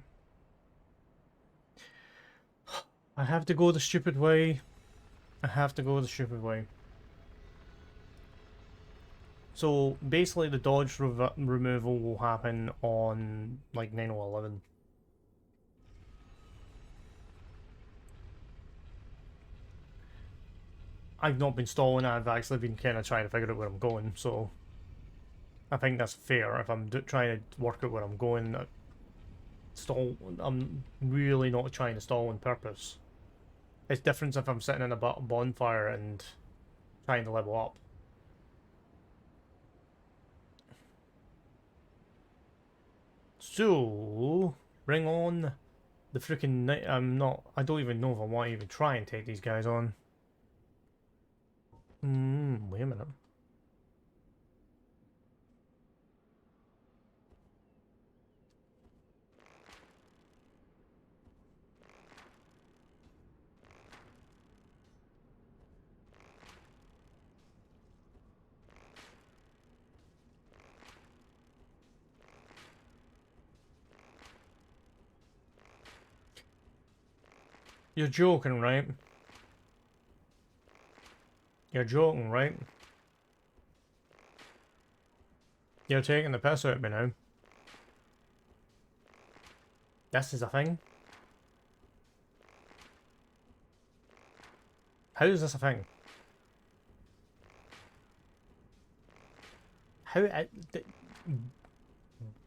I have to go the stupid way. I have to go the stupid way. So basically the dodge removal will happen on like 9/11. I've not been stalling, I've actually been kind of trying to figure out where I'm going, so I think that's fair. If I'm trying to work out where I'm going, stall, I'm really not trying to stall on purpose. It's different if I'm sitting in a bonfire and trying to level up. So, bring on the freaking night. I don't even know if I want to even try and take these guys on. Wait a minute. You're joking, right? You're joking, right? You're taking the piss out of me now. This is a thing? How is this a thing?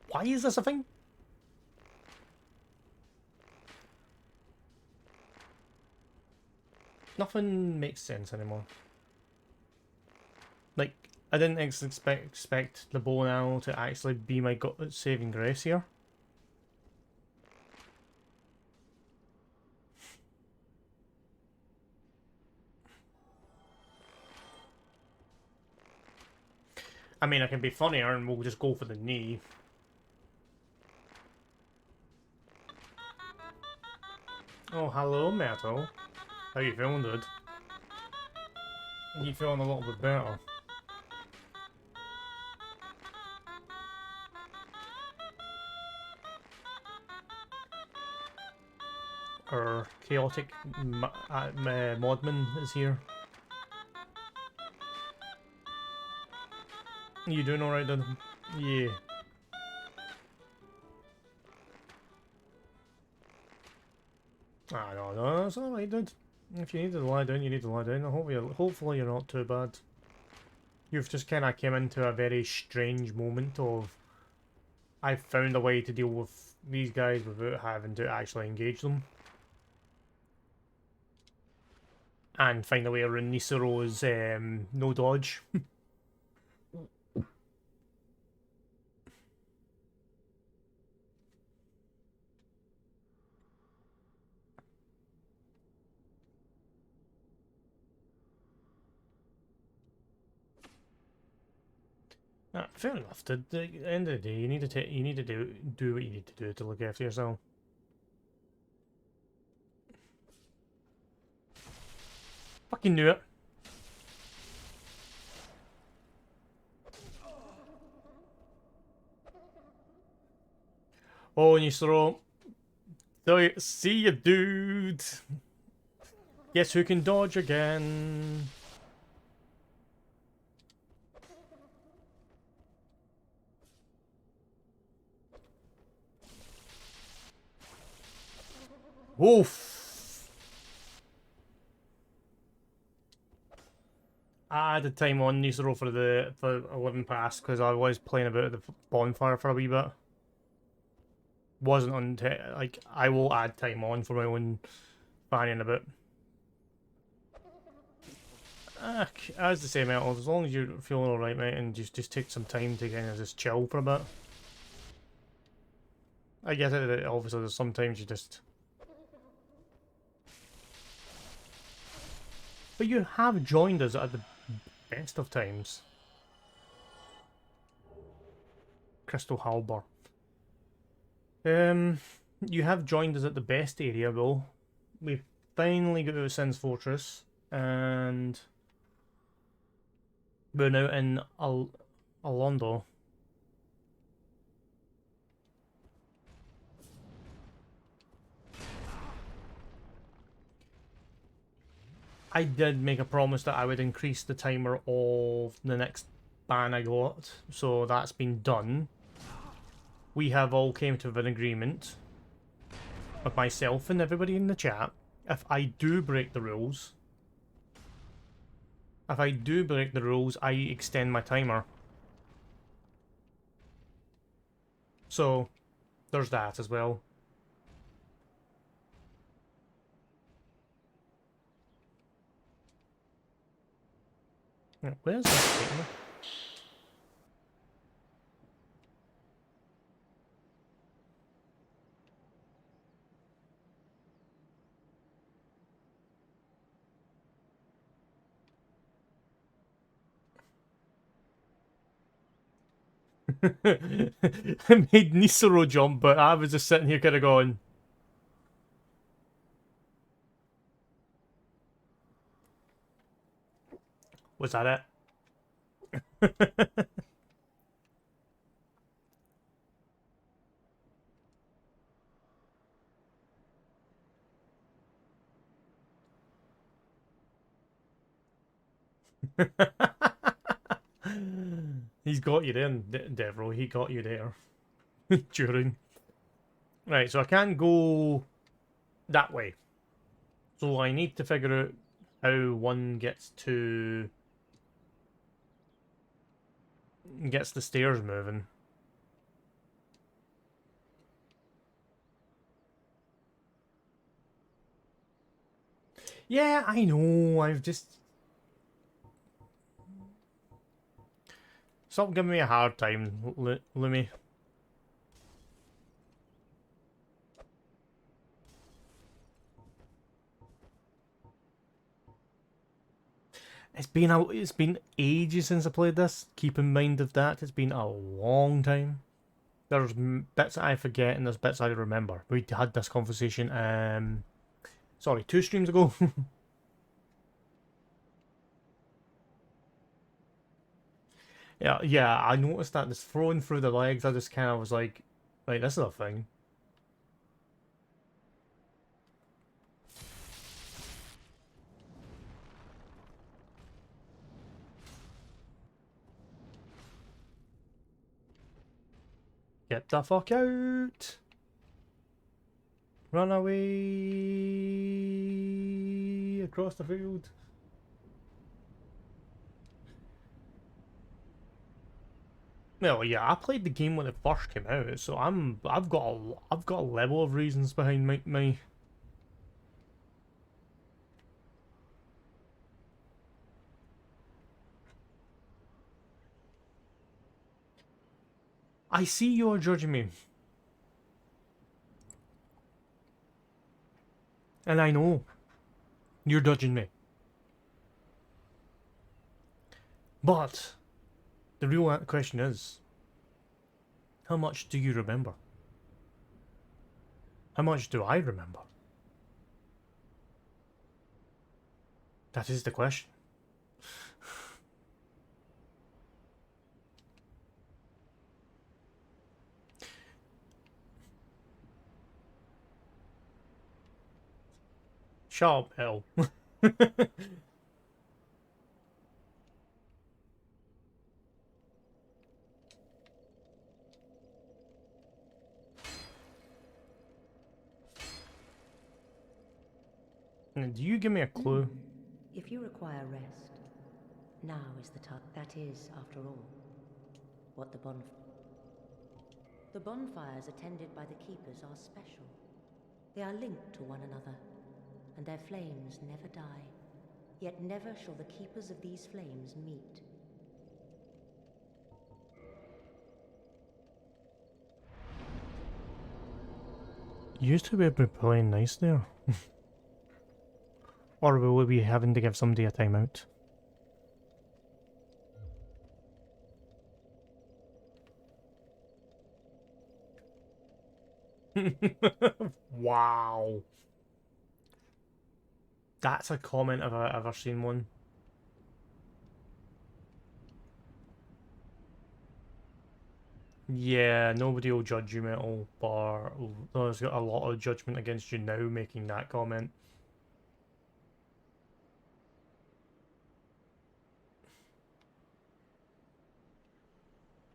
Why is this a thing? Nothing makes sense anymore. Like, I didn't expect the bow and arrow to actually be my saving grace here. I mean, I can be funnier and we'll just go for the knee. Oh, hello, Metal. How you feeling, dude? You feeling a little bit better? Our chaotic modman is here. You doing alright, dude? Yeah. Ah, no, that's alright, dude. If you need to lie down, you need to lie down. Hopefully you're not too bad. You've just kind of came into a very strange moment of... I've found a way to deal with these guys without having to actually engage them. And find a way around Nisaro's no dodge. Fair enough. At the end of the day, you need to do what you need to do to look after yourself. Fucking knew it. Oh, and you throw. See you, dude. Guess who can dodge again? Woof! I had time on Nisero for 11 pass because I was playing about the bonfire for a wee bit. Wasn't on like I will add time on for my own fanning a bit. As the same Metal, as long as you're feeling alright, mate, and just take some time to kind of just chill for a bit. I get it that obviously sometimes you just... But you have joined us at the Best of times. Crystal Halber. You have joined us at the best area, Will. We've finally got out of Sin's Fortress, and we're now in Londo. I did make a promise that I would increase the timer of the next ban I got, so that's been done. We have all came to an agreement with myself and everybody in the chat. If I do break the rules, I extend my timer. So, there's that as well. Where's that taking me? I made Nisoro jump, but I was just sitting here kind of going. Was that it? He's got you there, Devro. He got you there. During. Right, so I can't go that way. So I need to figure out how one gets the stairs moving. Yeah, I know. I've just... Stop giving me a hard time, Lumi. It's been ages since I played this. Keep in mind of that. It's been a long time. There's bits I forget and there's bits I remember. We had this conversation, sorry, 2 streams ago. Yeah, I noticed that this throwing through the legs, I just kind of was like, this is a thing. Get the fuck out! Run away across the field. Well, yeah, I played the game when it first came out, so I've got a level of reasons behind my I see you're judging me. And I know you're judging me. But the real question is, how much do you remember? How much do I remember? That is the question. Shut up, hell. Do you give me a clue? If you require rest, now is the time. That is, after all, what the bonfires attended by the keepers are special. They are linked to one another, and their flames never die. Yet never shall the keepers of these flames meet. You used to be able to be playing nice there. Or will we be having to give somebody a timeout? Wow. That's a comment if I've ever seen one. Yeah, nobody will judge you, Metal, but there's got a lot of judgment against you now making that comment.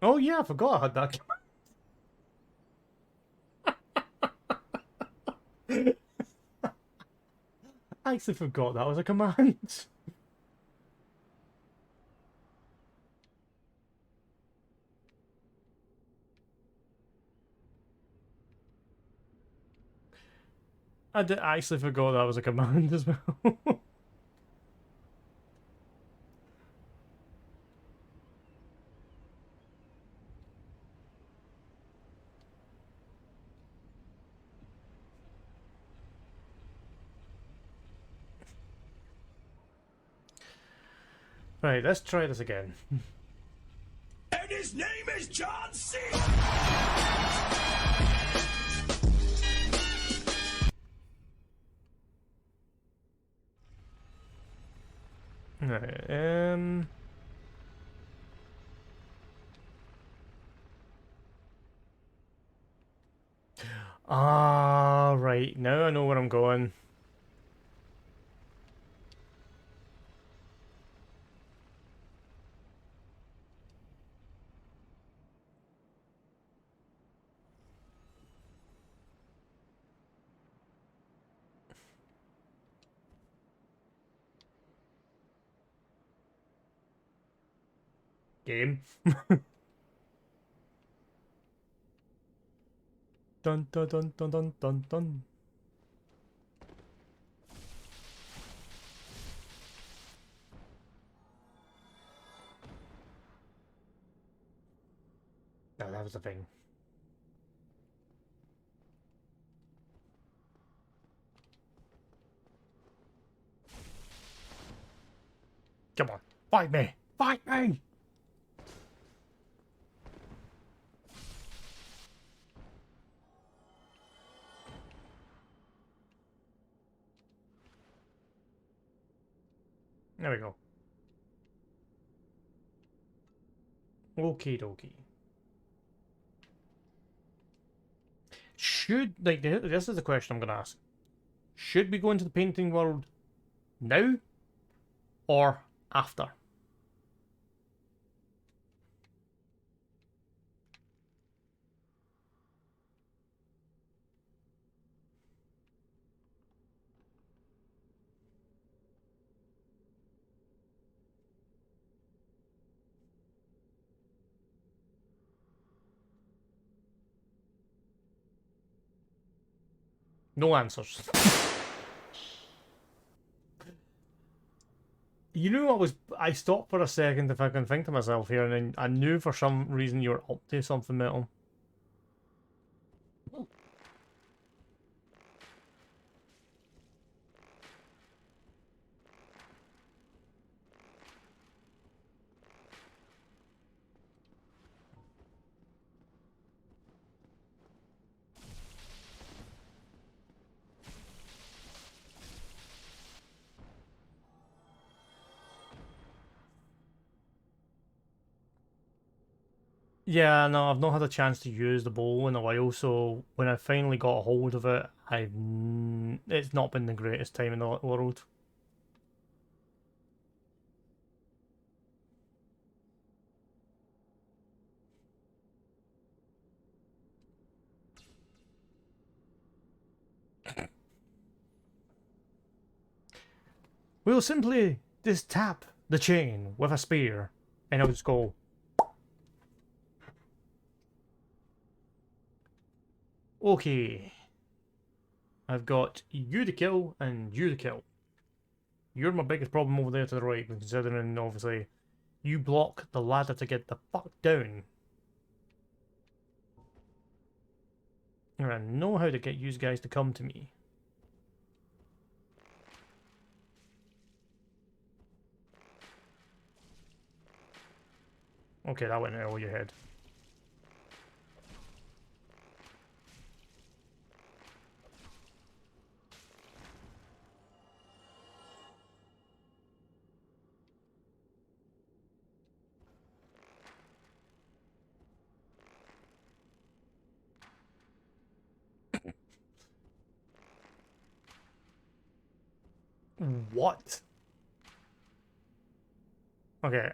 Oh yeah, I forgot I had that. I actually forgot that was a command. I actually forgot that was a command as well. Right, let's try this again. And his name is John C. Right, right, now I know where I'm going. Game. Dun dun dun dun dun dun dun. No, that was the thing. Come on, fight me! Fight me! There we go. Okie dokie. Should, like, this is the question I'm gonna ask. Should we go into the painting world now or after? No answers. You know what was... I stopped for a second if I can think to myself here, and then I knew for some reason you were up to something, Metal. Yeah, no, I've not had a chance to use the bowl in a while, so when I finally got a hold of it, it's not been the greatest time in the world. We'll simply just tap the chain with a spear, and it'll just go. Okay. I've got you to kill and you to kill. You're my biggest problem over there to the right, considering obviously you block the ladder to get the fuck down. And I know how to get you guys to come to me. Okay, that went over your head. What? Okay.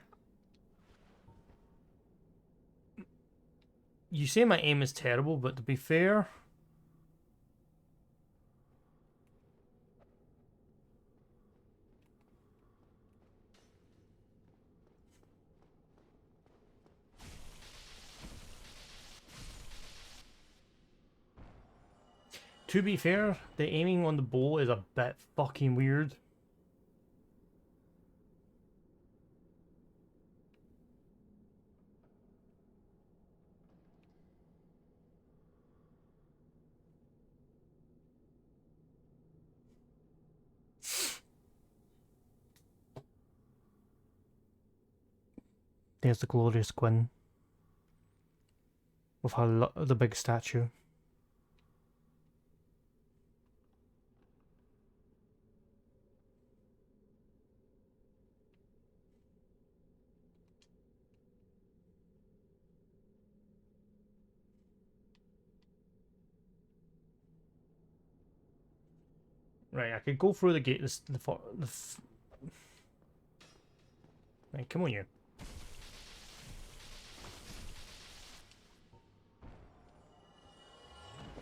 You say my aim is terrible, but to be fair... To be fair, the aiming on the bow is a bit fucking weird. There's the glorious Gwyn. With her the big statue. Right, I could go through the gate. Right, come on, you.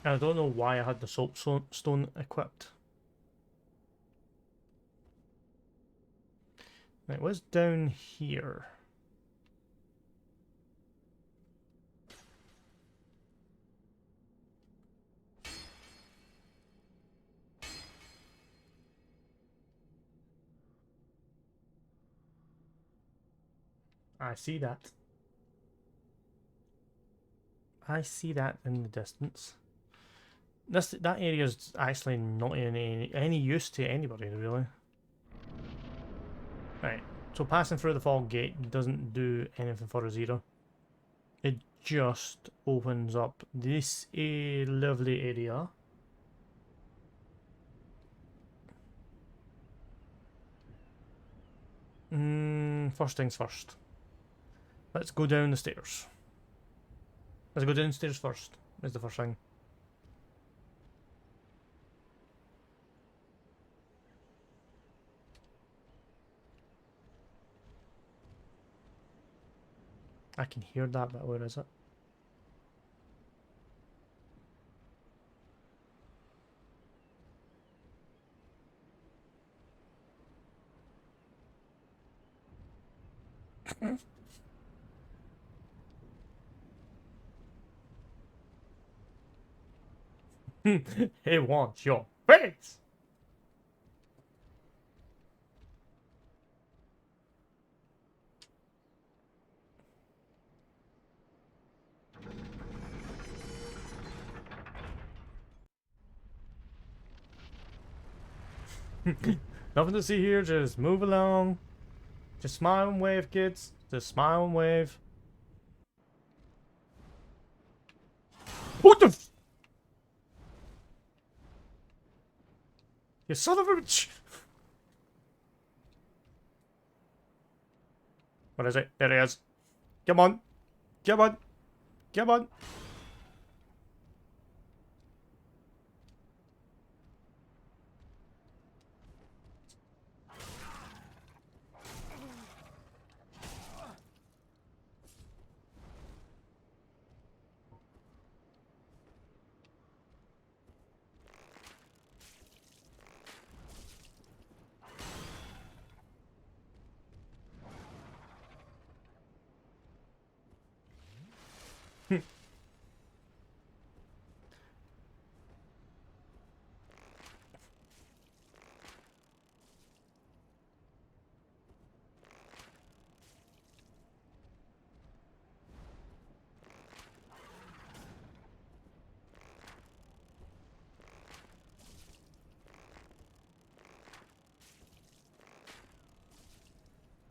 I don't know why I had the soapstone equipped. Right, what's down here? I see that. I see that in the distance. That area is actually not in any use to anybody, really. Right, so passing through the fog gate doesn't do anything for us either. It just opens up this lovely area. First things first. Let's go down the stairs. Let's go downstairs first. Is the first thing. I can hear that, but where is it? He wants your face! Nothing to see here, just move along. Just smile and wave, kids. Just smile and wave. What the f— You son of a bitch! What is it? There it is. Come on. Come on. Come on.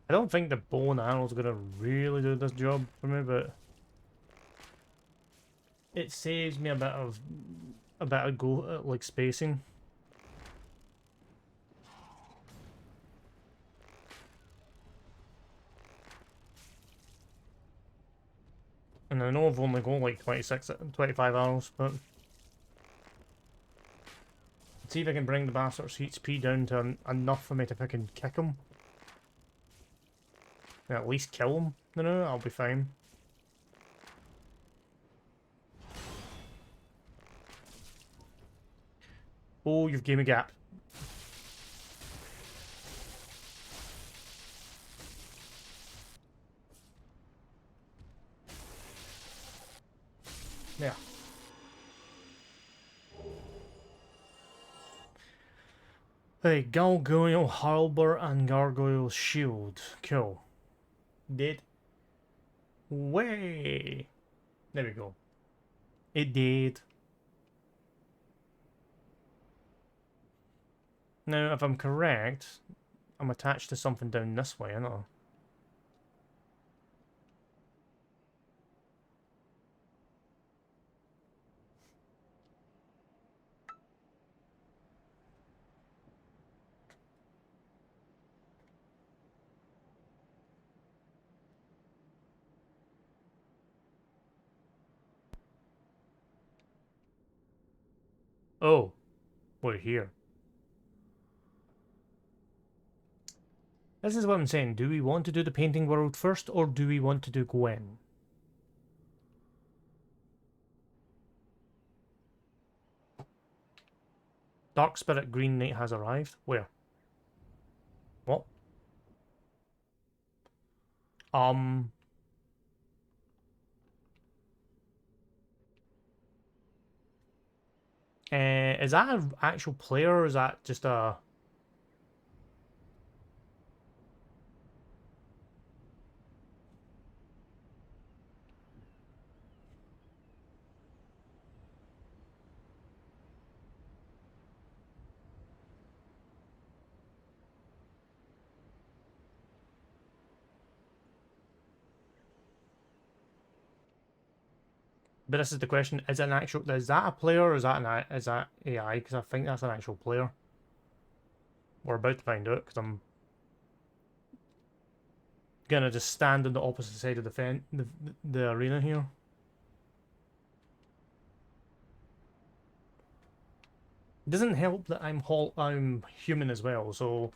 I don't think the bow and arrow is gonna really do this job for me, but it saves me a bit of go like spacing. And I know I've only got like 25 arrows, but See if I can bring the bastard's HP down to enough for me to fucking kick him. And at least kill him. No, I'll be fine. Oh, you've gave me gap. Yeah. Hey, Gargoyle Halberd and Gargoyle Shield. Cool. Did. Way. There we go. It did. Now, if I'm correct, I'm attached to something down this way, aren't I? Oh, we're here. This is what I'm saying. Do we want to do the painting world first, or do we want to do Gwen? Dark Spirit Green Knight has arrived. Where? What? Is that an actual player, or is that just a... But this is the question: is it an actual? Is that a player, or is that is that AI? Because I think that's an actual player. We're about to find out, because I'm gonna just stand on the opposite side of the arena here. It doesn't help that I'm human as well, so.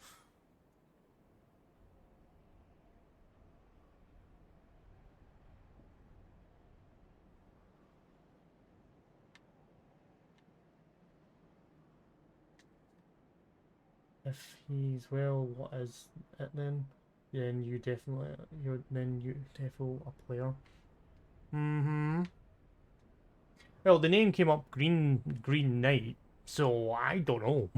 If he's well, what is it then? Then you definitely a player. Well, the name came up Green Knight, so I don't know.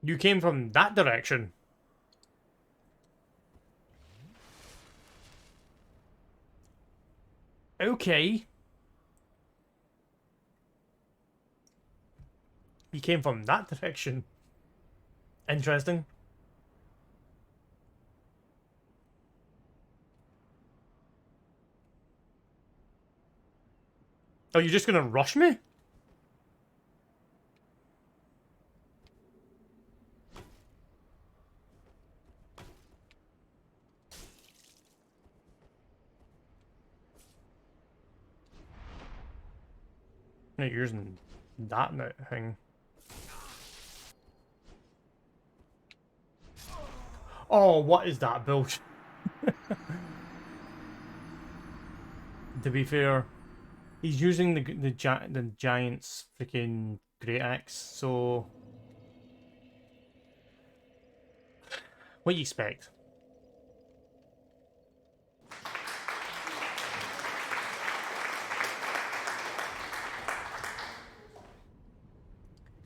You came from that direction. Okay. You came from that direction. Interesting. Oh, you're just gonna rush me? No, you're using that thing. Oh, what is that bullshit? To be fair, he's using the giant's freaking great axe. So, what do you expect?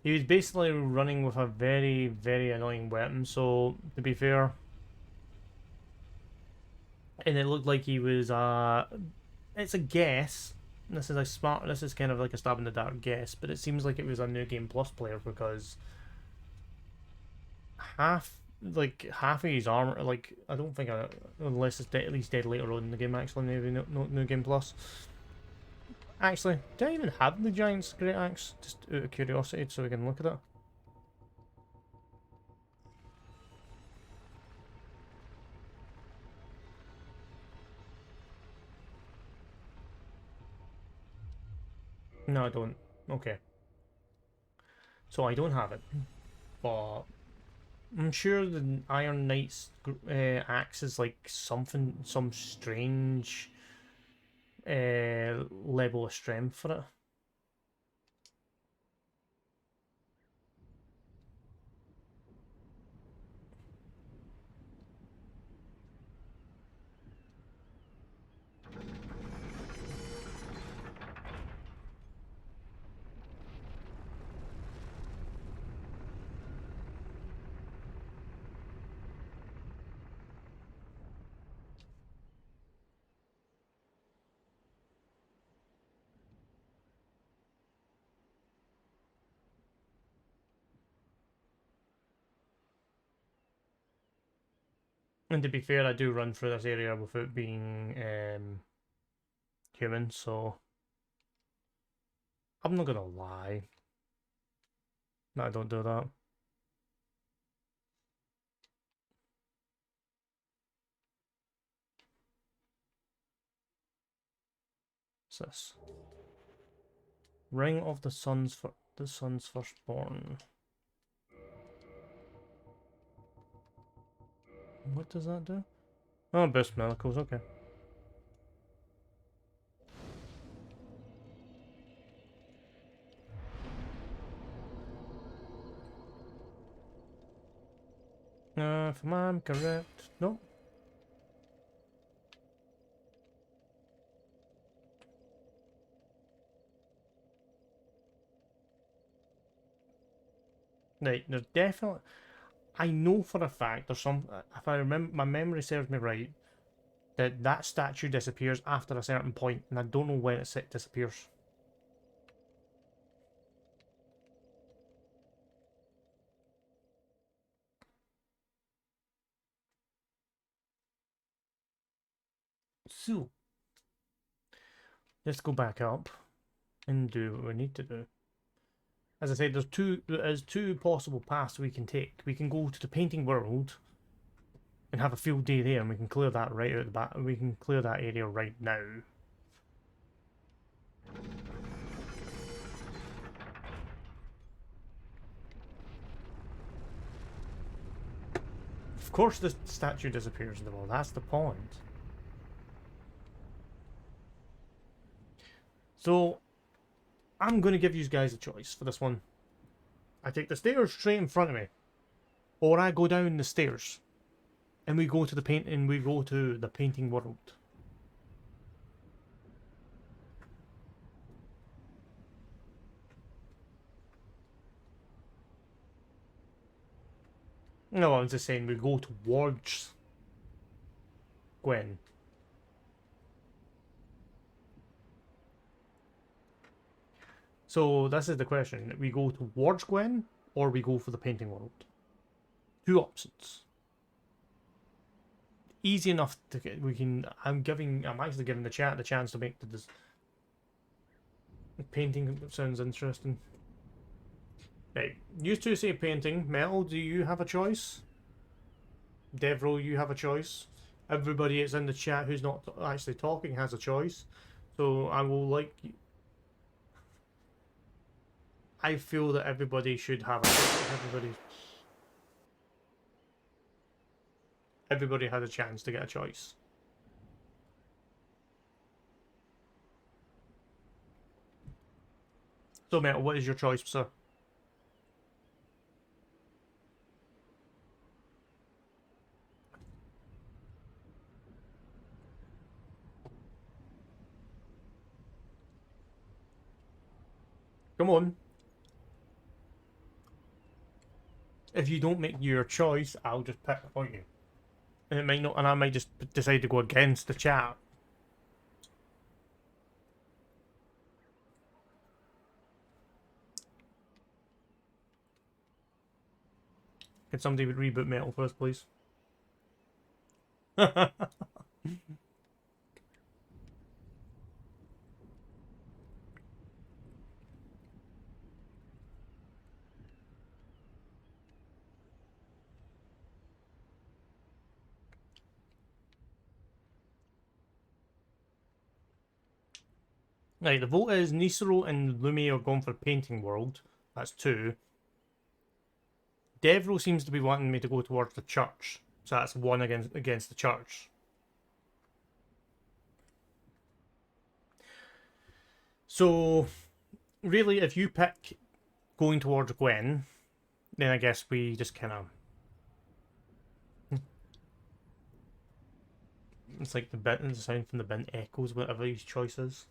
He was basically running with a very, very annoying weapon, so to be fair. And it looked like he was, it's a guess. This is kind of like a stab in the dark guess, but it seems like it was a New Game Plus player because half of his armor, like, I don't think, unless it's at least dead later on in the game, actually, maybe no New Game Plus. Actually, do I even have the Giant's Great Axe? Just out of curiosity, so we can look at it. No, I don't. Okay. So I don't have it. But I'm sure the Iron Knight's axe is like something, some strange level of strength for it. And to be fair, I do run through this area without being human, so I'm not gonna lie. No, I don't do that. What's this? Ring of the Sun's Firstborn. What does that do? Oh, boost miracles, okay. If I'm correct, no. Right, there's definitely. I know for a fact there's some. If I remember, my memory serves me right, that statue disappears after a certain point, and I don't know when it disappears. So, let's go back up and do what we need to do. As I said, there's two possible paths we can take. We can go to the painting world and have a field day there, and we can clear that right out the back. We can clear that area right now. Of course, the statue disappears in the world. That's the point. So, I'm going to give you guys a choice for this one. I take the stairs straight in front of me, or I go down the stairs, and we go to the painting world. No, I'm just saying we go towards Gwen. So this is the question: we go towards Gwen, or we go for the painting world. Two options. Easy enough to get. We can. I'm actually giving the chat the chance to make the painting. Sounds interesting. Right, you two say painting. Metal, do you have a choice? Devro, you have a choice. Everybody that's in the chat who's not actually talking has a choice. So I will like. I feel that everybody should have a everybody has a chance to get a choice. So Metal, what is your choice, sir? Come on. If you don't make your choice, I'll just pick for you. And it might not, and I might just decide to go against the chat. Can somebody reboot Metal for us, please? Right, the vote is Nisero and Lumi are going for painting world. That's 2. Devro seems to be wanting me to go towards the church. So that's 1 against the church. So, really, if you pick going towards Gwen, then I guess we just kind of... It's like the sound from the bin echoes whatever his choice is.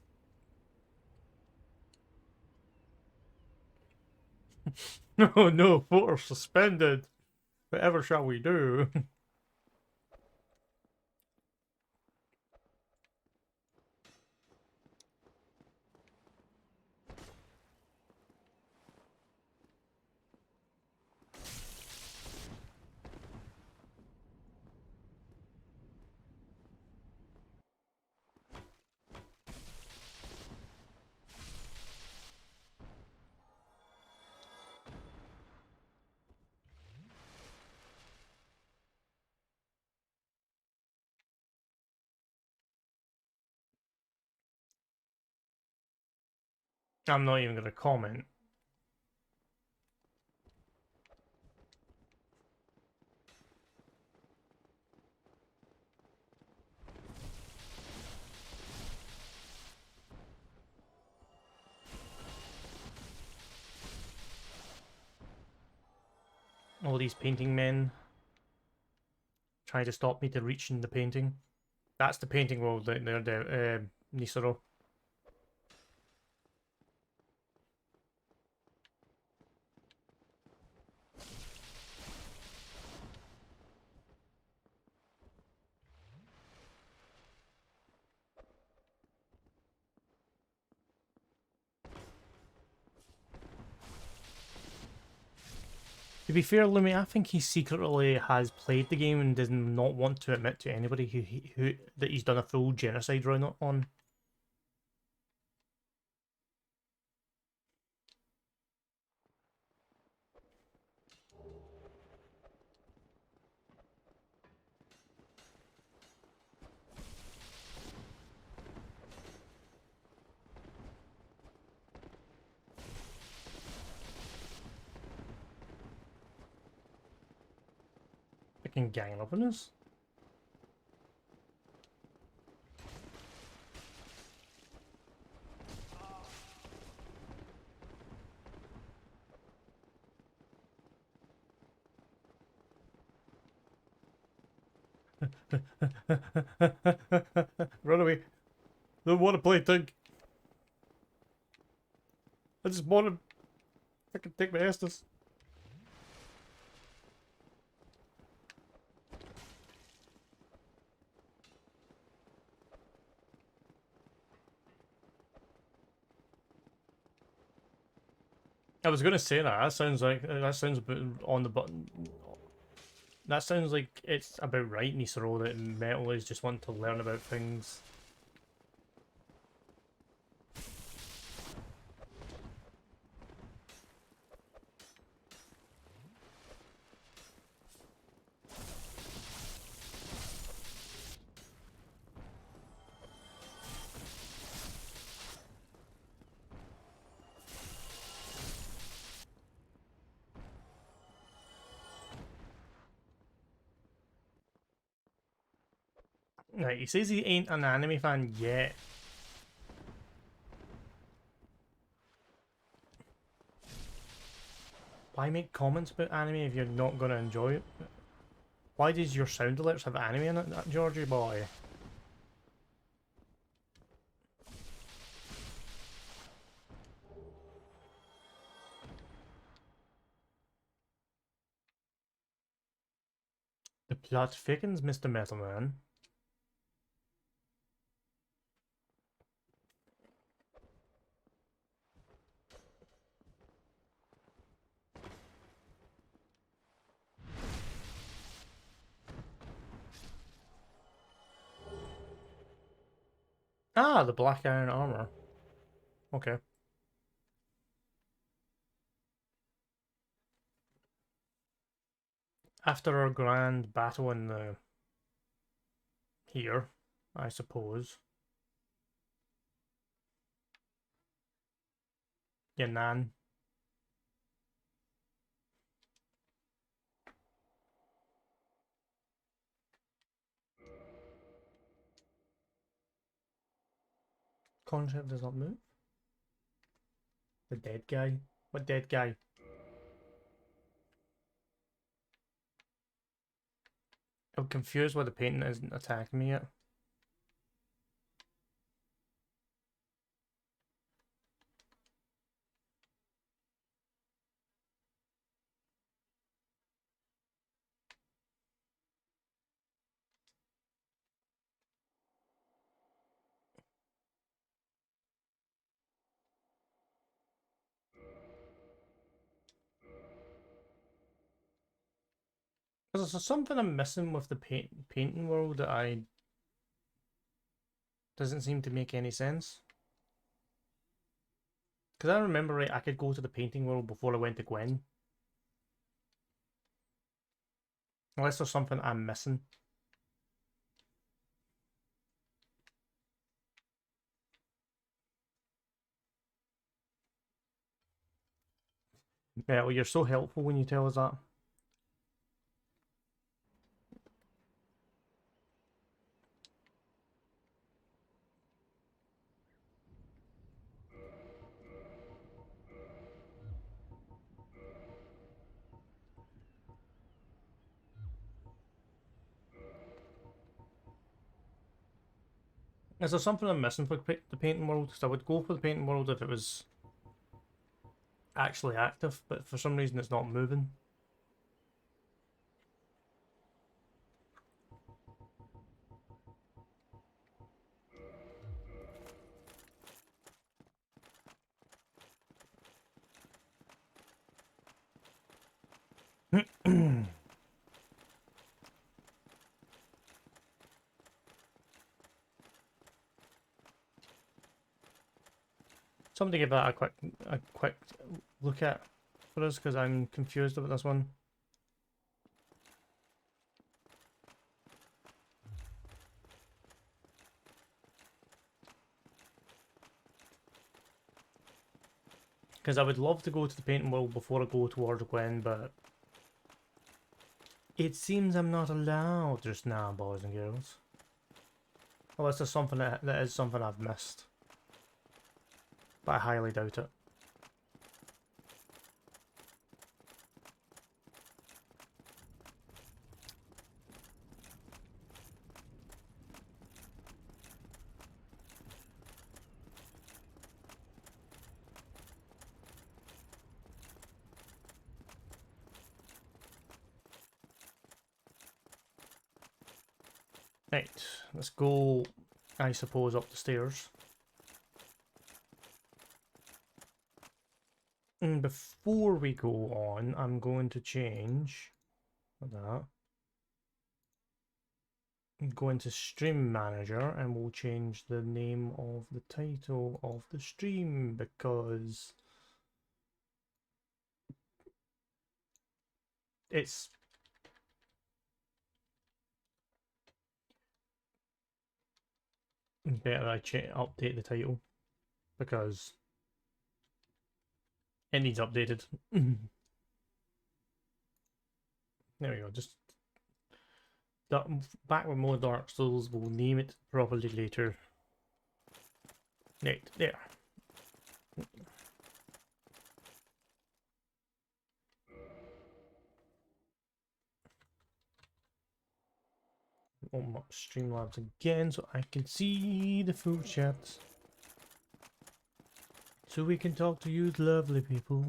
No, no, vote are suspended. Whatever shall we do? I'm not even going to comment. All these painting men trying to stop me to reaching the painting. That's the painting world out there, Nisero. To be fair, Lumi, I think he secretly has played the game and does not want to admit to anybody who that he's done a full genocide run on. Freaking gang up on us. Run away. Don't want to play Tug. I just want to fucking take my Estus. I was gonna say that. That sounds like that sounds a bit on the button. That sounds like it's about right, Nisero, that metal is just wanting to learn about things. Right, he says he ain't an anime fan yet. Why make comments about anime if you're not going to enjoy it? Why does your sound alerts have anime in it, Georgie boy? The plot thickens, Mr. Metalman. Ah, the black iron armor. Okay. After our grand battle in the... here, I suppose. your nan. Concept does not move. The dead guy? What dead guy? I'm confused why the painting isn't attacking me yet. Is there something I'm missing with the painting world that I doesn't seem to make any sense? Because I remember, right, I could go to the painting world before I went to Gwen. Unless there's something I'm missing. Yeah, well, you're so helpful when you tell us that. Is there something I'm missing for the painting world? Because I would go for the painting world if it was actually active, but for some reason it's not moving. Somebody give that a quick look at for us, because I'm confused about this one. Because I would love to go to the painting world before I go towards Gwen, but it seems I'm not allowed just now, boys and girls. Unless there's something that is something I've missed. But I highly doubt it. Right, let's go, I suppose, up the stairs. And before we go on, I'm going to change that. Go into Stream Manager and we'll change the name of the title of the stream, because it's better I update the title, because it needs updated. There we go, just back with more Dark Souls, we'll name it properly later. Right, there. Open up Streamlabs again so I can see the full chat. So we can talk to you lovely people.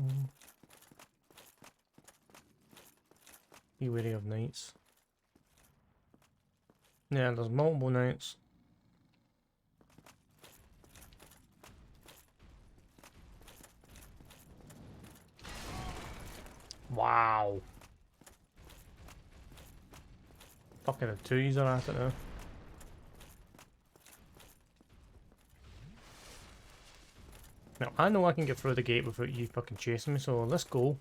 Be wary of knights. Yeah, there's multiple knights. Wow. Fucking the twos are at it now. Now, I know I can get through the gate without you fucking chasing me, so let's go.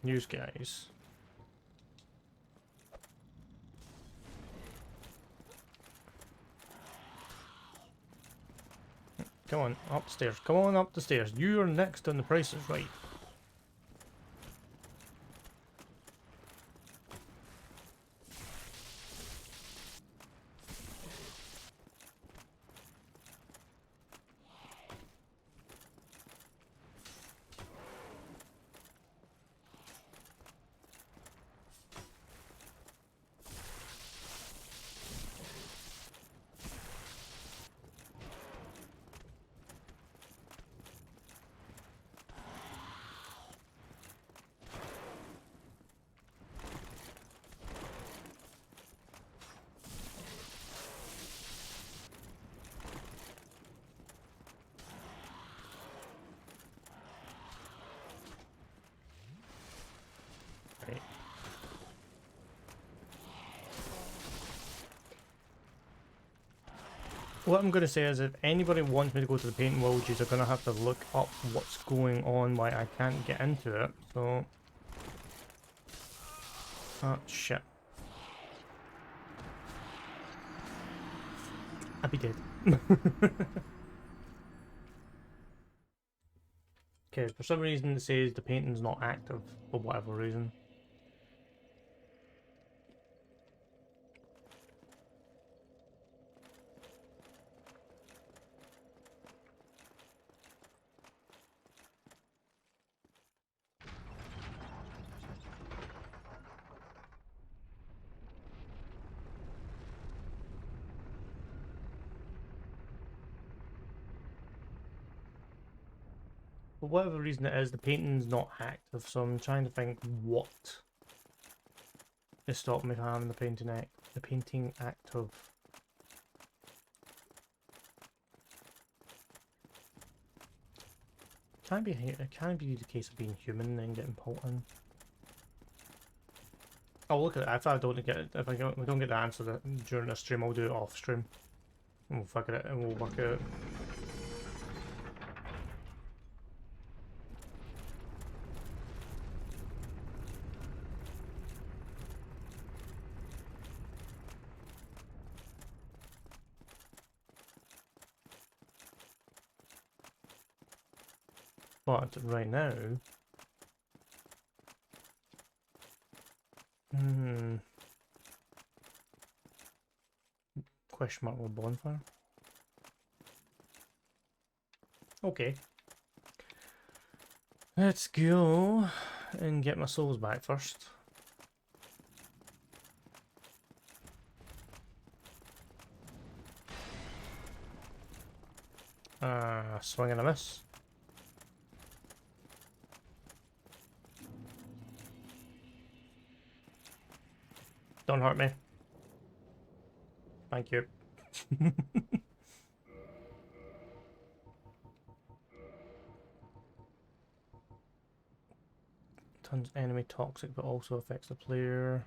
Use guys. Come on, upstairs. Come on up the stairs. You're next on the Price is Right. Right. What I'm going to say is if anybody wants me to go to the painting world, you're going to have to look up what's going on, why I can't get into it, so... Oh, shit. I'd be dead. Okay, for some reason it says the painting's not active, for whatever reason. For whatever reason it is, the painting's not active, so I'm trying to think what is stopping me from having the painting active. It can't be the case of being human and then getting pulled in. I'll look at it. If I don't get we don't get the answer during the stream, I'll do it off stream. And we'll figure it and we'll work it out. But right now, question mark with bonfire. Okay, let's go and get my souls back first. Swing and a miss. Don't hurt me. Thank you. Tons enemy toxic, but also affects the player.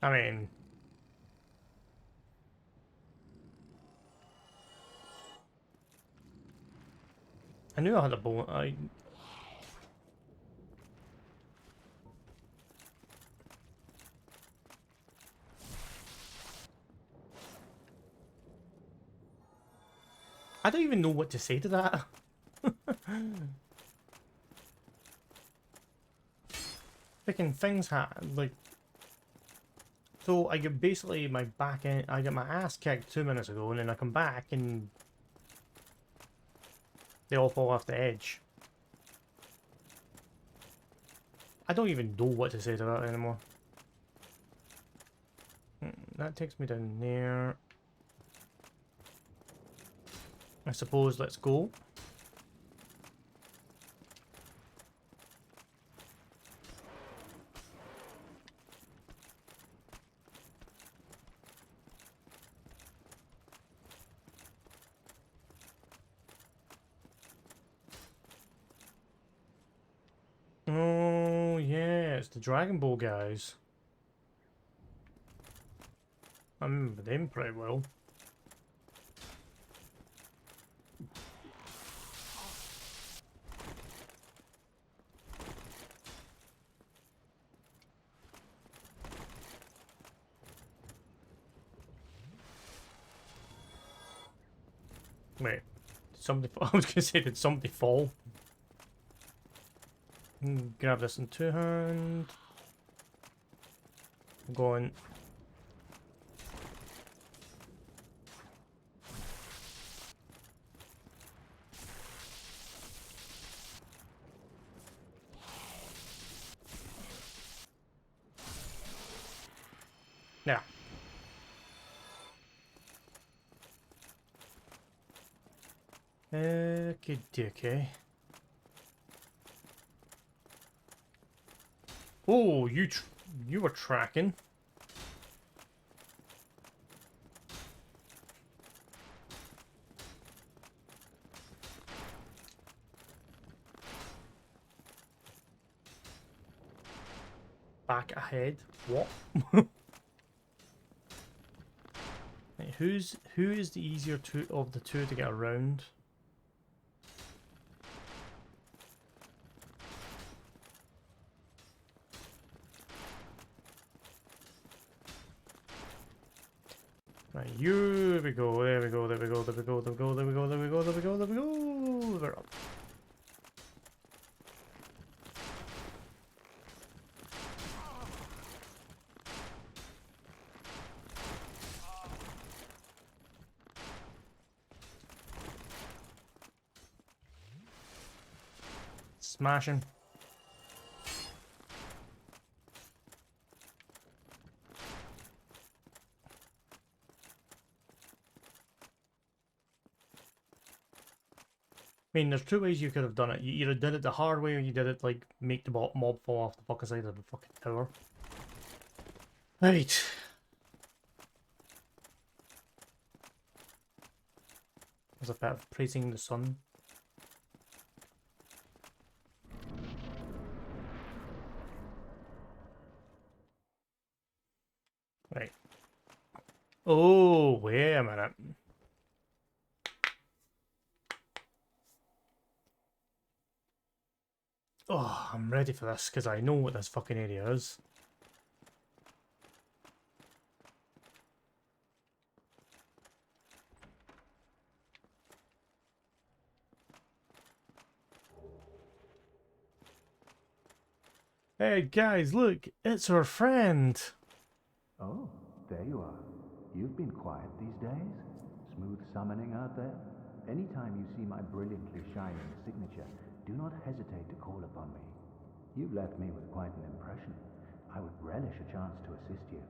I mean, I knew I had a bow. I don't even know what to say to that. Freaking things like. So I get basically my back end. I get my ass kicked 2 minutes ago, and then I come back and they all fall off the edge. I don't even know what to say to that anymore. That takes me down there. I suppose let's go. the Dragon Ball guys. I remember them pretty well. Wait, did somebody fall? I was gonna say, did somebody fall? Grab this in two hand. I'm going. Yeah. Okay, okay. Oh, you were tracking. Back ahead. What? Right, who is the easier of the two to get around? Right, there we go, there we go, there we go, there we go, there we go, there we go, there we go, there we go, there we go. We're up. Smashing. I mean, there's two ways you could have done it. You either did it the hard way, or you did it like make the mob fall off the fucking side of the fucking tower. Right. There's a bit of praising the sun. Right. Oh, wait a minute. Oh, I'm ready for this because I know what this fucking area is. Hey guys, look, it's our friend. Oh, there you are. You've been quiet these days. Smooth summoning out there. Anytime you see my brilliantly shining signature, do not hesitate to call upon me. You've left me with quite an impression. I would relish a chance to assist you.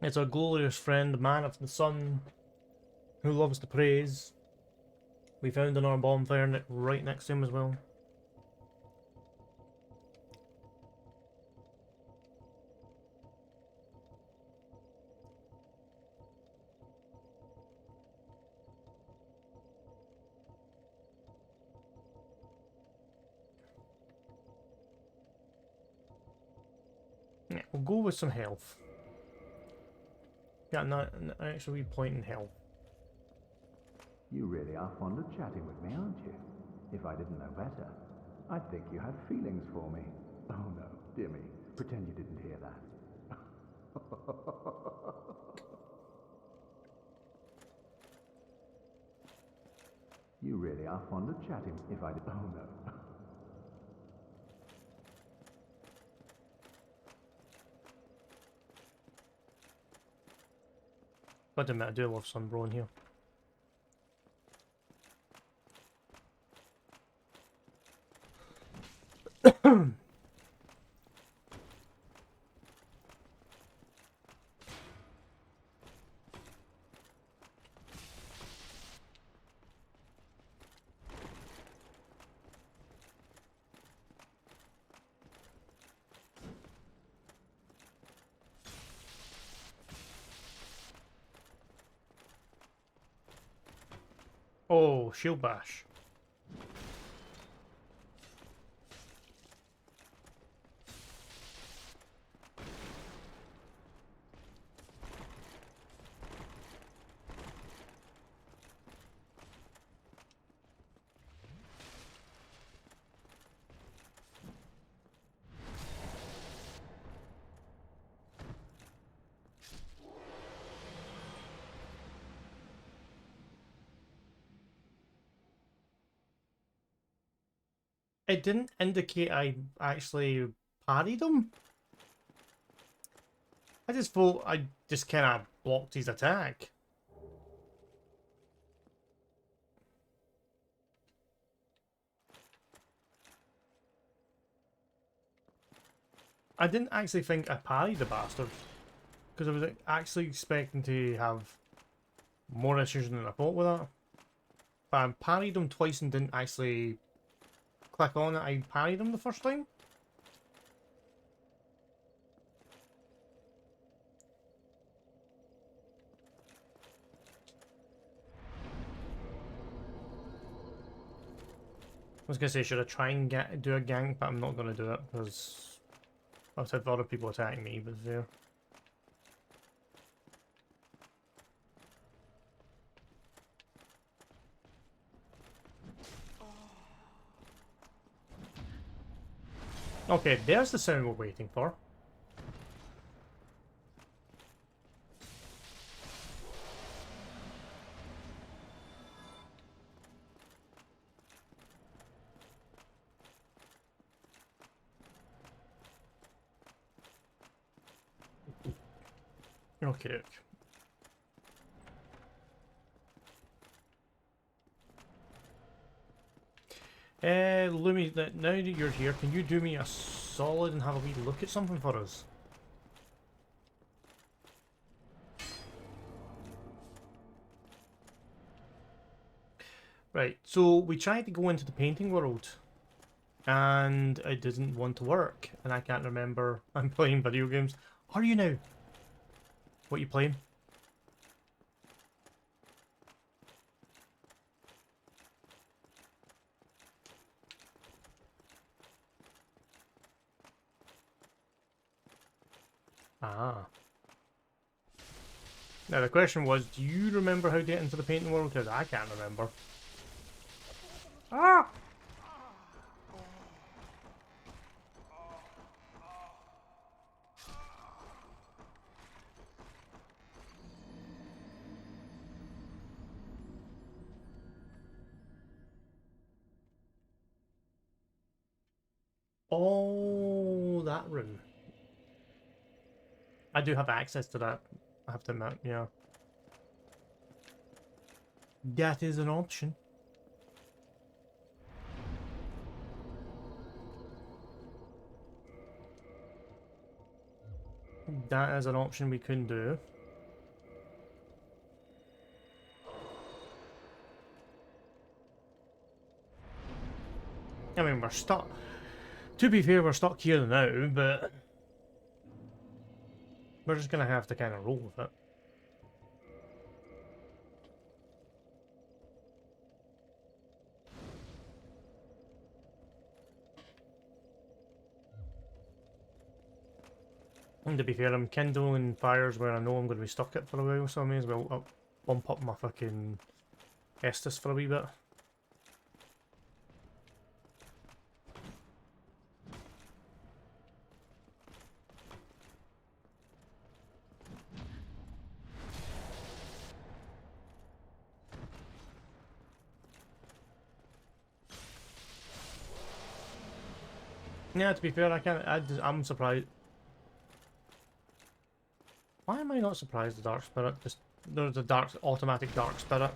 It's our glorious friend, man of the sun, who loves to praise. We found another bonfire right next to him as well. Yeah, we'll go with some health. Yeah, not actually point in health. You really are fond of chatting with me, aren't you? If I didn't know better, I'd think you had feelings for me. Oh no, dear me, pretend you didn't hear that. You really are fond of chatting. If I did, oh no. But I do love some bro in here. Oh, shield bash. It didn't indicate I actually parried him. I just thought I just kind of blocked his attack. I didn't actually think I parried the bastard, because I was actually expecting to have more issues than I thought with that. But I parried him twice and didn't actually click on it. I parried him the first time. I was gonna say, should I try and do a gank, but I'm not gonna do it because I've had other people attacking me, but there. Okay, there's the sound we're waiting for. Okay. Lumi, now that you're here, can you do me a solid and have a wee look at something for us? Right, so we tried to go into the painting world, and it didn't want to work, and I can't remember. I'm playing video games. Are you now? What are you playing? Ah. Now the question was, do you remember how to get into the painting world? Because I can't remember. Ah! Oh, that room. I do have access to that, I have to admit, yeah. That is an option. That is an option we can do. I mean, we're stuck. To be fair, we're stuck here now, but we're just gonna have to kind of roll with it. And to be fair, I'm kindling fires where I know I'm going to be stuck at for a while, so I may as well bump up my fucking Estus for a wee bit. Yeah, to be fair, I'm surprised. Why am I not surprised the Dark Spirit? Just, there's a automatic Dark Spirit.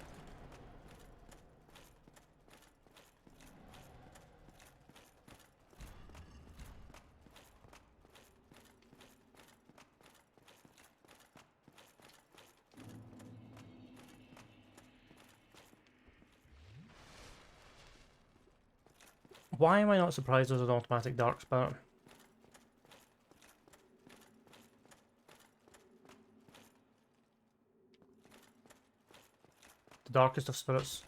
Why am I not surprised there's an automatic Dark Spirit? The darkest of spirits.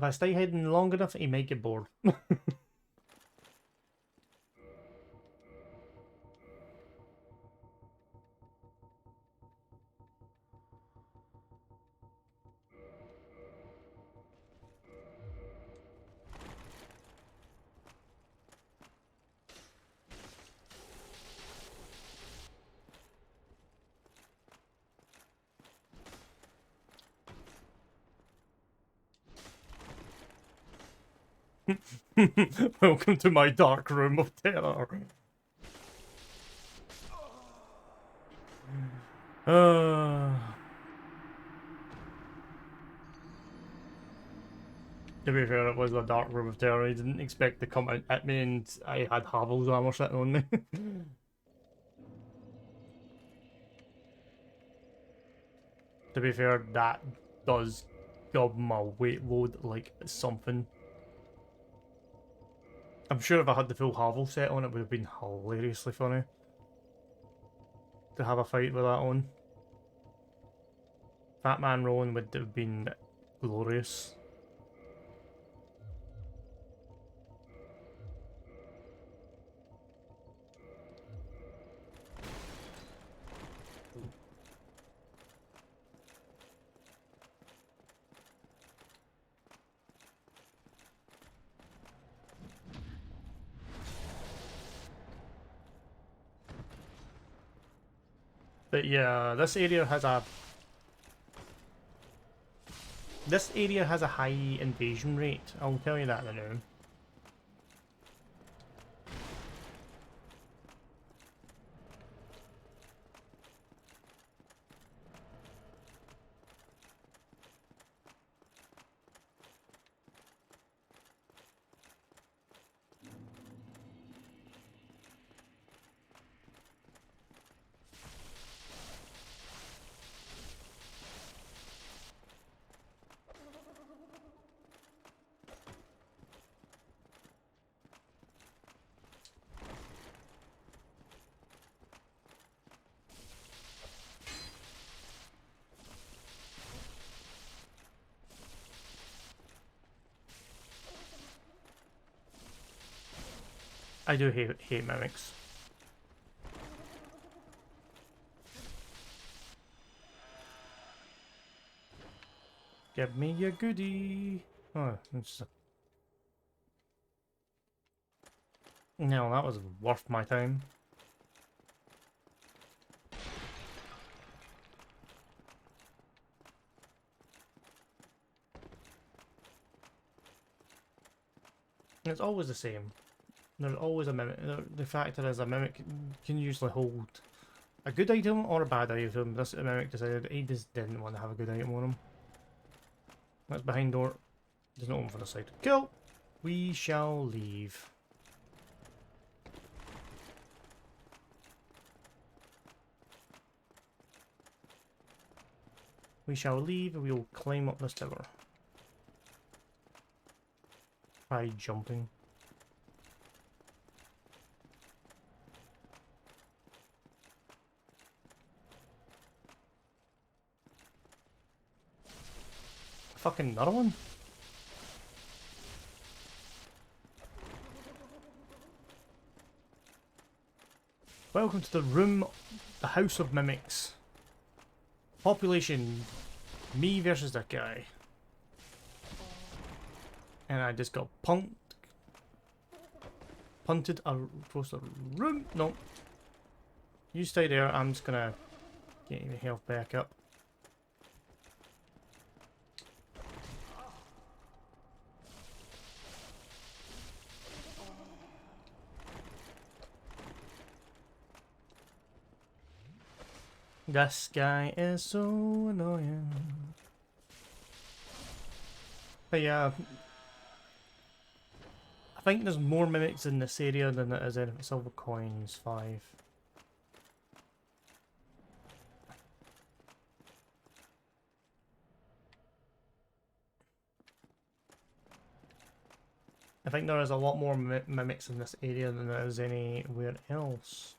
If I stay hidden long enough, he might get bored. Welcome to my dark room of terror. To be fair, it was a dark room of terror. I didn't expect to come out at me and I had Havel's armor sitting on me. To be fair, that does gob my weight load like something. I'm sure if I had the full Havel set on, it would have been hilariously funny to have a fight with that on. Fat Man Rowan would have been glorious. But yeah, this area has a high invasion rate. I'll tell you that in a minute. I do hate mimics. Give me your goodie. Oh, it's no, that was worth my time. It's always the same. There's always a mimic. The factor is a mimic can usually hold a good item or a bad item. This mimic decided he just didn't want to have a good item on him. That's behind door. There's no one for the side. Cool. We shall leave. We shall leave and we will climb up this tower. Try jumping. Fucking another one? Welcome to the room, the House of Mimics. Population, me versus that guy. And I just got punted across the room. No. You stay there, I'm just gonna get your health back up. This guy is so annoying. But yeah, I think there's more mimics in this area than there is in Silver Coins 5. I think there is a lot more mimics in this area than there is anywhere else.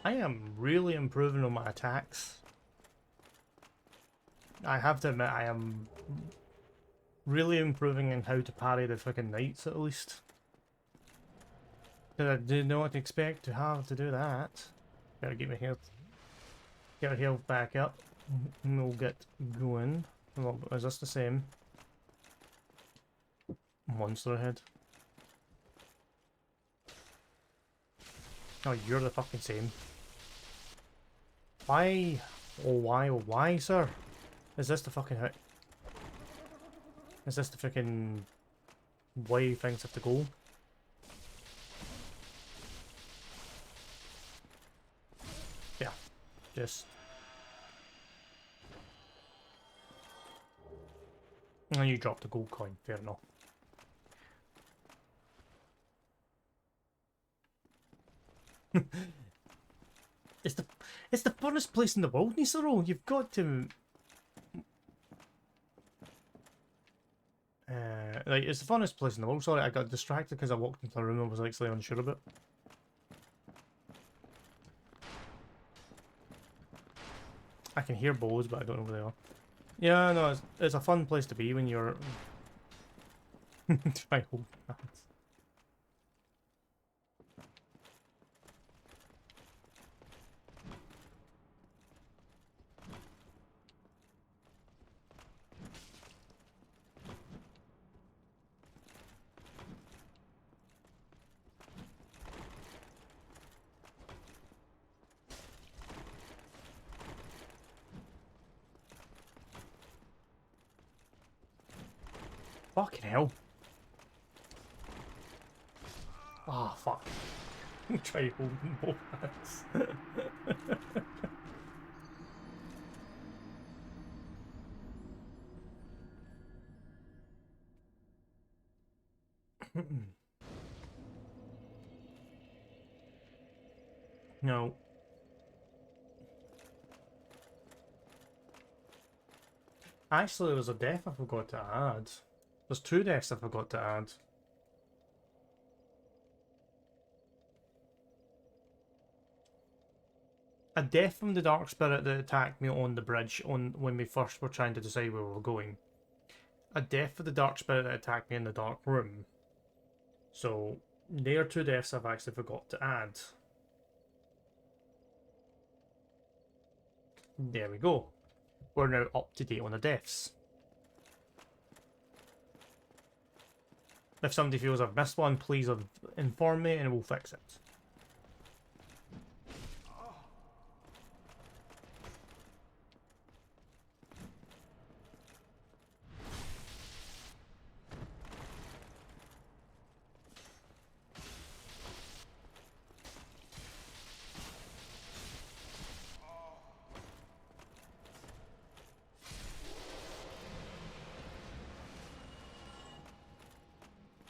I am really improving on my attacks. I have to admit, I am really improving in how to parry the fucking knights, at least. Because I did not expect to have to do that. Gotta get my health. Get our health back up. And we'll get going. Well, is this the same? Monster ahead. Oh, you're the fucking same. Why? Oh, why, sir? Is this the fucking hit? Is this the fucking way things have to go? Yeah, just. And you dropped a gold coin, fair enough. It's the funnest place in the world, Nisaro. You've got to. Like, it's the funnest place in the world. Sorry, I got distracted because I walked into a room and was actually unsure about. I can hear bows, but I don't know where they are. Yeah, no, it's a fun place to be when you're. Try hold hands. Fucking hell. Oh, fuck. Try holding both hands. No. Actually, there's a death I forgot to add. There's 2 deaths I forgot to add. A death from the dark spirit that attacked me on the bridge when we first were trying to decide where we were going. A death for the dark spirit that attacked me in the dark room. So, they are 2 deaths I've actually forgot to add. There we go. We're now up to date on the deaths. If somebody feels I've missed one, please inform me and we'll fix it.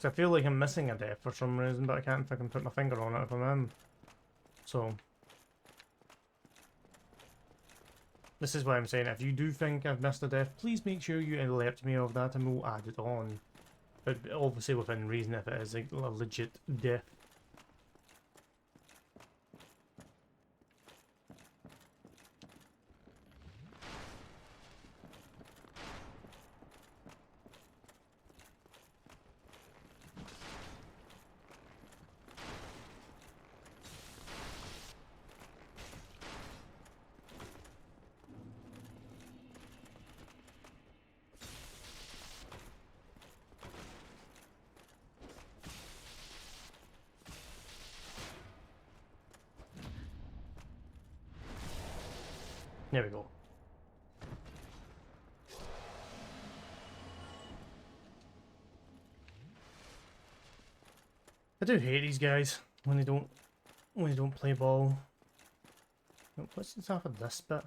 So I feel like I'm missing a death for some reason, but I can't fucking put my finger on it if I'm in. So this is why I'm saying, if you do think I've missed a death, please make sure you alert me of that and we'll add it on. But obviously within reason if it is a legit death. There we go. I do hate these guys when they don't play ball. What's the top of this bit?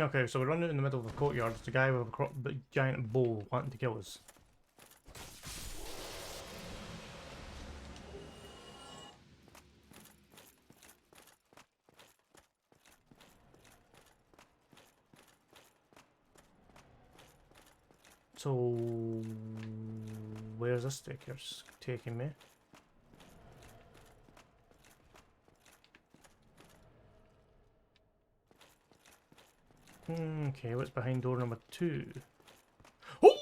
Okay, so we're running in the middle of a courtyard. There's a guy with a giant bowl wanting to kill us. So where's this sticker's taking me? Okay, what's behind door number 2? Oh!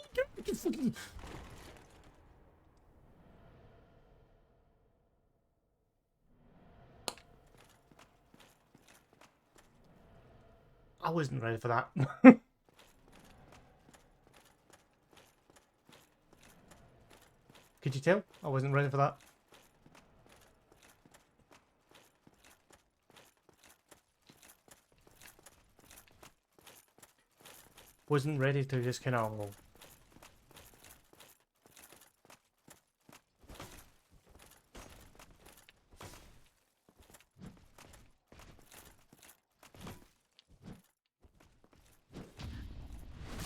I wasn't ready for that. Could you tell? I wasn't ready for that. Wasn't ready to just kind of...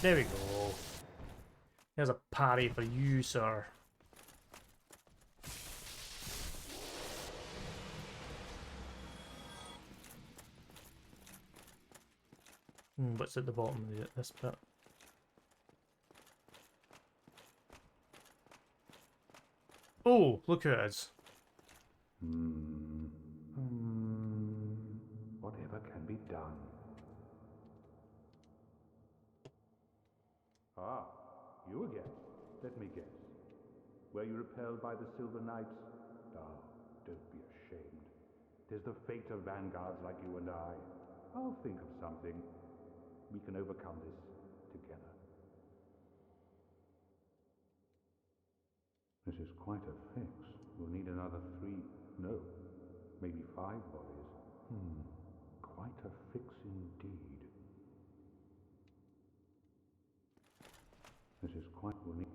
There we go. There's a parry for you, sir. What's at the bottom of this bit? Oh, look who it is. Whatever can be done. Ah, you again. Let me guess. Were you repelled by the Silver Knights? Ah, don't be ashamed. 'Tis the fate of vanguards like you and I. I'll think of something. We can overcome this together. This is quite a fix. We'll need another 3, no, maybe 5 bodies. Quite a fix indeed. This is quite... we'll need...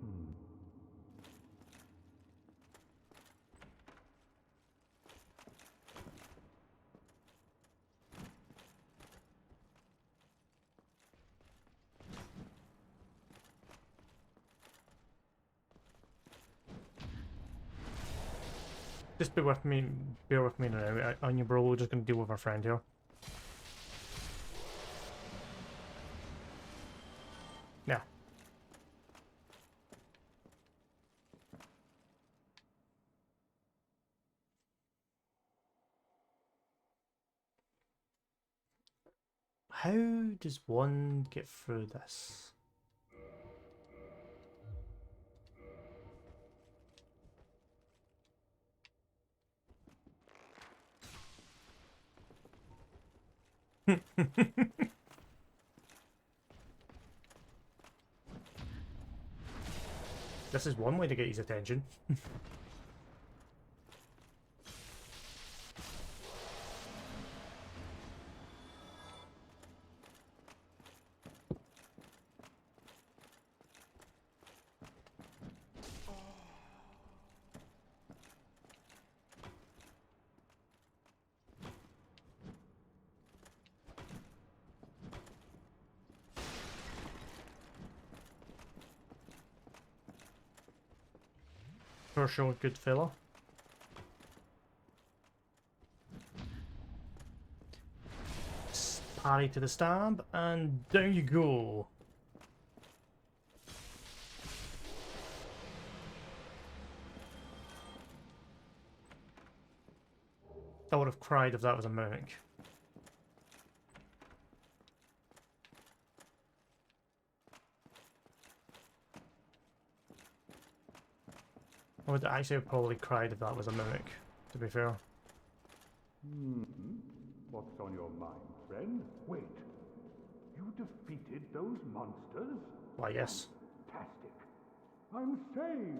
Just bear with me now. Anya bro, we're just gonna deal with our friend here. Now. How does one get through this? This is one way to get his attention. For sure, good fella. Parry to the stab, and down you go. I would have cried if that was a mimic. I would actually have probably cried if that was a mimic, to be fair. What's on your mind, friend? Wait. You defeated those monsters? Why, yes. Fantastic. I'm saved.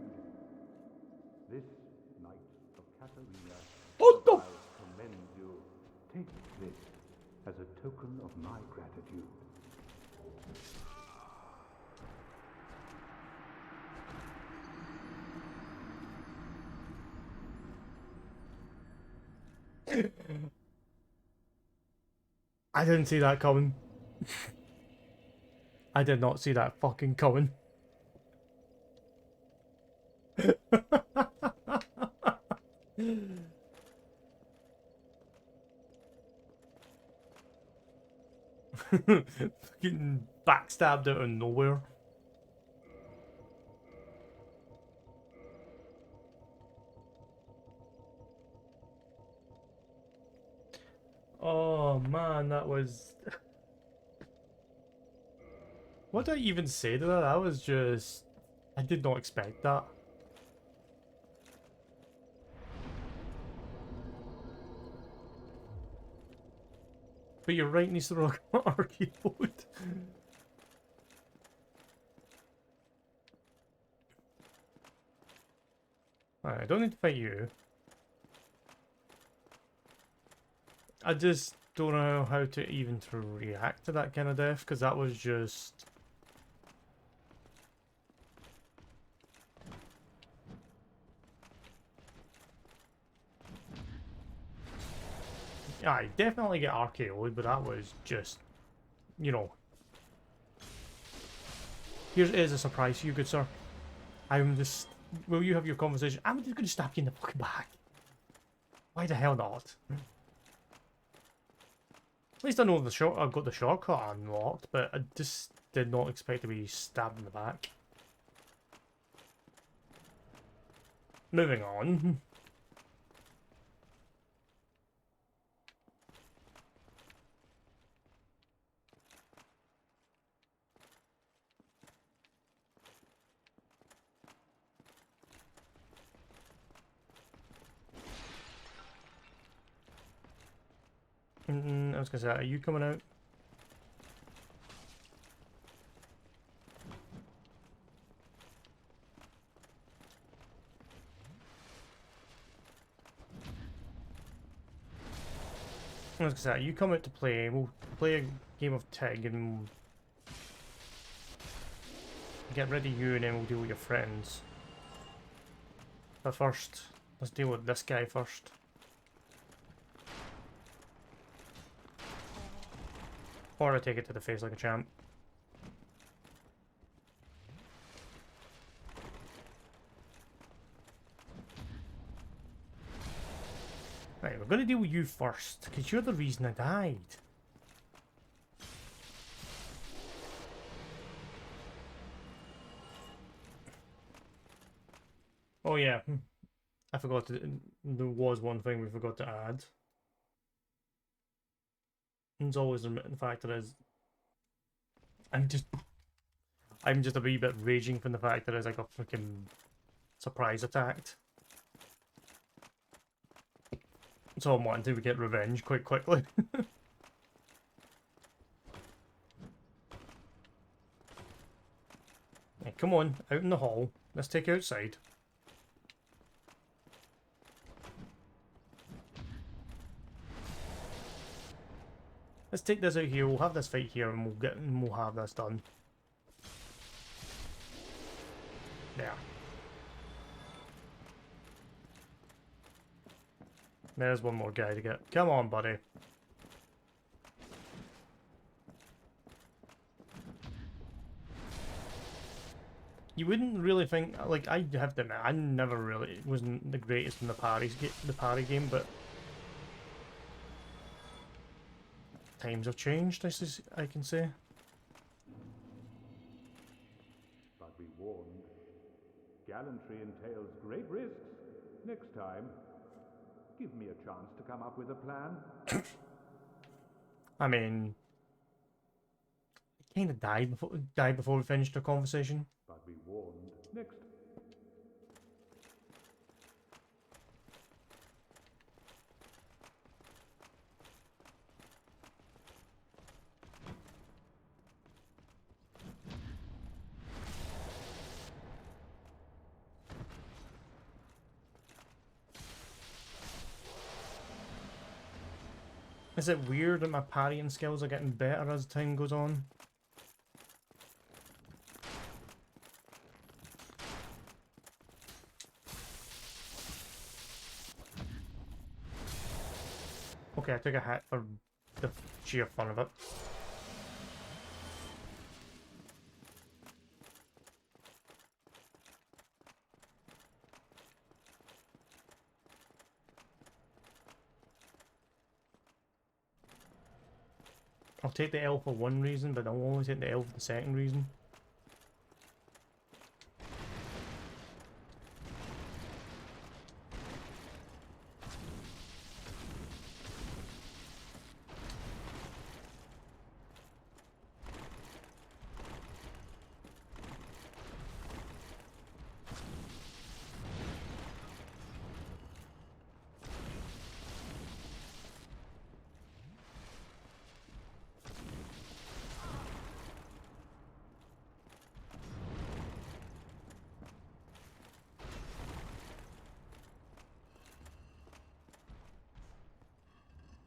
This Knight of Katarina, I commend you. Take this as a token of my gratitude. I didn't see that coming. I did not see that fucking coming. Fucking backstabbed out of nowhere. Oh man, that was... What did I even say to that? I was just... I did not expect that. But you're right, needs to rock arcade mode. Alright, I don't need to fight you. I just don't know how to even to react to that kind of death, because that was just... I definitely get RKO'd, but that was just, you know. Here's a surprise for you, good sir. I'm just... Will you have your conversation? I'm just going to stab you in the fucking back. Why the hell not? At least I know I've got the shortcut unlocked, but I just did not expect to be stabbed in the back. Moving on. I was gonna say, are you coming out? I was gonna say, you come out to play, we'll play a game of tag and get rid of you and then we'll deal with your friends. But first, let's deal with this guy first. Or I take it to the face like a champ. Right, we're going to deal with you first, because you're the reason I died. Oh yeah, I forgot to, there was one thing we forgot to add. It's always the fact that I'm just a wee bit raging from the fact that I got freaking surprise attacked. So I'm wanting to get revenge quite quickly. Hey, come on, out in the hall. Let's take you outside. Let's take this out here, we'll have this fight here and we'll have this done. There. There's one more guy to get. Come on, buddy. You wouldn't really think, like, I have to admit, I never really wasn't the greatest in the parry game, but times have changed, I can say. But be warned, gallantry entails great risks. Next time, give me a chance to come up with a plan. I mean, I kind of died before we finished our conversation. But be warned, next. Is it weird that my parrying skills are getting better as time goes on? Okay, I took a hit for the sheer fun of it. I'll take the L for one reason, but I'll only take the L for the second reason.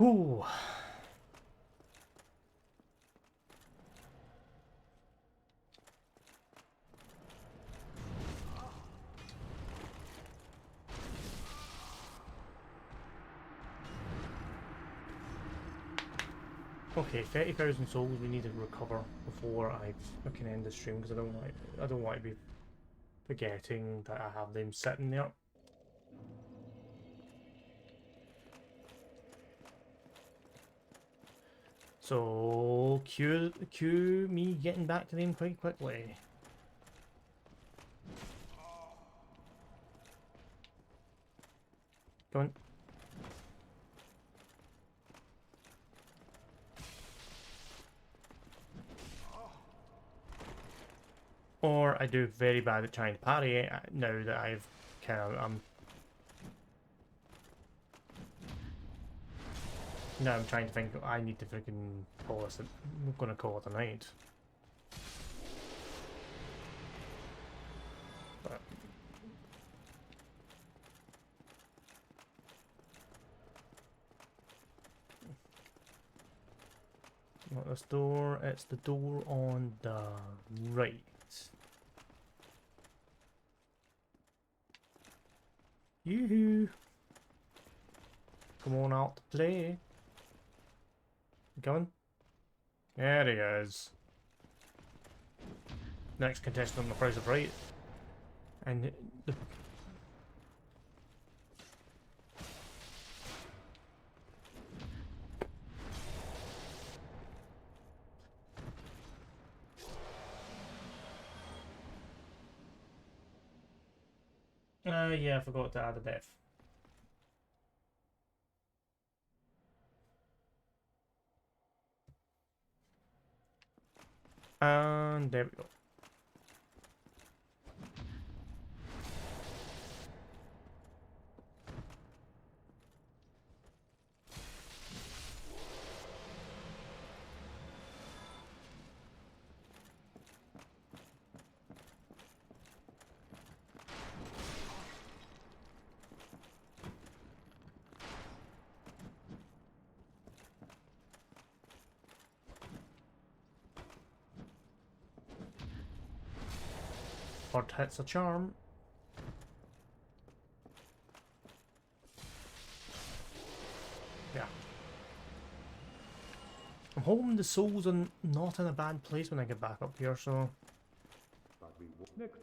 Ooh. Okay, 30,000 souls we need to recover before I can end the stream, because I don't want to be forgetting that I have them sitting there. So cue me getting back to them quite quickly. Come on. Or I do very bad at trying to parry it now that I've kind of now I'm trying to think. I need to freaking call this. I'm gonna call it a night. But not this door. It's the door on the right. Yoo-hoo! Come on out to play. Going? There he is. Next contestant on the Price of Right. And the... yeah, I forgot to add a death. And there we go. Hard hits a charm. Yeah. I'm hoping the souls are not in a bad place when I get back up here, so... Next.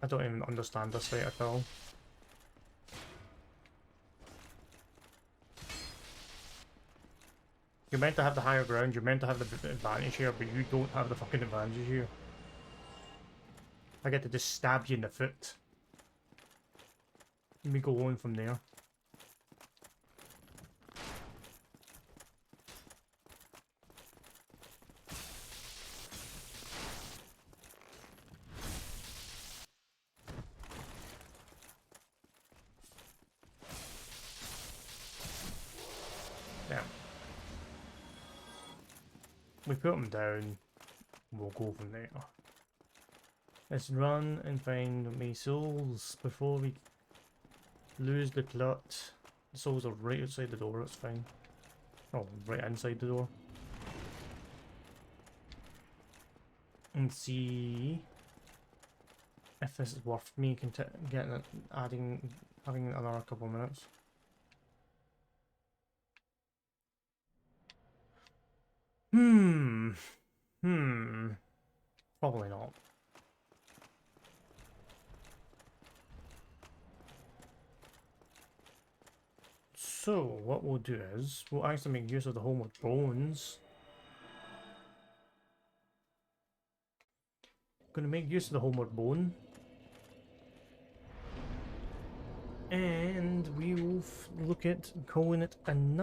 I don't even understand this fight at all. You're meant to have the higher ground, you're meant to have the advantage here, but you don't have the fucking advantage here. I get to just stab you in the foot. Let me go on from there. We put them down, we'll go from there. Let's run and find my souls before we lose the plot. The souls are right outside the door, it's fine. Oh, right inside the door. And see if this is worth me getting it, having another couple of minutes. Probably not. So, what we'll do is, we'll actually make use of the homeward bones. Gonna make use of the homeward bone. And we will look at calling it a night.